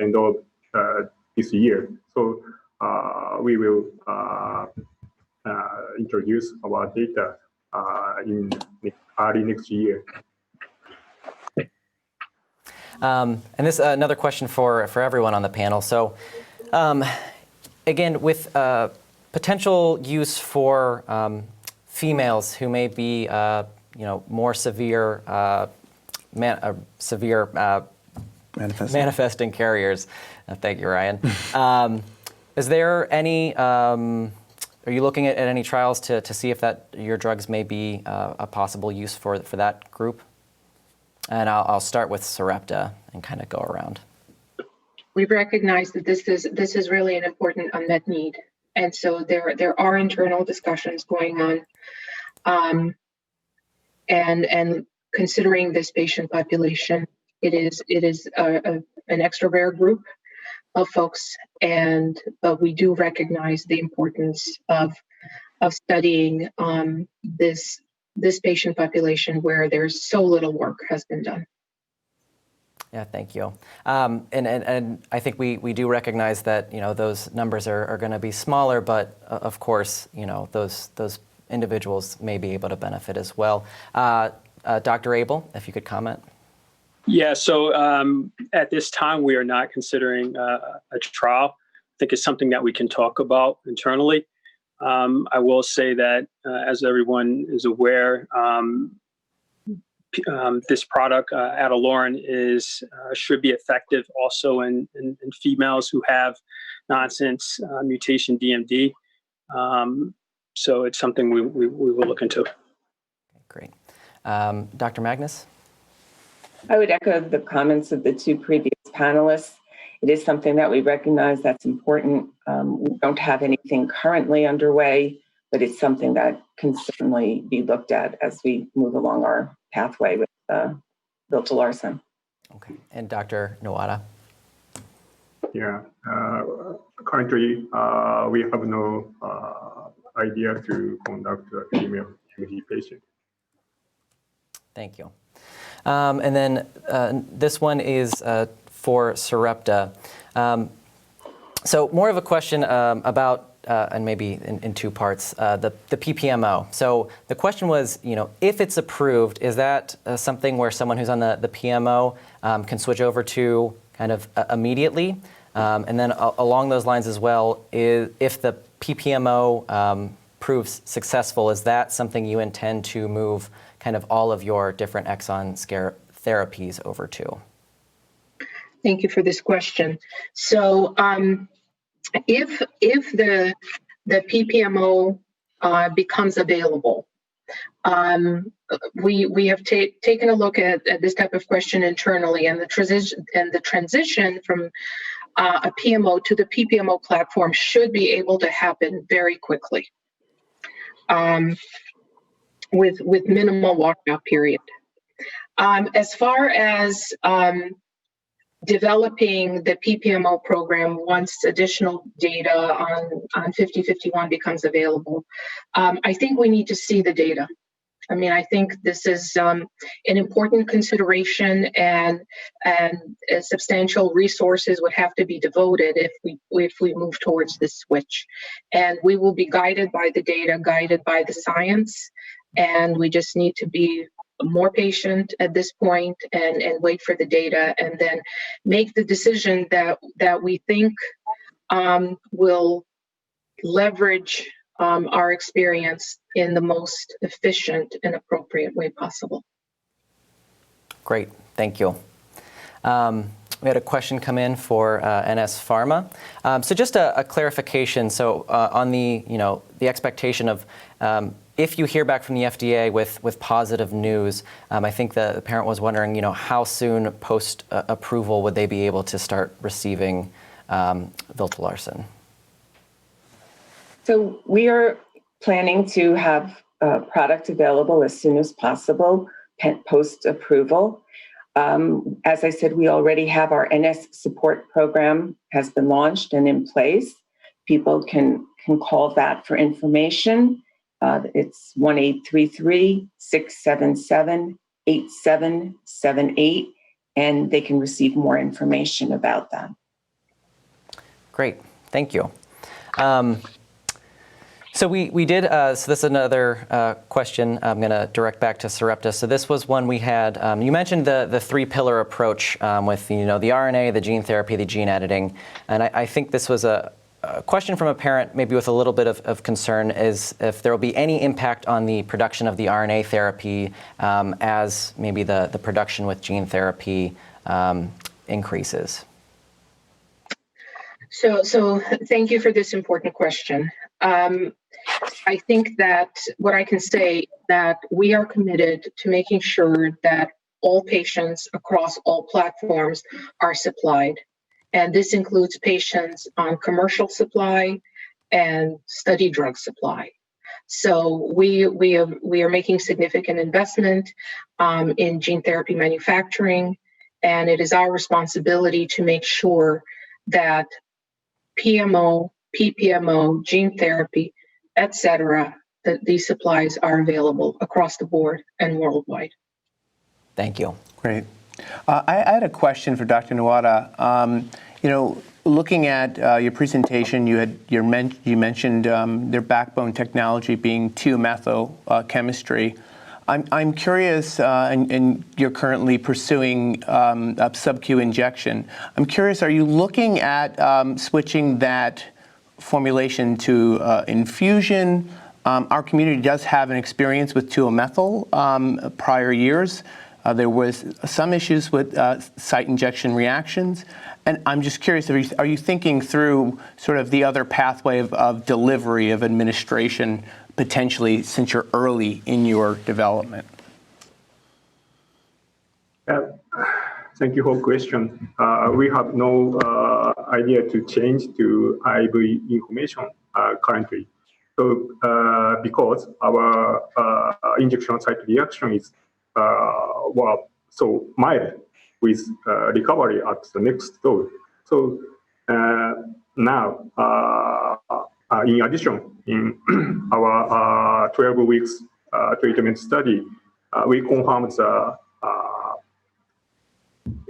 end of this year. So we will introduce our data in early next year. And this another question for everyone on the panel. So again, with potential use for females who may be more severe manifesting carriers. Thank you, Ryan. Is there any? Are you looking at any trials to see if that your drugs may be a possible use for that group? And I'll start with Sarepta and kind of go around. We've recognized that this is really an important unmet need, and so there are internal discussions going on, and considering this patient population, it is an extra rare group of folks, but we do recognize the importance of studying this patient population where there's so little work has been done. Yeah, thank you. And I think we do recognize that those numbers are going to be smaller, but of course those individuals may be able to benefit as well. Dr. Abel, if you could comment. Yeah, so at this time we are not considering a trial. I think it's something that we can talk about internally. I will say that as everyone is aware, this product, Adalurin, should be effective also in females who have nonsense mutation DMD. So it's something we will look into. Great. Dr. Magnus? I would echo the comments of the 2 previous panelists. It is something that we recognize that's important. We don't have anything currently underway, but it's something that can certainly be looked at as we move along our pathway with Bill Larson. Okay. And Dr. Nawada? Yeah. Currently, we have no idea to conduct a female PMD patient. Thank you. And then this one is for Sarepta. So more of a question about, and maybe in two parts, the PPMO. So the question was, if it's approved, is that something where someone who's on the PMO can switch over to kind of immediately? And then along those lines as well, if the PPMO proves successful, is that something you intend to move kind of all of your different exon scare therapies over to? Thank you for this question. So if the PPMO becomes available, we have taken a look at this type of question internally, and the transition from a PMO to the PPMO platform should be able to happen very quickly, with minimal walkout period. As far as developing the PPMO program once additional data on 5051 becomes available, I think we need to see the data. I mean, I think this is an important consideration, and substantial resources would have to be devoted if we move towards this switch. And we will be guided by the data, guided by the science, and we just need to be more patient at this point and wait for the data, and then make the decision that we think will leverage our experience in the most efficient and appropriate way possible. Great, thank you. We had a question come in for NS Pharma. So just a clarification. So on the expectation of if you hear back from the FDA with positive news, I think the parent was wondering, how soon post approval would they be able to start receiving Viltolarsen? So we are planning to have product available as soon as possible post approval. As I said, we already have our NS support program has been launched and in place. People can call that for information. It's 1-833-677-8778, and they can receive more information about that. Great, thank you. So we did, so this is another question I'm going to direct back to Sarepta. So this was one we had, you mentioned the three-pillar approach with the RNA, the gene therapy, the gene editing. And I think this was a question from a parent, maybe with a little bit of concern, is if there will be any impact on the production of the RNA therapy as maybe the production with gene therapy increases. So thank you for this important question. I think that what I can say is that we are committed to making sure that all patients across all platforms are supplied. And this includes patients on commercial supply and study drug supply. So we are making significant investment in gene therapy manufacturing, and it is our responsibility to make sure that PMO, PPMO, gene therapy, etc., that these supplies are available across the board and worldwide. Thank you. Great. I had a question for Dr. Nuada. Looking at your presentation, you mentioned their backbone technology being 2-methyl chemistry. I'm curious, and you're currently pursuing a sub-Q injection. I'm curious, are you looking at switching that formulation to infusion? Our community does have an experience with 2-methyl prior years. There was some issues with site injection reactions. And I'm just curious, are you thinking through sort of the other pathway of delivery, of administration, potentially, since you're early in your development? Thank you for the question. We have no idea to change to IV information currently. So because our injection site reaction is so mild with recovery at the next dose. So Now, in addition, in our 12 weeks treatment study, we confirmed the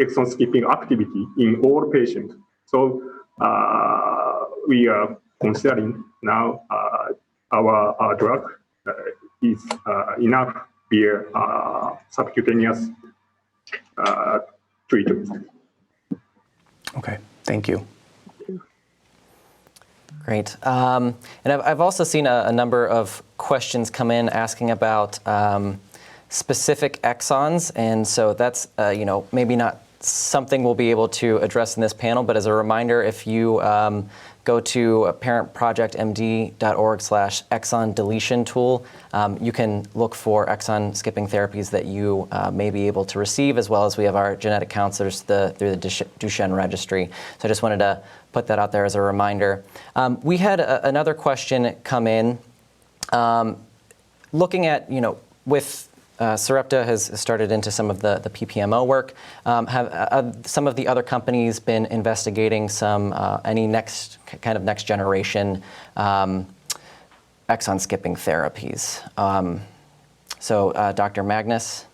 exon skipping activity in all patients. So we are considering now our drug is enough via subcutaneous treatment. Okay, thank you. Great. And I've also seen a number of questions come in asking about specific exons, and so that's maybe not something we'll be able to address in this panel, but as a reminder, if you go to parentprojectmd.org/exon deletion tool, you can look for exon skipping therapies that you may be able to receive, as well as we have our genetic counselors through the Duchenne registry. So I just wanted to put that out there as a reminder. We had another question come in looking at, with Sarepta has started into some of the PPMO work. Have some of the other companies been investigating any next generation exon skipping therapies? So Dr. Magnus?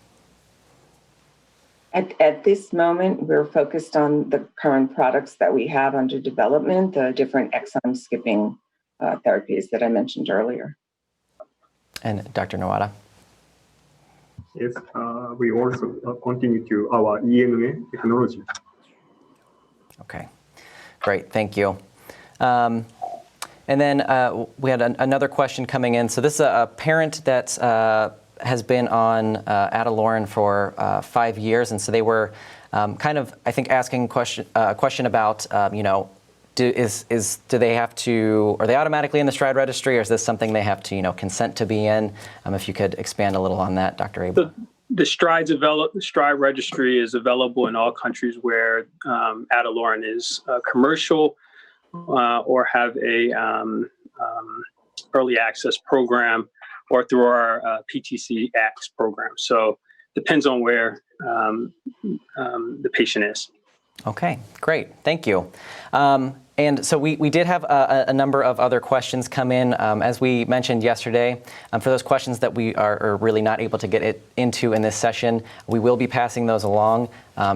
At this moment, we're focused on the current products that we have under development, the different exon skipping therapies that I mentioned earlier. And Dr. Nawada? Yes, we also continue to our EMA technology. Okay, great, thank you. And then we had another question coming in. So this is a parent that has been on Atalorin for 5 years, and so they were kind of, I think, asking a question about, do they have to, are they automatically in the STRIDE registry, or is this something they have to, consent to be in? If you could expand a little on that, Dr. Abel. The STRIDE registry is available in all countries where Atalorin is commercial or have a early access program, or through our PTC Acts program. So depends on where the patient is. Okay, great, thank you. And so we did have a number of other questions come in. As we mentioned yesterday, for those questions that we are really not able to get into in this session, we will be passing those along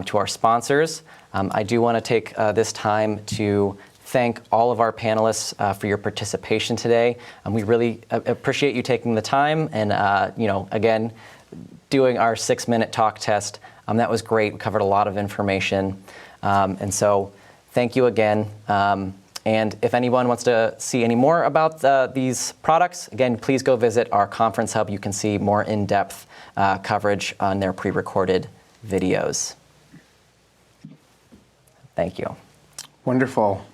to our sponsors. I do want to take this time to thank all of our panelists for your participation today. We really appreciate you taking the time and, again, doing our 6-minute talk test. That was great. We covered a lot of information. And so thank you again. And if anyone wants to see any more about these products, again, please go visit our conference hub. You can see more in-depth coverage on their pre-recorded videos. Thank you. Wonderful.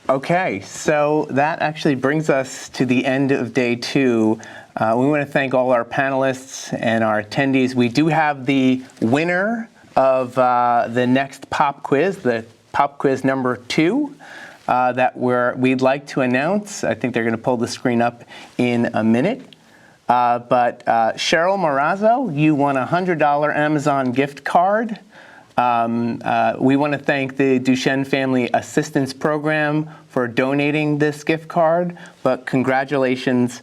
Okay, so that actually brings us to the end of day 2. We want to thank all our panelists and our attendees. We do have the winner of the next pop quiz, the pop quiz number 2, that we'd like to announce. I think they're going to pull the screen up in a minute. But Cheryl Morazzo, you won a $100 Amazon gift card. We want to thank the Duchenne Family Assistance Program for donating this gift card, but congratulations,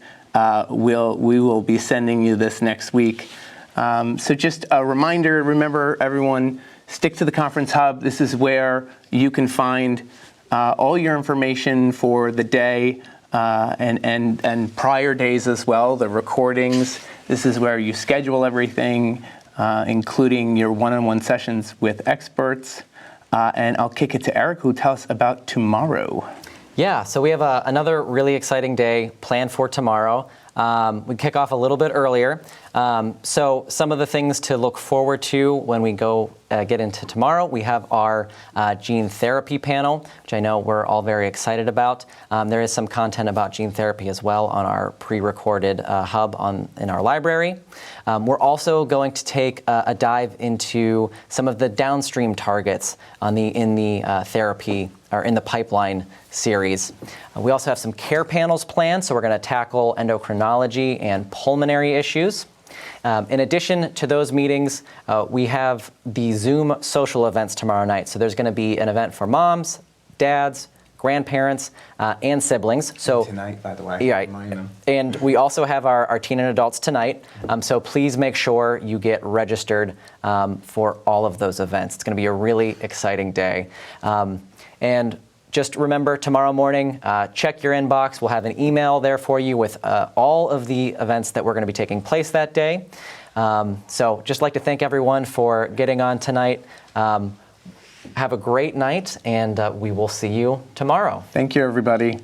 we will be sending you this next week. So just a reminder, remember everyone, stick to the conference hub. This is where you can find all your information for the day and prior days as well, the recordings. This is where you schedule everything, including your one-on-one sessions with experts. And I'll kick it to Eric, who'll tell us about tomorrow. Yeah, so we have another really exciting day planned for tomorrow. We kick off a little bit earlier. So some of the things to look forward to when we go get into tomorrow, we have our gene therapy panel, which I know we're all very excited about. There is some content about gene therapy as well on our pre-recorded hub in our library. We're also going to take a dive into some of the downstream targets in the therapy or in the pipeline series. We also have some care panels planned, so we're going to tackle endocrinology and pulmonary issues. In addition to those meetings, we have the Zoom social events tomorrow night. So there's going to be an event for moms, dads, grandparents, and siblings. So tonight, by the way. Yeah, and we also have our teen and adults tonight. So please make sure you get registered for all of those events. It's going to be a really exciting day. And just remember, tomorrow morning, check your inbox. We'll have an email there for you with all of the events that we're going to be taking place that day. So just like to thank everyone for getting on tonight. Have a great night, and we will see you tomorrow. Thank you, everybody.